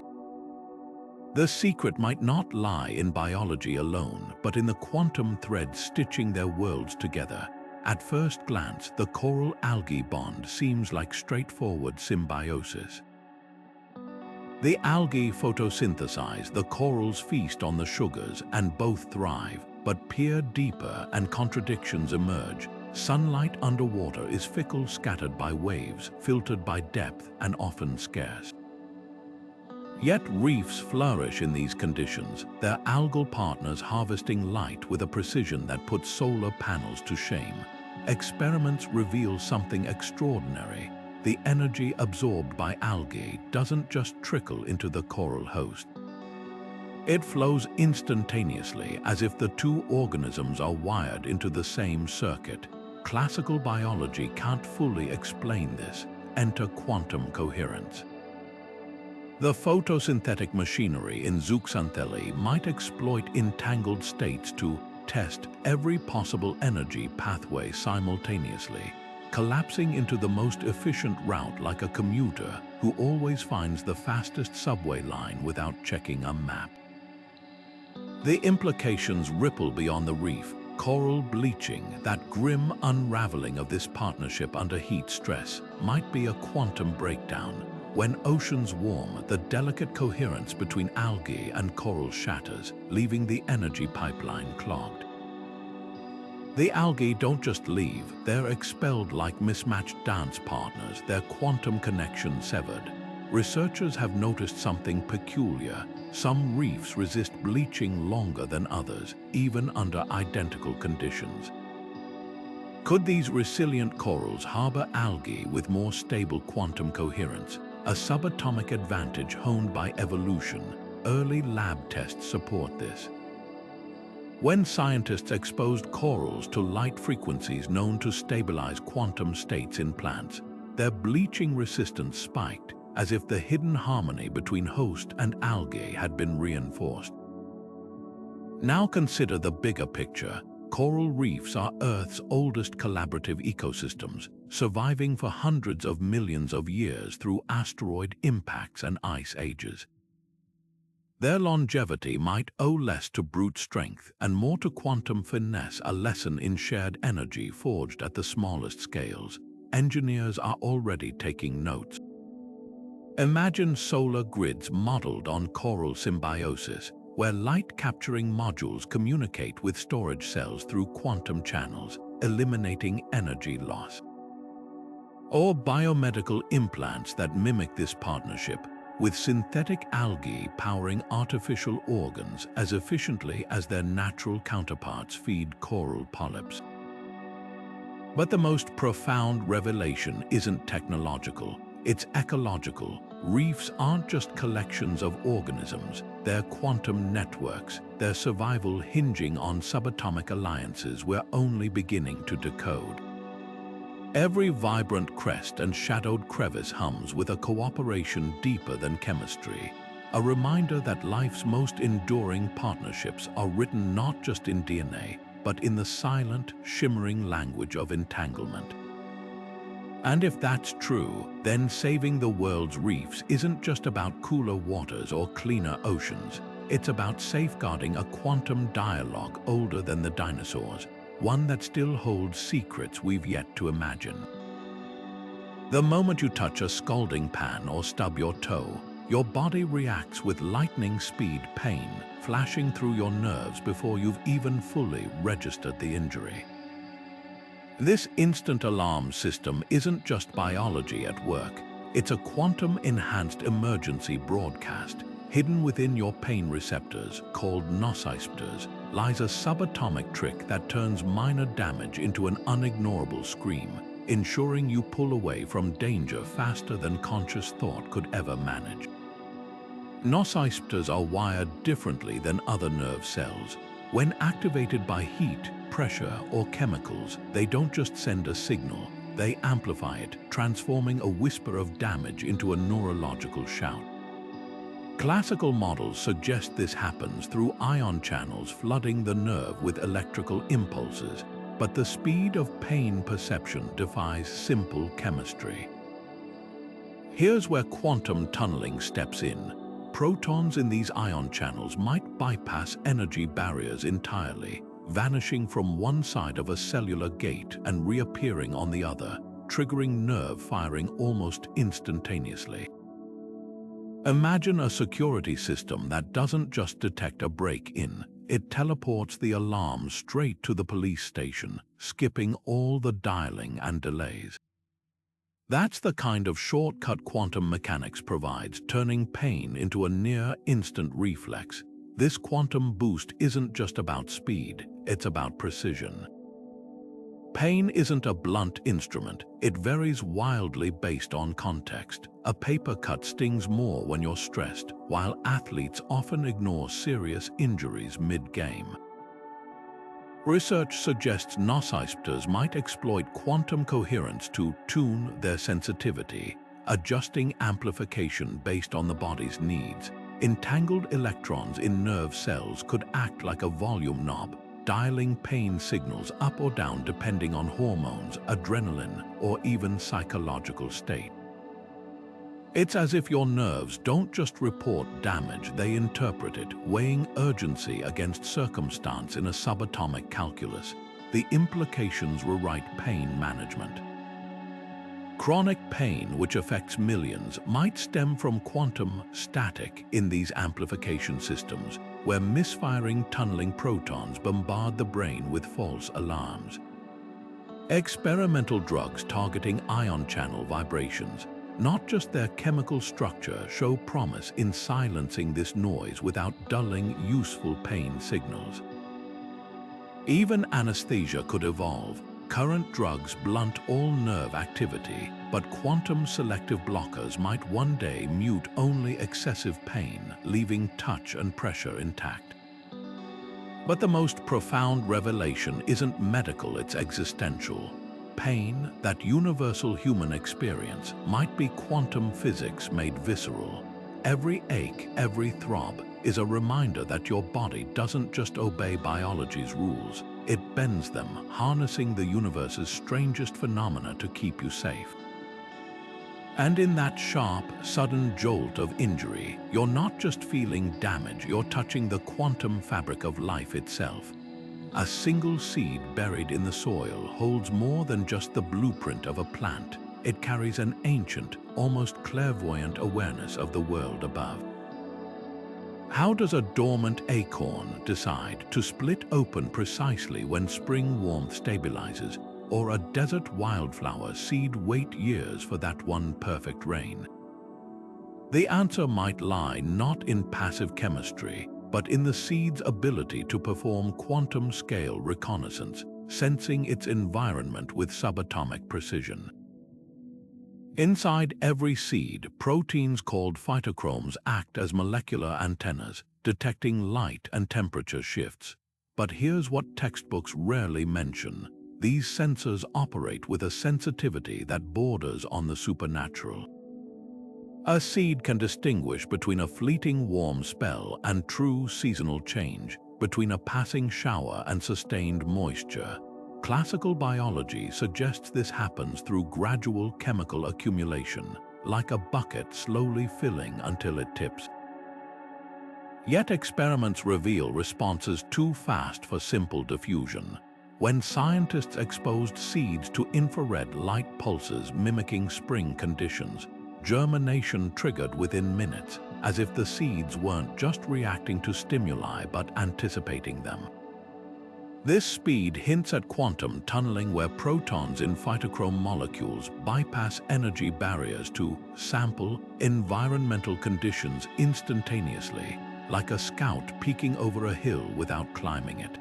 The secret might not lie in biology alone, but in the quantum threads stitching their worlds together. At first glance, the coral-algae bond seems like straightforward symbiosis. The algae photosynthesize, the corals feast on the sugars, and both thrive. But peer deeper and contradictions emerge. Sunlight underwater is fickle, scattered by waves, filtered by depth, and often scarce. Yet reefs flourish in these conditions, their algal partners harvesting light with a precision that puts solar panels to shame. Experiments reveal something extraordinary. The energy absorbed by algae doesn't just trickle into the coral host. It flows instantaneously, as if the two organisms are wired into the same circuit. Classical biology can't fully explain this. Enter quantum coherence. The photosynthetic machinery in zooxanthellae might exploit entangled states to test every possible energy pathway simultaneously, collapsing into the most efficient route like a commuter who always finds the fastest subway line without checking a map. The implications ripple beyond the reef. Coral bleaching, that grim unraveling of this partnership under heat stress, might be a quantum breakdown. When oceans warm, the delicate coherence between algae and coral shatters, leaving the energy pipeline clogged. The algae don't just leave, they're expelled like mismatched dance partners, their quantum connection severed. researchers have noticed something peculiar. Some reefs resist bleaching longer than others, even under identical conditions. Could these resilient corals harbor algae with more stable quantum coherence, a subatomic advantage honed by evolution? Early lab tests support this. When scientists exposed corals to light frequencies known to stabilize quantum states in plants, their bleaching resistance spiked, as if the hidden harmony between host and algae had been reinforced. Now consider the bigger picture. Coral reefs are Earth's oldest collaborative ecosystems, surviving for hundreds of millions of years through asteroid impacts and ice ages. Their longevity might owe less to brute strength and more to quantum finesse, a lesson in shared energy forged at the smallest scales. Engineers are already taking notes. Imagine solar grids modeled on coral symbiosis, where light-capturing modules communicate with storage cells through quantum channels, eliminating energy loss. Or biomedical implants that mimic this partnership, with synthetic algae powering artificial organs as efficiently as their natural counterparts feed coral polyps. But the most profound revelation isn't technological, it's ecological. Reefs aren't just collections of organisms, they're quantum networks, their survival hinging on subatomic alliances we're only beginning to decode. Every vibrant crest and shadowed crevice hums with a cooperation deeper than chemistry, a reminder that life's most enduring partnerships are written not just in DNA, but in the silent, shimmering language of entanglement. And if that's true, then saving the world's reefs isn't just about cooler waters or cleaner oceans. It's about safeguarding a quantum dialogue older than the dinosaurs, one that still holds secrets we've yet to imagine. The moment you touch a scalding pan or stub your toe, your body reacts with lightning speed, pain flashing through your nerves before you've even fully registered the injury. This instant alarm system isn't just biology at work. It's a quantum-enhanced emergency broadcast. Hidden within your pain receptors, called nociceptors, lies a subatomic trick that turns minor damage into an unignorable scream, ensuring you pull away from danger faster than conscious thought could ever manage. Nociceptors are wired differently than other nerve cells. When activated by heat, pressure, or chemicals, they don't just send a signal, they amplify it, transforming a whisper of damage into a neurological shout. Classical models suggest this happens through ion channels flooding the nerve with electrical impulses, but the speed of pain perception defies simple chemistry. Here's where quantum tunneling steps in. Protons in these ion channels might bypass energy barriers entirely, vanishing from one side of a cellular gate and reappearing on the other, triggering nerve firing almost instantaneously. Imagine a security system that doesn't just detect a break-in, it teleports the alarm straight to the police station, skipping all the dialing and delays. That's the kind of shortcut quantum mechanics provides, turning pain into a near-instant reflex. This quantum boost isn't just about speed, it's about precision. Pain isn't a blunt instrument, it varies wildly based on context. A paper cut stings more when you're stressed, while athletes often ignore serious injuries mid-game. Research suggests nociceptors might exploit quantum coherence to tune their sensitivity, adjusting amplification based on the body's needs. Entangled electrons in nerve cells could act like a volume knob, dialing pain signals up or down depending on hormones, adrenaline, or even psychological state. It's as if your nerves don't just report damage, they interpret it, weighing urgency against circumstance in a subatomic calculus. The implications rewrite pain management. Chronic pain, which affects millions, might stem from quantum static in these amplification systems, where misfiring tunneling protons bombard the brain with false alarms. Experimental drugs targeting ion channel vibrations, not just their chemical structure, show promise in silencing this noise without dulling useful pain signals. Even anesthesia could evolve. Current drugs blunt all nerve activity, but quantum-selective blockers might one day mute only excessive pain, leaving touch and pressure intact. But the most profound revelation isn't medical, it's existential. Pain, that universal human experience, might be quantum physics made visceral. Every ache, every throb, is a reminder that your body doesn't just obey biology's rules, it bends them, harnessing the universe's strangest phenomena to keep you safe. And in that sharp, sudden jolt of injury, you're not just feeling damage, you're touching the quantum fabric of life itself. A single seed buried in the soil holds more than just the blueprint of a plant. It carries an ancient, almost clairvoyant awareness of the world above. How does a dormant acorn decide to split open precisely when spring warmth stabilizes, or a desert wildflower seed wait years for that one perfect rain? The answer might lie not in passive chemistry, but in the seed's ability to perform quantum-scale reconnaissance, sensing its environment with subatomic precision. Inside every seed, proteins called phytochromes act as molecular antennas, detecting light and temperature shifts. But here's what textbooks rarely mention. These sensors operate with a sensitivity that borders on the supernatural. A seed can distinguish between a fleeting warm spell and true seasonal change, between a passing shower and sustained moisture. Classical biology suggests this happens through gradual chemical accumulation, like a bucket slowly filling until it tips. Yet experiments reveal responses too fast for simple diffusion. When scientists exposed seeds to infrared light pulses mimicking spring conditions, germination triggered within minutes, as if the seeds weren't just reacting to stimuli but anticipating them. This speed hints at quantum tunneling, where protons in phytochrome molecules bypass energy barriers to sample environmental conditions instantaneously, like a scout peeking over a hill without climbing it.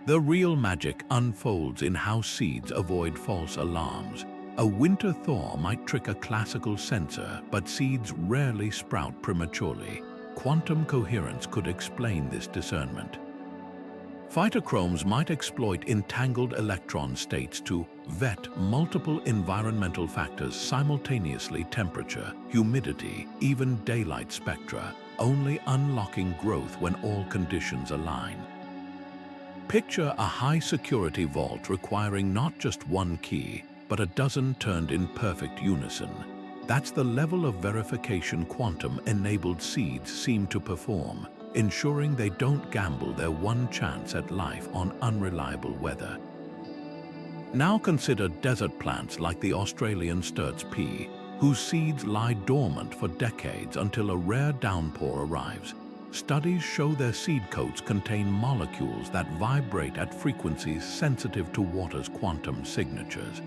The real magic unfolds in how seeds avoid false alarms. A winter thaw might trick a classical sensor, but seeds rarely sprout prematurely. Quantum coherence could explain this discernment. Phytochromes might exploit entangled electron states to vet multiple environmental factors simultaneously: temperature, humidity, even daylight spectra, only unlocking growth when all conditions align. Picture a high-security vault requiring not just one key, but a dozen turned in perfect unison. That's the level of verification quantum-enabled seeds seem to perform, ensuring they don't gamble their one chance at life on unreliable weather. Now consider desert plants like the Australian Sturt's pea, whose seeds lie dormant for decades until a rare downpour arrives. Studies show their seed coats contain molecules that vibrate at frequencies sensitive to water's quantum signatures.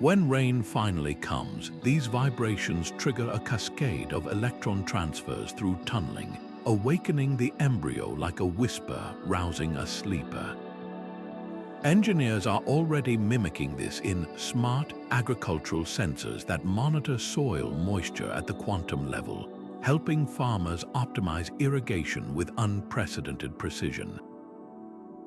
When rain finally comes, these vibrations trigger a cascade of electron transfers through tunneling, awakening the embryo like a whisper rousing a sleeper. Engineers are already mimicking this in smart agricultural sensors that monitor soil moisture at the quantum level, helping farmers optimize irrigation with unprecedented precision.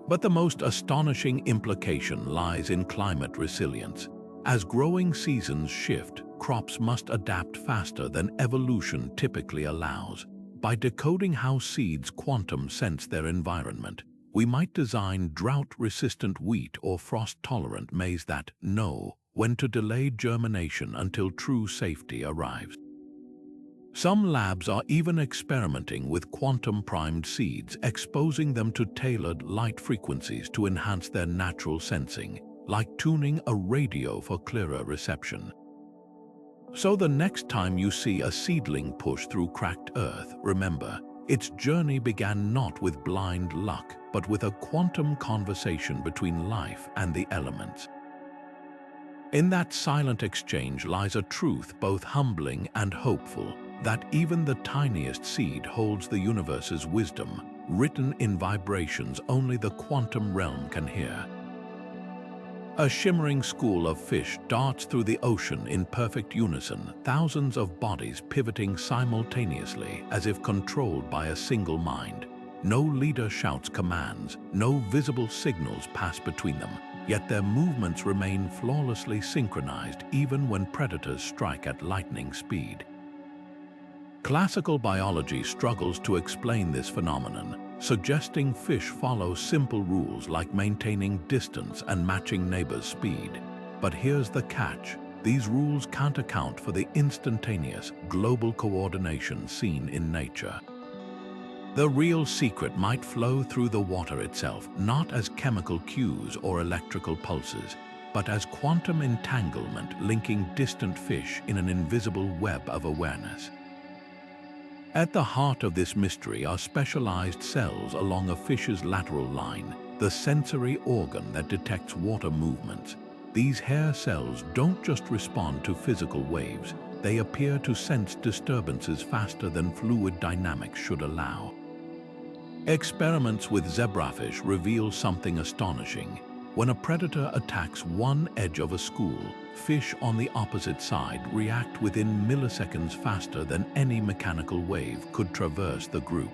But the most astonishing implication lies in climate resilience. As growing seasons shift, crops must adapt faster than evolution typically allows. By decoding how seeds quantum sense their environment, we might design drought-resistant wheat or frost-tolerant maize that know when to delay germination until true safety arrives. Some labs are even experimenting with quantum-primed seeds, exposing them to tailored light frequencies to enhance their natural sensing, like tuning a radio for clearer reception. So the next time you see a seedling push through cracked earth, remember, its journey began not with blind luck, but with a quantum conversation between life and the elements. In that silent exchange lies a truth both humbling and hopeful, that even the tiniest seed holds the universe's wisdom, written in vibrations only the quantum realm can hear. A shimmering school of fish darts through the ocean in perfect unison, thousands of bodies pivoting simultaneously as if controlled by a single mind. No leader shouts commands, no visible signals pass between them, yet their movements remain flawlessly synchronized even when predators strike at lightning speed. Classical biology struggles to explain this phenomenon, suggesting fish follow simple rules like maintaining distance and matching neighbors' speed. But here's the catch: these rules can't account for the instantaneous, global coordination seen in nature. The real secret might flow through the water itself, not as chemical cues or electrical pulses, but as quantum entanglement linking distant fish in an invisible web of awareness. At the heart of this mystery are specialized cells along a fish's lateral line, the sensory organ that detects water movements. These hair cells don't just respond to physical waves, they appear to sense disturbances faster than fluid dynamics should allow. Experiments with zebrafish reveal something astonishing. When a predator attacks one edge of a school, fish on the opposite side react within milliseconds faster than any mechanical wave could traverse the group.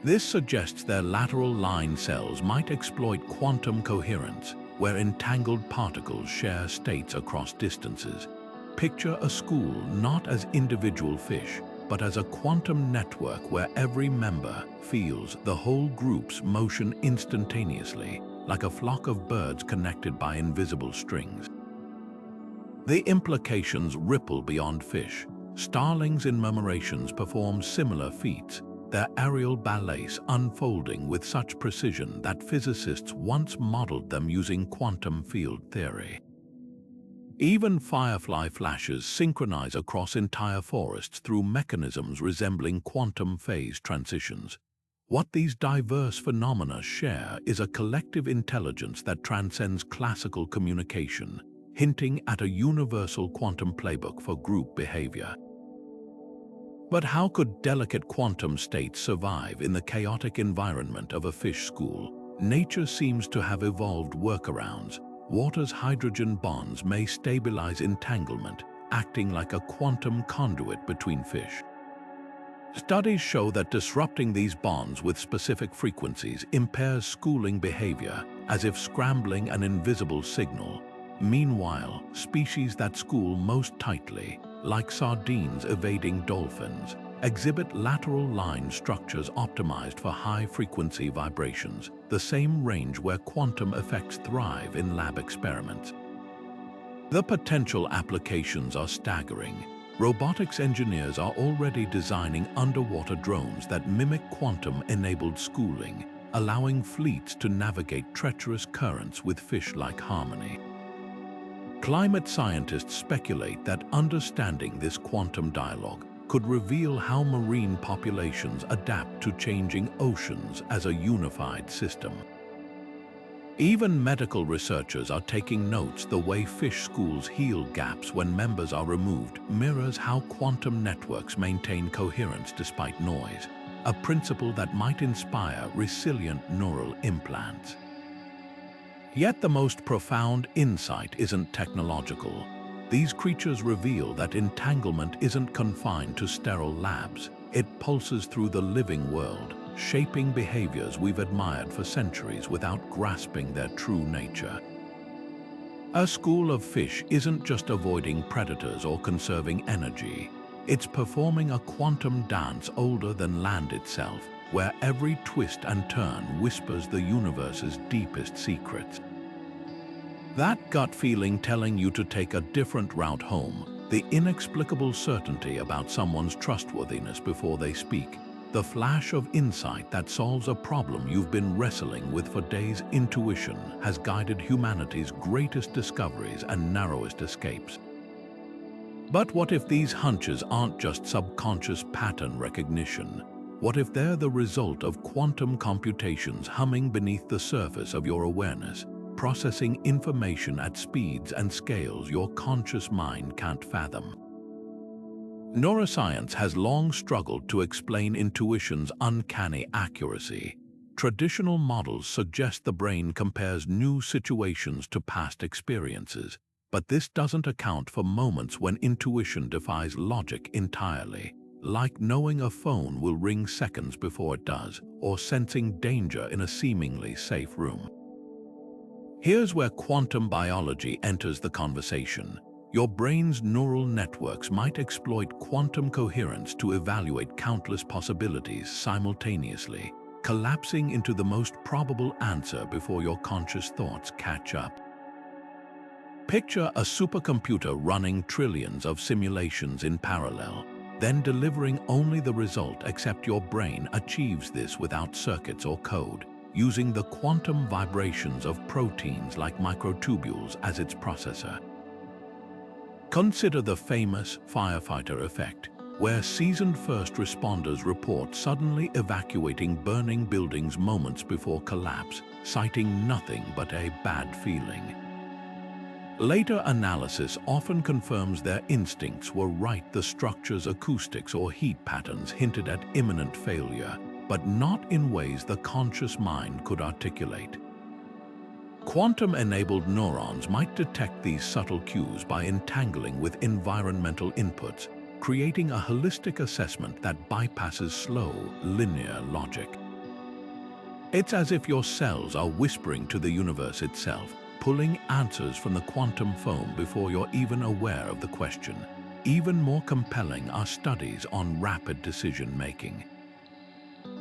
This suggests their lateral line cells might exploit quantum coherence, where entangled particles share states across distances. Picture a school not as individual fish, but as a quantum network where every member feels the whole group's motion instantaneously, like a flock of birds connected by invisible strings. The implications ripple beyond fish. Starlings in murmurations perform similar feats, their aerial ballets unfolding with such precision that physicists once modeled them using quantum field theory. Even firefly flashes synchronize across entire forests through mechanisms resembling quantum phase transitions. What these diverse phenomena share is a collective intelligence that transcends classical communication, hinting at a universal quantum playbook for group behavior. But how could delicate quantum states survive in the chaotic environment of a fish school? Nature seems to have evolved workarounds. Water's hydrogen bonds may stabilize entanglement, acting like a quantum conduit between fish. Studies show that disrupting these bonds with specific frequencies impairs schooling behavior, as if scrambling an invisible signal. Meanwhile, species that school most tightly, like sardines evading dolphins, exhibit lateral line structures optimized for high-frequency vibrations, the same range where quantum effects thrive in lab experiments. The potential applications are staggering. Robotics engineers are already designing underwater drones that mimic quantum-enabled schooling, allowing fleets to navigate treacherous currents with fish-like harmony. Climate scientists speculate that understanding this quantum dialogue could reveal how marine populations adapt to changing oceans as a unified system. Even medical researchers are taking notes. The way fish schools heal gaps when members are removed mirrors how quantum networks maintain coherence despite noise, a principle that might inspire resilient neural implants. Yet the most profound insight isn't technological. These creatures reveal that entanglement isn't confined to sterile labs. It pulses through the living world, shaping behaviors we've admired for centuries without grasping their true nature. A school of fish isn't just avoiding predators or conserving energy. It's performing a quantum dance older than land itself, where every twist and turn whispers the universe's deepest secrets. That gut feeling telling you to take a different route home, the inexplicable certainty about someone's trustworthiness before they speak, the flash of insight that solves a problem you've been wrestling with for days. Intuition has guided humanity's greatest discoveries and narrowest escapes. But what if these hunches aren't just subconscious pattern recognition? What if they're the result of quantum computations humming beneath the surface of your awareness? processing information at speeds and scales your conscious mind can't fathom. Neuroscience has long struggled to explain intuition's uncanny accuracy. Traditional models suggest the brain compares new situations to past experiences, but this doesn't account for moments when intuition defies logic entirely, like knowing a phone will ring seconds before it does, or sensing danger in a seemingly safe room. Here's where quantum biology enters the conversation. Your brain's neural networks might exploit quantum coherence to evaluate countless possibilities simultaneously, collapsing into the most probable answer before your conscious thoughts catch up. Picture a supercomputer running trillions of simulations in parallel, then delivering only the result, except your brain achieves this without circuits or code, using the quantum vibrations of proteins like microtubules as its processor. Consider the famous firefighter effect, where seasoned first responders report suddenly evacuating burning buildings moments before collapse, citing nothing but a bad feeling. Later analysis often confirms their instincts were right. The structure's acoustics or heat patterns hinted at imminent failure, but not in ways the conscious mind could articulate. Quantum-enabled neurons might detect these subtle cues by entangling with environmental inputs, creating a holistic assessment that bypasses slow, linear logic. It's as if your cells are whispering to the universe itself, pulling answers from the quantum foam before you're even aware of the question. Even more compelling are studies on rapid decision-making.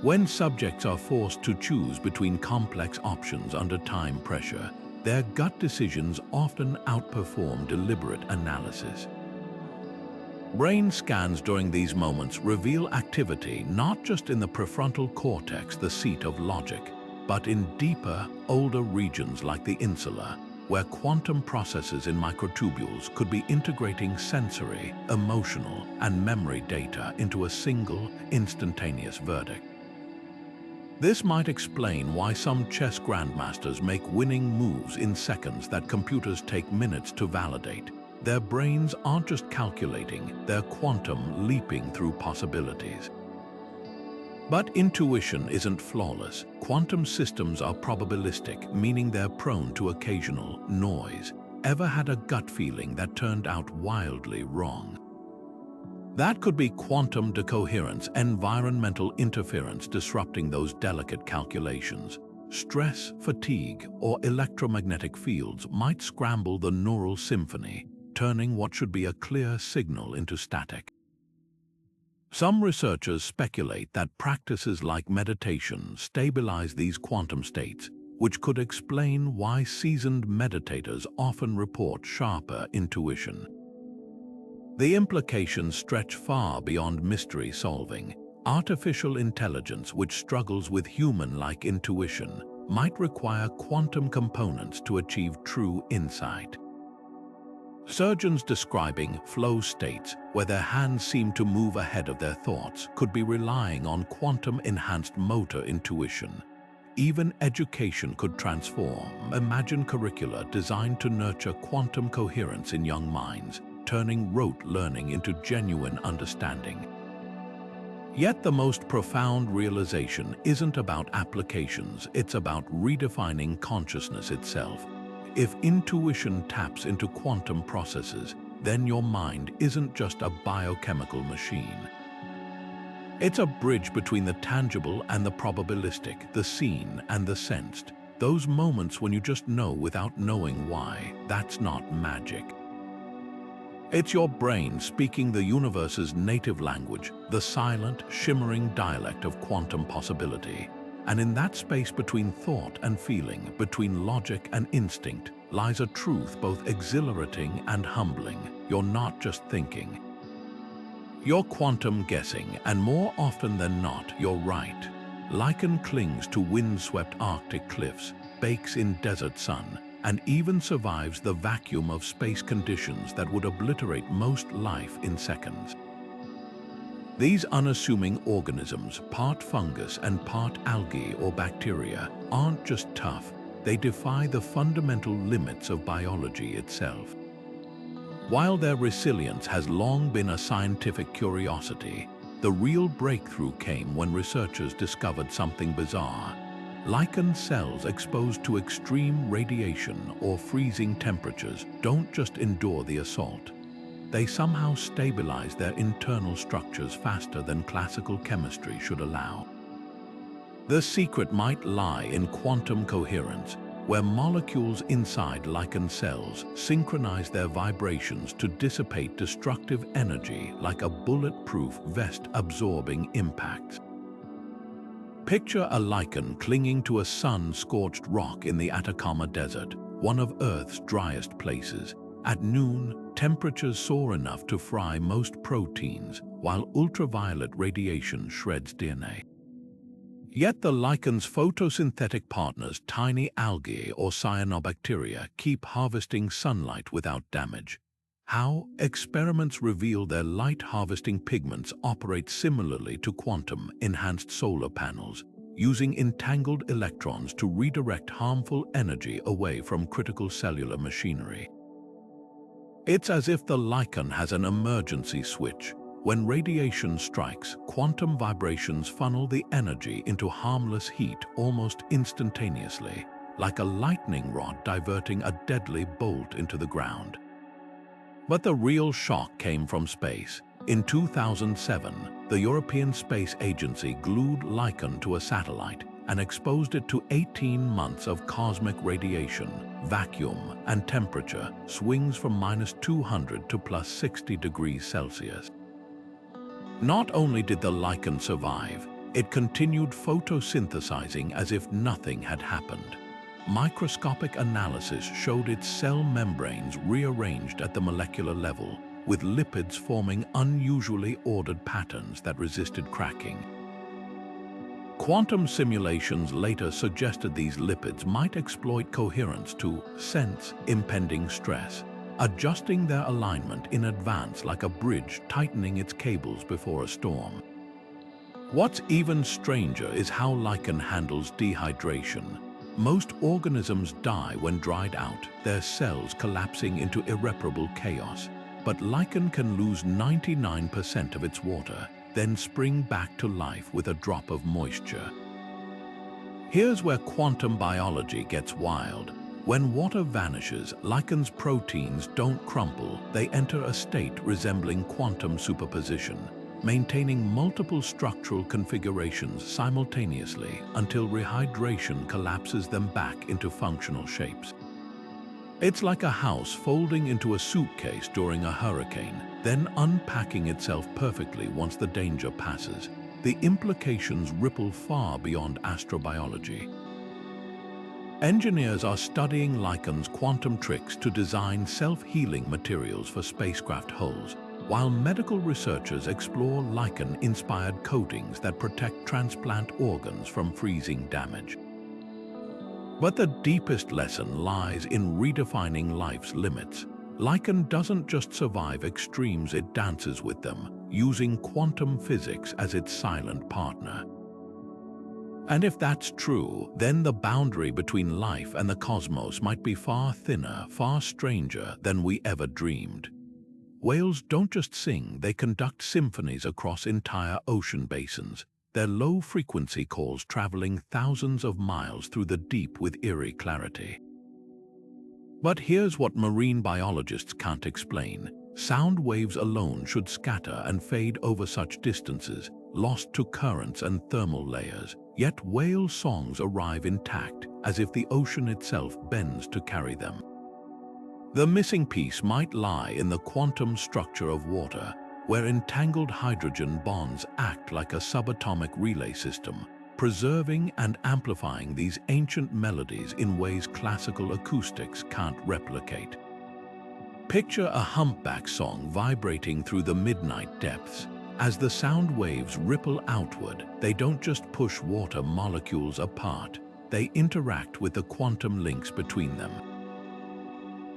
When subjects are forced to choose between complex options under time pressure, their gut decisions often outperform deliberate analysis. Brain scans during these moments reveal activity not just in the prefrontal cortex, the seat of logic, but in deeper, older regions like the insula, where quantum processes in microtubules could be integrating sensory, emotional, and memory data into a single, instantaneous verdict. This might explain why some chess grandmasters make winning moves in seconds that computers take minutes to validate. Their brains aren't just calculating, they're quantum leaping through possibilities. But intuition isn't flawless. Quantum systems are probabilistic, meaning they're prone to occasional noise. Ever had a gut feeling that turned out wildly wrong? That could be quantum decoherence, environmental interference disrupting those delicate calculations. Stress, fatigue, or electromagnetic fields might scramble the neural symphony, turning what should be a clear signal into static. Some researchers speculate that practices like meditation stabilize these quantum states, which could explain why seasoned meditators often report sharper intuition. The implications stretch far beyond mystery solving. Artificial intelligence, which struggles with human-like intuition, might require quantum components to achieve true insight. Surgeons describing flow states, where their hands seem to move ahead of their thoughts, could be relying on quantum-enhanced motor intuition. Even education could transform. Imagine curricula designed to nurture quantum coherence in young minds, turning rote learning into genuine understanding. Yet the most profound realization isn't about applications, it's about redefining consciousness itself. If intuition taps into quantum processes, then your mind isn't just a biochemical machine. It's a bridge between the tangible and the probabilistic, the seen and the sensed. Those moments when you just know without knowing why. That's not magic. It's your brain speaking the universe's native language, the silent, shimmering dialect of quantum possibility. And in that space between thought and feeling, between logic and instinct, lies a truth both exhilarating and humbling. You're not just thinking. You're quantum guessing, and more often than not, you're right. Lichen clings to wind-swept Arctic cliffs, bakes in desert sun, and even survives the vacuum of space conditions that would obliterate most life in seconds. These unassuming organisms, part fungus and part algae or bacteria, aren't just tough, they defy the fundamental limits of biology itself. While their resilience has long been a scientific curiosity, the real breakthrough came when researchers discovered something bizarre. Lichen cells exposed to extreme radiation or freezing temperatures don't just endure the assault. They somehow stabilize their internal structures faster than classical chemistry should allow. The secret might lie in quantum coherence, where molecules inside lichen cells synchronize their vibrations to dissipate destructive energy like a bulletproof vest absorbing impacts. Picture a lichen clinging to a sun-scorched rock in the Atacama Desert, one of Earth's driest places. At noon, temperatures soar enough to fry most proteins, while ultraviolet radiation shreds DNA. Yet the lichen's photosynthetic partners, tiny algae or cyanobacteria, keep harvesting sunlight without damage. How? Experiments reveal their light-harvesting pigments operate similarly to quantum-enhanced solar panels, using entangled electrons to redirect harmful energy away from critical cellular machinery. It's as if the lichen has an emergency switch. When radiation strikes, quantum vibrations funnel the energy into harmless heat almost instantaneously, like a lightning rod diverting a deadly bolt into the ground. But the real shock came from space. In 2007, the European Space Agency glued lichen to a satellite and exposed it to 18 months of cosmic radiation, vacuum, and temperature swings from -200 to +60 degrees Celsius. Not only did the lichen survive, it continued photosynthesizing as if nothing had happened. Microscopic analysis showed its cell membranes rearranged at the molecular level, with lipids forming unusually ordered patterns that resisted cracking. Quantum simulations later suggested these lipids might exploit coherence to sense impending stress, adjusting their alignment in advance like a bridge tightening its cables before a storm. What's even stranger is how lichen handles dehydration. Most organisms die when dried out, their cells collapsing into irreparable chaos. But lichen can lose 99% of its water, then spring back to life with a drop of moisture. Here's where quantum biology gets wild. When water vanishes, lichen's proteins don't crumple, they enter a state resembling quantum superposition, maintaining multiple structural configurations simultaneously until rehydration collapses them back into functional shapes. It's like a house folding into a suitcase during a hurricane, then unpacking itself perfectly once the danger passes. The implications ripple far beyond astrobiology. Engineers are studying lichen's quantum tricks to design self-healing materials for spacecraft hulls, while medical researchers explore lichen-inspired coatings that protect transplant organs from freezing damage. But the deepest lesson lies in redefining life's limits. Lichen doesn't just survive extremes, it dances with them, using quantum physics as its silent partner. And if that's true, then the boundary between life and the cosmos might be far thinner, far stranger than we ever dreamed. Whales don't just sing, they conduct symphonies across entire ocean basins, their low-frequency calls traveling thousands of miles through the deep with eerie clarity. But here's what marine biologists can't explain. Sound waves alone should scatter and fade over such distances, lost to currents and thermal layers. Yet whale songs arrive intact, as if the ocean itself bends to carry them. The missing piece might lie in the quantum structure of water, where entangled hydrogen bonds act like a subatomic relay system, preserving and amplifying these ancient melodies in ways classical acoustics can't replicate. Picture a humpback song vibrating through the midnight depths. As the sound waves ripple outward, they don't just push water molecules apart, they interact with the quantum links between them.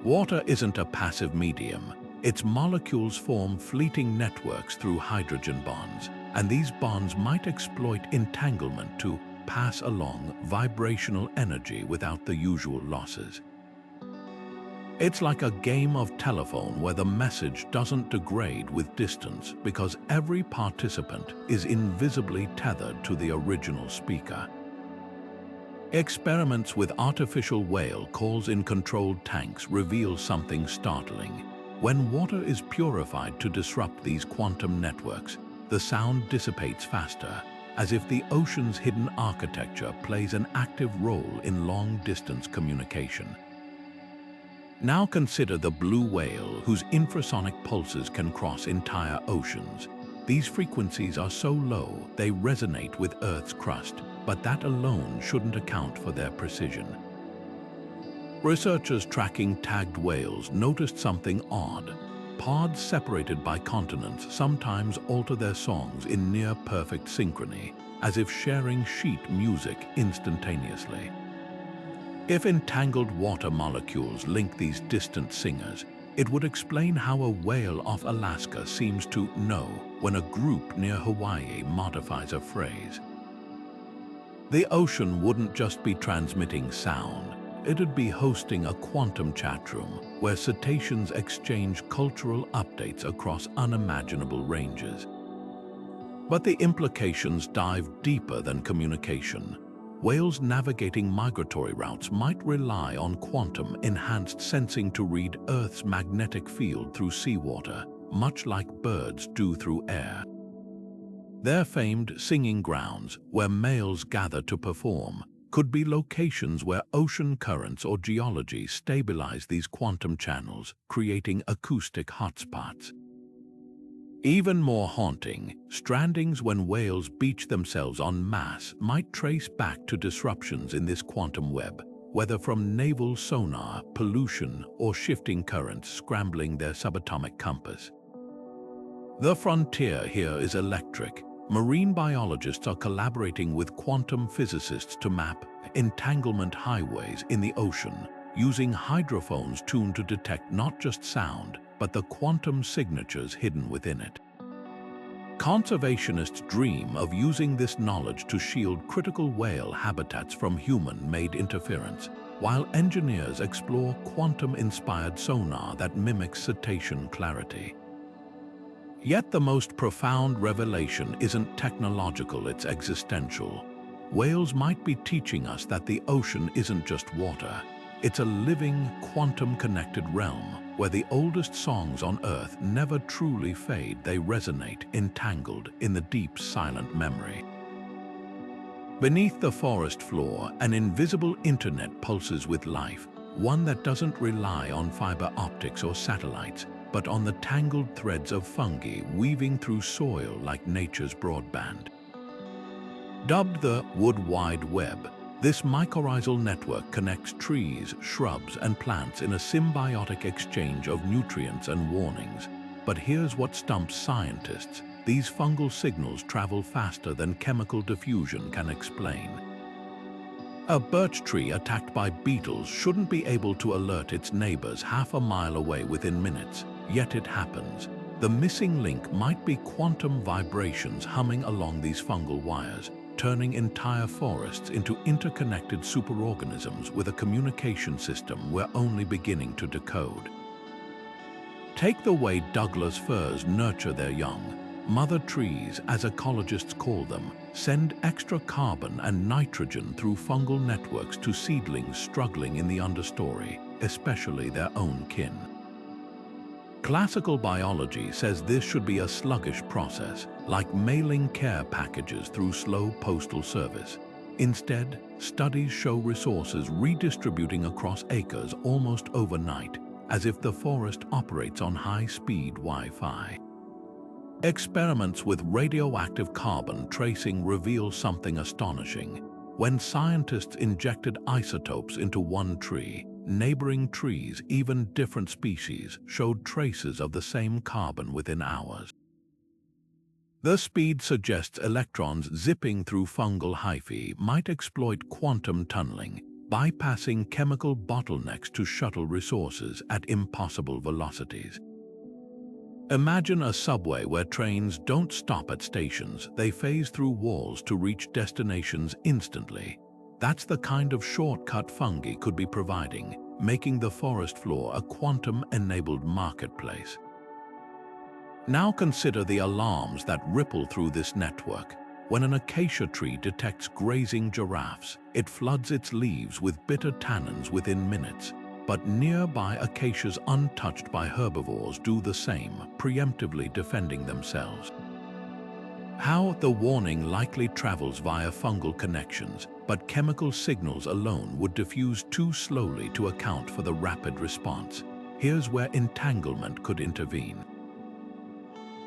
Water isn't a passive medium. Its molecules form fleeting networks through hydrogen bonds, and these bonds might exploit entanglement to pass along vibrational energy without the usual losses. It's like a game of telephone where the message doesn't degrade with distance because every participant is invisibly tethered to the original speaker. Experiments with artificial whale calls in controlled tanks reveal something startling. When water is purified to disrupt these quantum networks, the sound dissipates faster, as if the ocean's hidden architecture plays an active role in long-distance communication. Now consider the blue whale, whose infrasonic pulses can cross entire oceans. These frequencies are so low they resonate with Earth's crust, but that alone shouldn't account for their precision. Researchers tracking tagged whales noticed something odd. Pods separated by continents sometimes alter their songs in near-perfect synchrony, as if sharing sheet music instantaneously. If entangled water molecules link these distant singers, it would explain how a whale off Alaska seems to know when a group near Hawaii modifies a phrase. The ocean wouldn't just be transmitting sound, it'd be hosting a quantum chat room where cetaceans exchange cultural updates across unimaginable ranges. But the implications dive deeper than communication. Whales navigating migratory routes might rely on quantum-enhanced sensing to read Earth's magnetic field through seawater, much like birds do through air. Their famed singing grounds, where males gather to perform, could be locations where ocean currents or geology stabilize these quantum channels, creating acoustic hotspots. Even more haunting, strandings when whales beach themselves en masse might trace back to disruptions in this quantum web, whether from naval sonar, pollution, or shifting currents scrambling their subatomic compass. The frontier here is electric. Marine biologists are collaborating with quantum physicists to map entanglement highways in the ocean, using hydrophones tuned to detect not just sound, but the quantum signatures hidden within it. Conservationists dream of using this knowledge to shield critical whale habitats from human-made interference, while engineers explore quantum-inspired sonar that mimics cetacean clarity. Yet the most profound revelation isn't technological, it's existential. Whales might be teaching us that the ocean isn't just water. It's a living, quantum-connected realm where the oldest songs on Earth never truly fade. They resonate, entangled in the deep, silent memory. Beneath the forest floor, an invisible internet pulses with life, one that doesn't rely on fiber optics or satellites, but on the tangled threads of fungi weaving through soil like nature's broadband. Dubbed the Wood Wide Web, this mycorrhizal network connects trees, shrubs, and plants in a symbiotic exchange of nutrients and warnings. But here's what stumps scientists. These fungal signals travel faster than chemical diffusion can explain. A birch tree attacked by beetles shouldn't be able to alert its neighbors half a mile away within minutes, yet it happens. The missing link might be quantum vibrations humming along these fungal wires, turning entire forests into interconnected superorganisms with a communication system we're only beginning to decode. Take the way Douglas firs nurture their young. Mother trees, as ecologists call them, send extra carbon and nitrogen through fungal networks to seedlings struggling in the understory, especially their own kin. Classical biology says this should be a sluggish process, like mailing care packages through slow postal service. Instead, studies show resources redistributing across acres almost overnight, as if the forest operates on high-speed Wi-Fi. Experiments with radioactive carbon tracing reveal something astonishing. When scientists injected isotopes into one tree, neighboring trees, even different species, showed traces of the same carbon within hours. The speed suggests electrons zipping through fungal hyphae might exploit quantum tunneling, bypassing chemical bottlenecks to shuttle resources at impossible velocities. Imagine a subway where trains don't stop at stations, they phase through walls to reach destinations instantly. That's the kind of shortcut fungi could be providing, making the forest floor a quantum-enabled marketplace. Now consider the alarms that ripple through this network. When an acacia tree detects grazing giraffes, it floods its leaves with bitter tannins within minutes. But nearby acacias untouched by herbivores do the same, preemptively defending themselves. How? The warning likely travels via fungal connections, but chemical signals alone would diffuse too slowly to account for the rapid response. Here's where entanglement could intervene.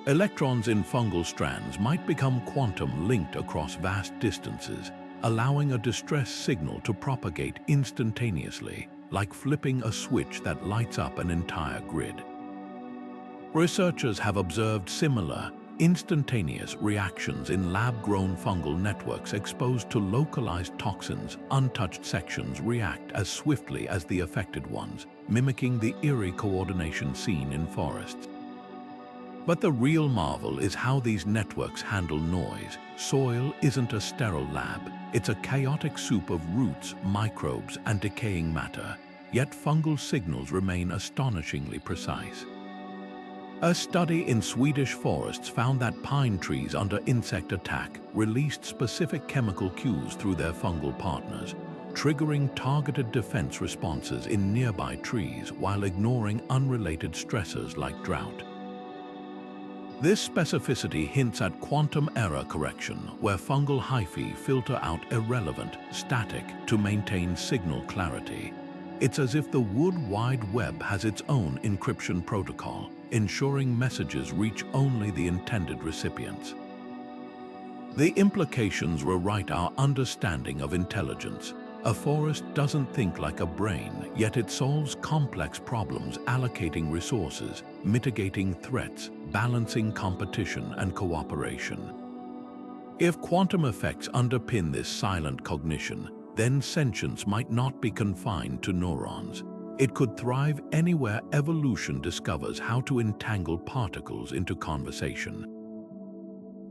Electrons in fungal strands might become quantum linked across vast distances, allowing a distress signal to propagate instantaneously, like flipping a switch that lights up an entire grid. Researchers have observed similar, instantaneous reactions in lab-grown fungal networks exposed to localized toxins. Untouched sections react as swiftly as the affected ones, mimicking the eerie coordination seen in forests. But the real marvel is how these networks handle noise. Soil isn't a sterile lab. It's a chaotic soup of roots, microbes, and decaying matter. Yet fungal signals remain astonishingly precise. A study in Swedish forests found that pine trees under insect attack released specific chemical cues through their fungal partners, triggering targeted defense responses in nearby trees while ignoring unrelated stressors like drought. This specificity hints at quantum error correction, where fungal hyphae filter out irrelevant, static, to maintain signal clarity. It's as if the Wood Wide Web has its own encryption protocol, ensuring messages reach only the intended recipients. The implications rewrite our understanding of intelligence. A forest doesn't think like a brain, yet it solves complex problems, allocating resources, mitigating threats, balancing competition and cooperation. If quantum effects underpin this silent cognition, then sentience might not be confined to neurons. It could thrive anywhere evolution discovers how to entangle particles into conversation.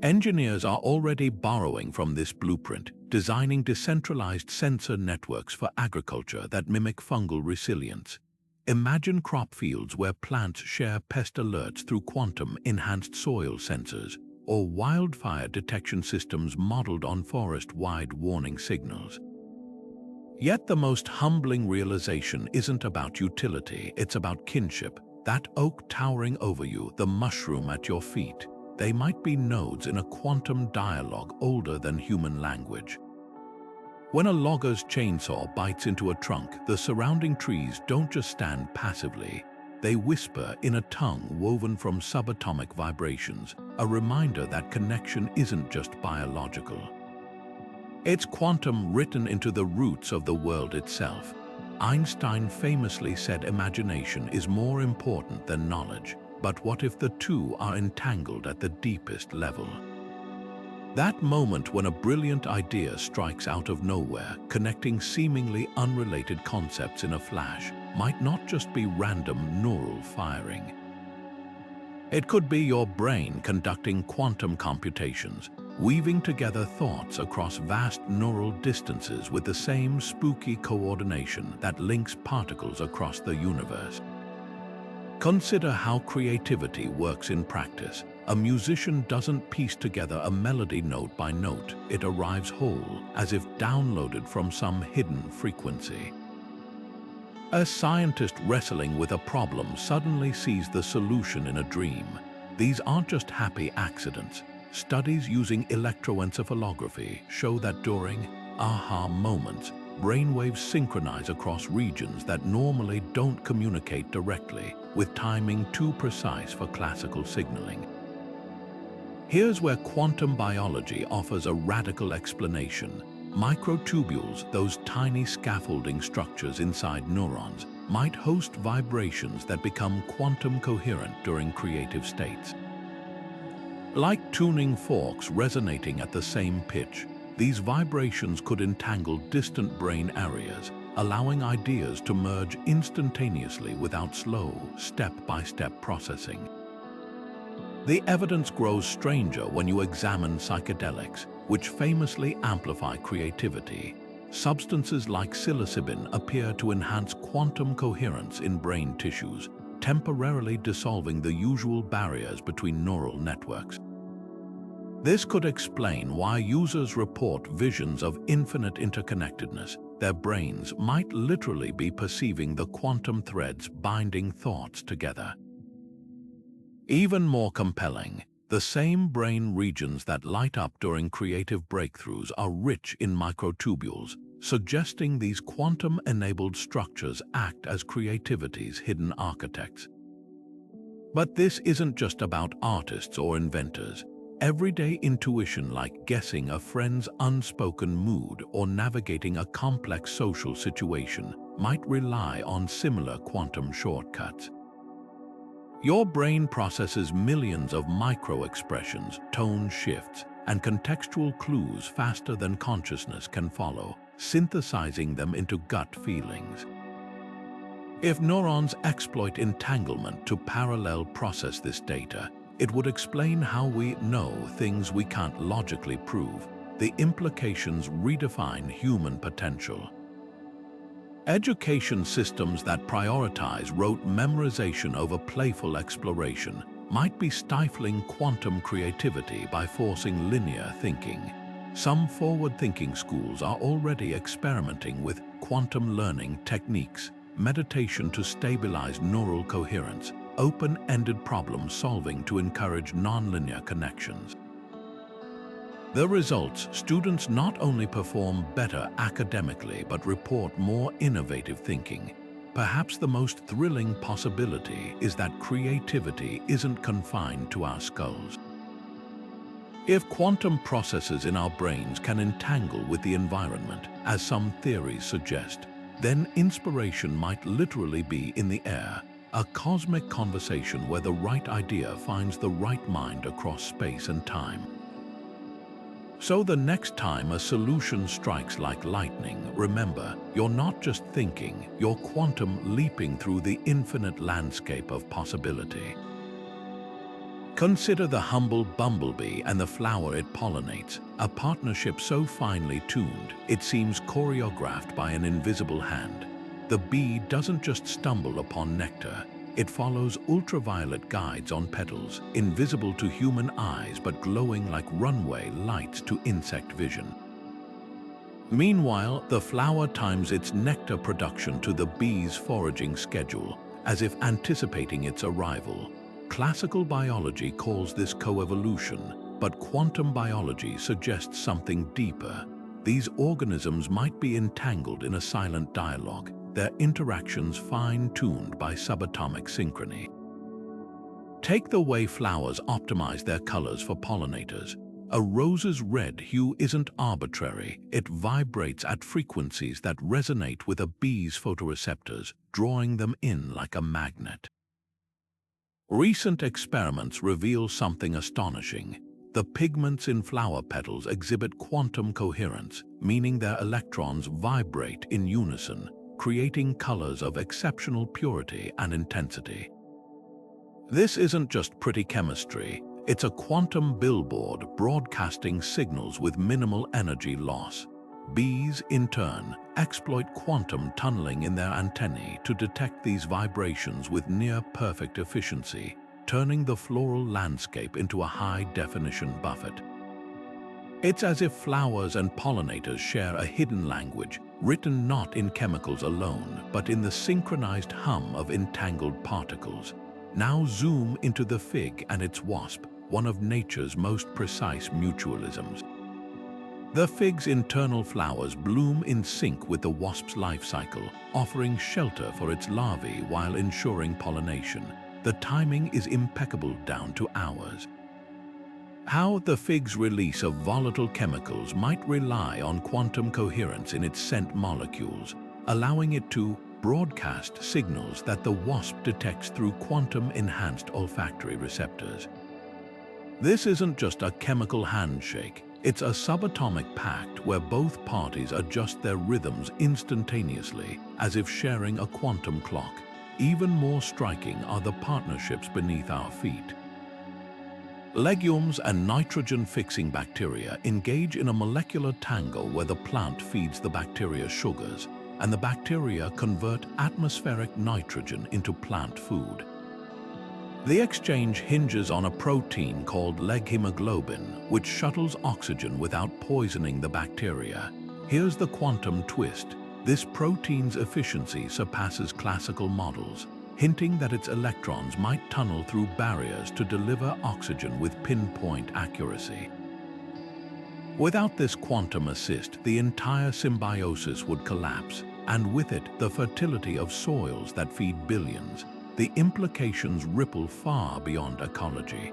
Engineers are already borrowing from this blueprint, designing decentralized sensor networks for agriculture that mimic fungal resilience. Imagine crop fields where plants share pest alerts through quantum-enhanced soil sensors, or wildfire detection systems modeled on forest-wide warning signals. Yet the most humbling realization isn't about utility, it's about kinship. That oak towering over you, the mushroom at your feet, they might be nodes in a quantum dialogue older than human language. When a logger's chainsaw bites into a trunk, the surrounding trees don't just stand passively. They whisper in a tongue woven from subatomic vibrations, a reminder that connection isn't just biological. It's quantum written into the roots of the world itself. Einstein famously said imagination is more important than knowledge. But what if the two are entangled at the deepest level? That moment when a brilliant idea strikes out of nowhere, connecting seemingly unrelated concepts in a flash, might not just be random neural firing. It could be your brain conducting quantum computations, weaving together thoughts across vast neural distances with the same spooky coordination that links particles across the universe. Consider how creativity works in practice. A musician doesn't piece together a melody note by note. It arrives whole, as if downloaded from some hidden frequency. A scientist wrestling with a problem suddenly sees the solution in a dream. These aren't just happy accidents. Studies using electroencephalography show that during aha moments, brainwaves synchronize across regions that normally don't communicate directly, with timing too precise for classical signaling. Here's where quantum biology offers a radical explanation. Microtubules, those tiny scaffolding structures inside neurons, might host vibrations that become quantum coherent during creative states. Like tuning forks resonating at the same pitch, these vibrations could entangle distant brain areas, allowing ideas to merge instantaneously without slow, step-by-step processing. The evidence grows stranger when you examine psychedelics, which famously amplify creativity. Substances like psilocybin appear to enhance quantum coherence in brain tissues, temporarily dissolving the usual barriers between neural networks. This could explain why users report visions of infinite interconnectedness. Their brains might literally be perceiving the quantum threads binding thoughts together. Even more compelling, the same brain regions that light up during creative breakthroughs are rich in microtubules, suggesting these quantum-enabled structures act as creativity's hidden architects. But this isn't just about artists or inventors. Everyday intuition, like guessing a friend's unspoken mood or navigating a complex social situation, might rely on similar quantum shortcuts. Your brain processes millions of micro-expressions, tone shifts, and contextual clues faster than consciousness can follow, synthesizing them into gut feelings. If neurons exploit entanglement to parallel process this data, it would explain how we know things we can't logically prove. The implications redefine human potential. Education systems that prioritize rote memorization over playful exploration might be stifling quantum creativity by forcing linear thinking. Some forward-thinking schools are already experimenting with quantum learning techniques, meditation to stabilize neural coherence, open-ended problem solving to encourage nonlinear connections. The results: students not only perform better academically but report more innovative thinking. Perhaps the most thrilling possibility is that creativity isn't confined to our skulls. If quantum processes in our brains can entangle with the environment, as some theories suggest, then inspiration might literally be in the air, a cosmic conversation where the right idea finds the right mind across space and time. So the next time a solution strikes like lightning, remember, you're not just thinking, you're quantum leaping through the infinite landscape of possibility. Consider the humble bumblebee and the flower it pollinates, a partnership so finely tuned, it seems choreographed by an invisible hand. The bee doesn't just stumble upon nectar, it follows ultraviolet guides on petals, invisible to human eyes but glowing like runway lights to insect vision. Meanwhile, the flower times its nectar production to the bee's foraging schedule, as if anticipating its arrival. Classical biology calls this coevolution, but quantum biology suggests something deeper. These organisms might be entangled in a silent dialogue, their interactions fine-tuned by subatomic synchrony. Take the way flowers optimize their colors for pollinators. A rose's red hue isn't arbitrary, it vibrates at frequencies that resonate with a bee's photoreceptors, drawing them in like a magnet. Recent experiments reveal something astonishing. The pigments in flower petals exhibit quantum coherence, meaning their electrons vibrate in unison, creating colors of exceptional purity and intensity. This isn't just pretty chemistry, it's a quantum billboard broadcasting signals with minimal energy loss. Bees, in turn, exploit quantum tunneling in their antennae to detect these vibrations with near-perfect efficiency, turning the floral landscape into a high-definition buffet. It's as if flowers and pollinators share a hidden language, written not in chemicals alone, but in the synchronized hum of entangled particles. Now zoom into the fig and its wasp, one of nature's most precise mutualisms. The fig's internal flowers bloom in sync with the wasp's life cycle, offering shelter for its larvae while ensuring pollination. The timing is impeccable down to hours. How the fig's release of volatile chemicals might rely on quantum coherence in its scent molecules, allowing it to broadcast signals that the wasp detects through quantum-enhanced olfactory receptors. This isn't just a chemical handshake, it's a subatomic pact where both parties adjust their rhythms instantaneously, as if sharing a quantum clock. Even more striking are the partnerships beneath our feet. Legumes and nitrogen-fixing bacteria engage in a molecular tangle where the plant feeds the bacteria sugars, and the bacteria convert atmospheric nitrogen into plant food. The exchange hinges on a protein called leg hemoglobin, which shuttles oxygen without poisoning the bacteria. Here's the quantum twist. This protein's efficiency surpasses classical models, hinting that its electrons might tunnel through barriers to deliver oxygen with pinpoint accuracy. Without this quantum assist, the entire symbiosis would collapse, and with it, the fertility of soils that feed billions. The implications ripple far beyond ecology.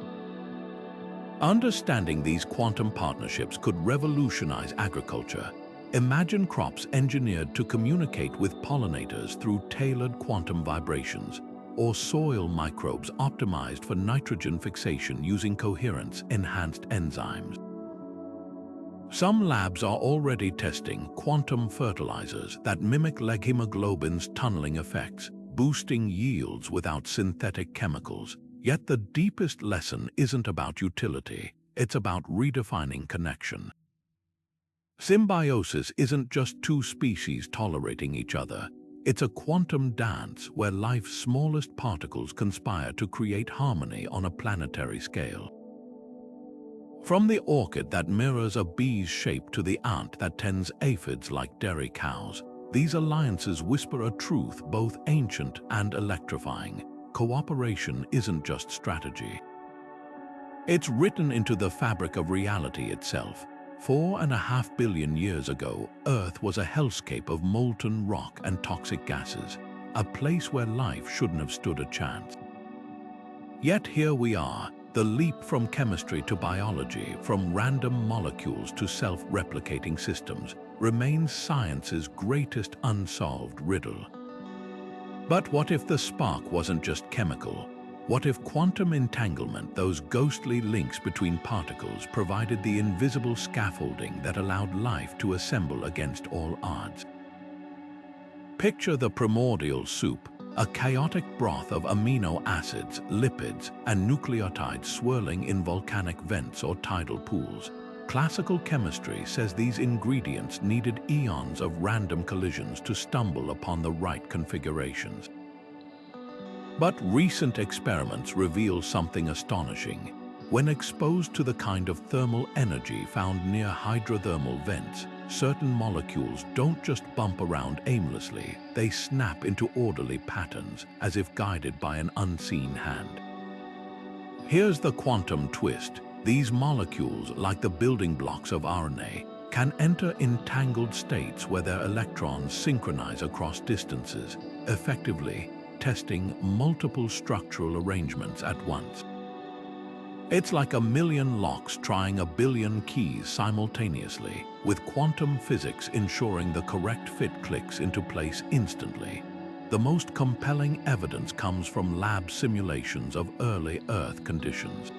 Understanding these quantum partnerships could revolutionize agriculture. Imagine crops engineered to communicate with pollinators through tailored quantum vibrations, or soil microbes optimized for nitrogen fixation using coherence enhanced enzymes. Some labs are already testing quantum fertilizers that mimic leg hemoglobin's tunneling effects, boosting yields without synthetic chemicals. Yet the deepest lesson isn't about utility, it's about redefining connection. Symbiosis isn't just two species tolerating each other. It's a quantum dance where life's smallest particles conspire to create harmony on a planetary scale. From the orchid that mirrors a bee's shape to the ant that tends aphids like dairy cows, these alliances whisper a truth both ancient and electrifying. Cooperation isn't just strategy. It's written into the fabric of reality itself. 4.5 billion years ago, Earth was a hellscape of molten rock and toxic gases, a place where life shouldn't have stood a chance. Yet here we are, the leap from chemistry to biology, from random molecules to self-replicating systems, remains science's greatest unsolved riddle. But what if the spark wasn't just chemical? What if quantum entanglement, those ghostly links between particles, provided the invisible scaffolding that allowed life to assemble against all odds? Picture the primordial soup, a chaotic broth of amino acids, lipids, and nucleotides swirling in volcanic vents or tidal pools. Classical chemistry says these ingredients needed eons of random collisions to stumble upon the right configurations. But recent experiments reveal something astonishing. When exposed to the kind of thermal energy found near hydrothermal vents, certain molecules don't just bump around aimlessly, they snap into orderly patterns, as if guided by an unseen hand. Here's the quantum twist. These molecules, like the building blocks of RNA, can enter entangled states where their electrons synchronize across distances, effectively testing multiple structural arrangements at once. It's like a million locks trying a billion keys simultaneously, with quantum physics ensuring the correct fit clicks into place instantly. The most compelling evidence comes from lab simulations of early Earth conditions.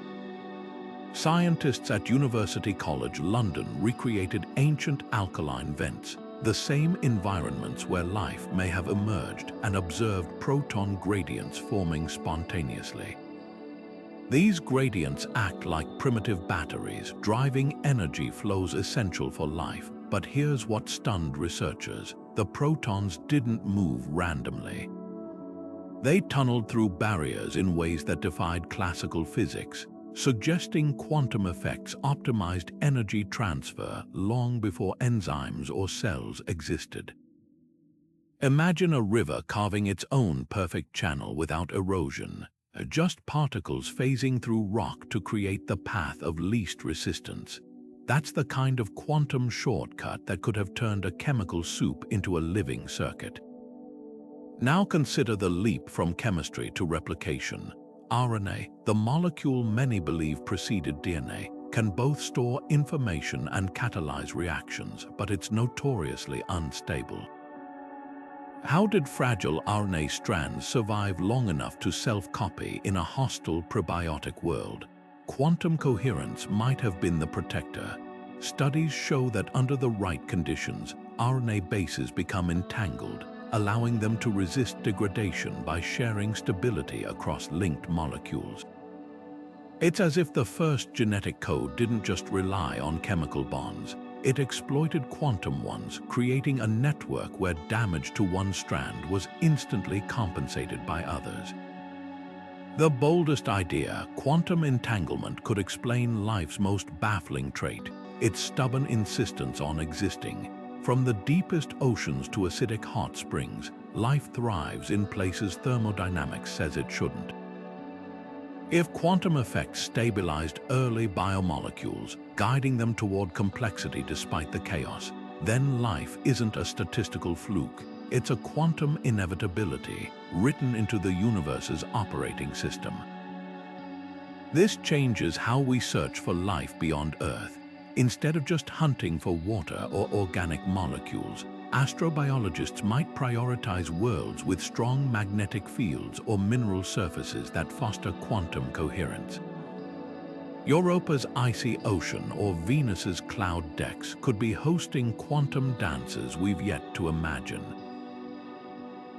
Scientists at University College London recreated ancient alkaline vents, the same environments where life may have emerged, and observed proton gradients forming spontaneously. These gradients act like primitive batteries, driving energy flows essential for life. But here's what stunned researchers. The protons didn't move randomly. They tunneled through barriers in ways that defied classical physics, suggesting quantum effects optimized energy transfer long before enzymes or cells existed. Imagine a river carving its own perfect channel without erosion, just particles phasing through rock to create the path of least resistance. That's the kind of quantum shortcut that could have turned a chemical soup into a living circuit. Now consider the leap from chemistry to replication. RNA, the molecule many believe preceded DNA, can both store information and catalyze reactions, but it's notoriously unstable. How did fragile RNA strands survive long enough to self-copy in a hostile prebiotic world? Quantum coherence might have been the protector. Studies show that under the right conditions, RNA bases become entangled, allowing them to resist degradation by sharing stability across linked molecules. It's as if the first genetic code didn't just rely on chemical bonds. It exploited quantum ones, creating a network where damage to one strand was instantly compensated by others. The boldest idea, quantum entanglement, could explain life's most baffling trait, its stubborn insistence on existing. From the deepest oceans to acidic hot springs, life thrives in places thermodynamics says it shouldn't. If quantum effects stabilized early biomolecules, guiding them toward complexity despite the chaos, then life isn't a statistical fluke. It's a quantum inevitability written into the universe's operating system. This changes how we search for life beyond Earth. Instead of just hunting for water or organic molecules, astrobiologists might prioritize worlds with strong magnetic fields or mineral surfaces that foster quantum coherence. Europa's icy ocean or Venus's cloud decks could be hosting quantum dances we've yet to imagine.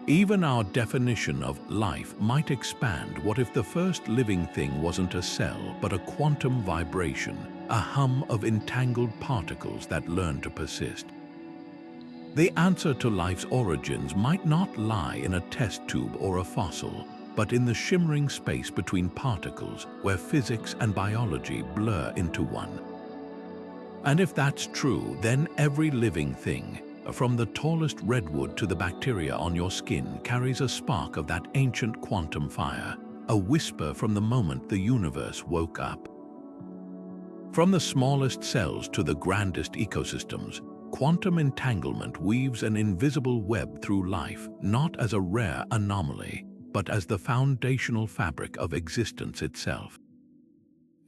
Even our definition of life might expand. What if the first living thing wasn't a cell, but a quantum vibration, a hum of entangled particles that learn to persist? The answer to life's origins might not lie in a test tube or a fossil, but in the shimmering space between particles where physics and biology blur into one. And if that's true, then every living thing, from the tallest redwood to the bacteria on your skin, carries a spark of that ancient quantum fire, a whisper from the moment the universe woke up. From the smallest cells to the grandest ecosystems, quantum entanglement weaves an invisible web through life, not as a rare anomaly, but as the foundational fabric of existence itself.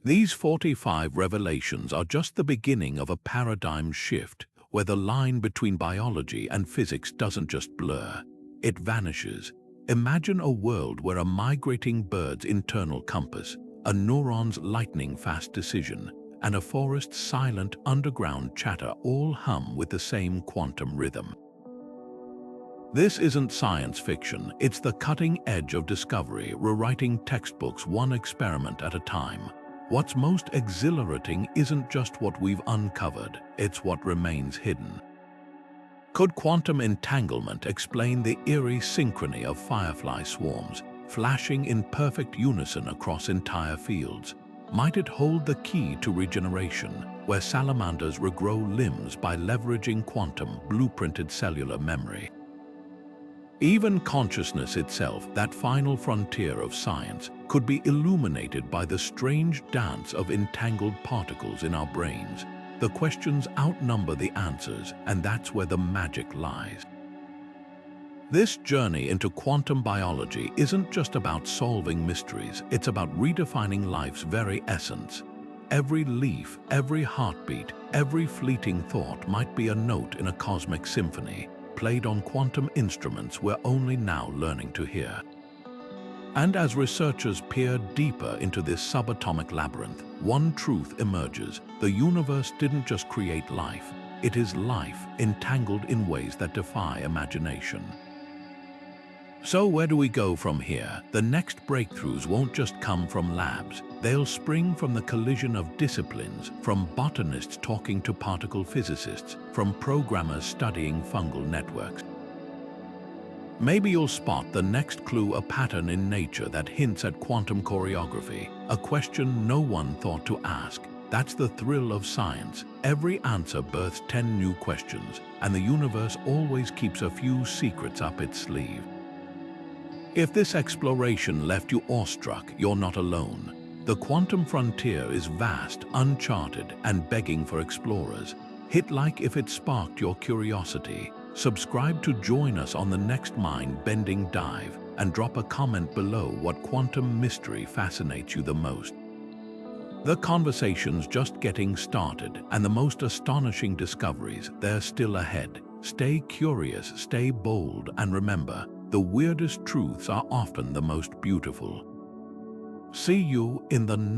These 45 revelations are just the beginning of a paradigm shift, where the line between biology and physics doesn't just blur, it vanishes. Imagine a world where a migrating bird's internal compass, a neuron's lightning-fast decision, and a forest's silent underground chatter all hum with the same quantum rhythm. This isn't science fiction, it's the cutting edge of discovery, rewriting textbooks one experiment at a time. What's most exhilarating isn't just what we've uncovered, it's what remains hidden. Could quantum entanglement explain the eerie synchrony of firefly swarms, flashing in perfect unison across entire fields? Might it hold the key to regeneration, where salamanders regrow limbs by leveraging quantum blueprinted cellular memory? Even consciousness itself, that final frontier of science, could be illuminated by the strange dance of entangled particles in our brains. The questions outnumber the answers, and that's where the magic lies. This journey into quantum biology isn't just about solving mysteries, it's about redefining life's very essence. Every leaf, every heartbeat, every fleeting thought might be a note in a cosmic symphony, played on quantum instruments we're only now learning to hear. And as researchers peer deeper into this subatomic labyrinth, one truth emerges: the universe didn't just create life, it is life entangled in ways that defy imagination. So where do we go from here? The next breakthroughs won't just come from labs, they'll spring from the collision of disciplines, from botanists talking to particle physicists, from programmers studying fungal networks. Maybe you'll spot the next clue, a pattern in nature that hints at quantum choreography, a question no one thought to ask. That's the thrill of science. Every answer births 10 new questions, and the universe always keeps a few secrets up its sleeve. If this exploration left you awestruck, you're not alone. The quantum frontier is vast, uncharted, and begging for explorers. Hit like if it sparked your curiosity. Subscribe to join us on the next mind-bending dive, and drop a comment below what quantum mystery fascinates you the most. The conversation's just getting started, and the most astonishing discoveries, they're still ahead. Stay curious, stay bold, and remember, the weirdest truths are often the most beautiful. See you in the next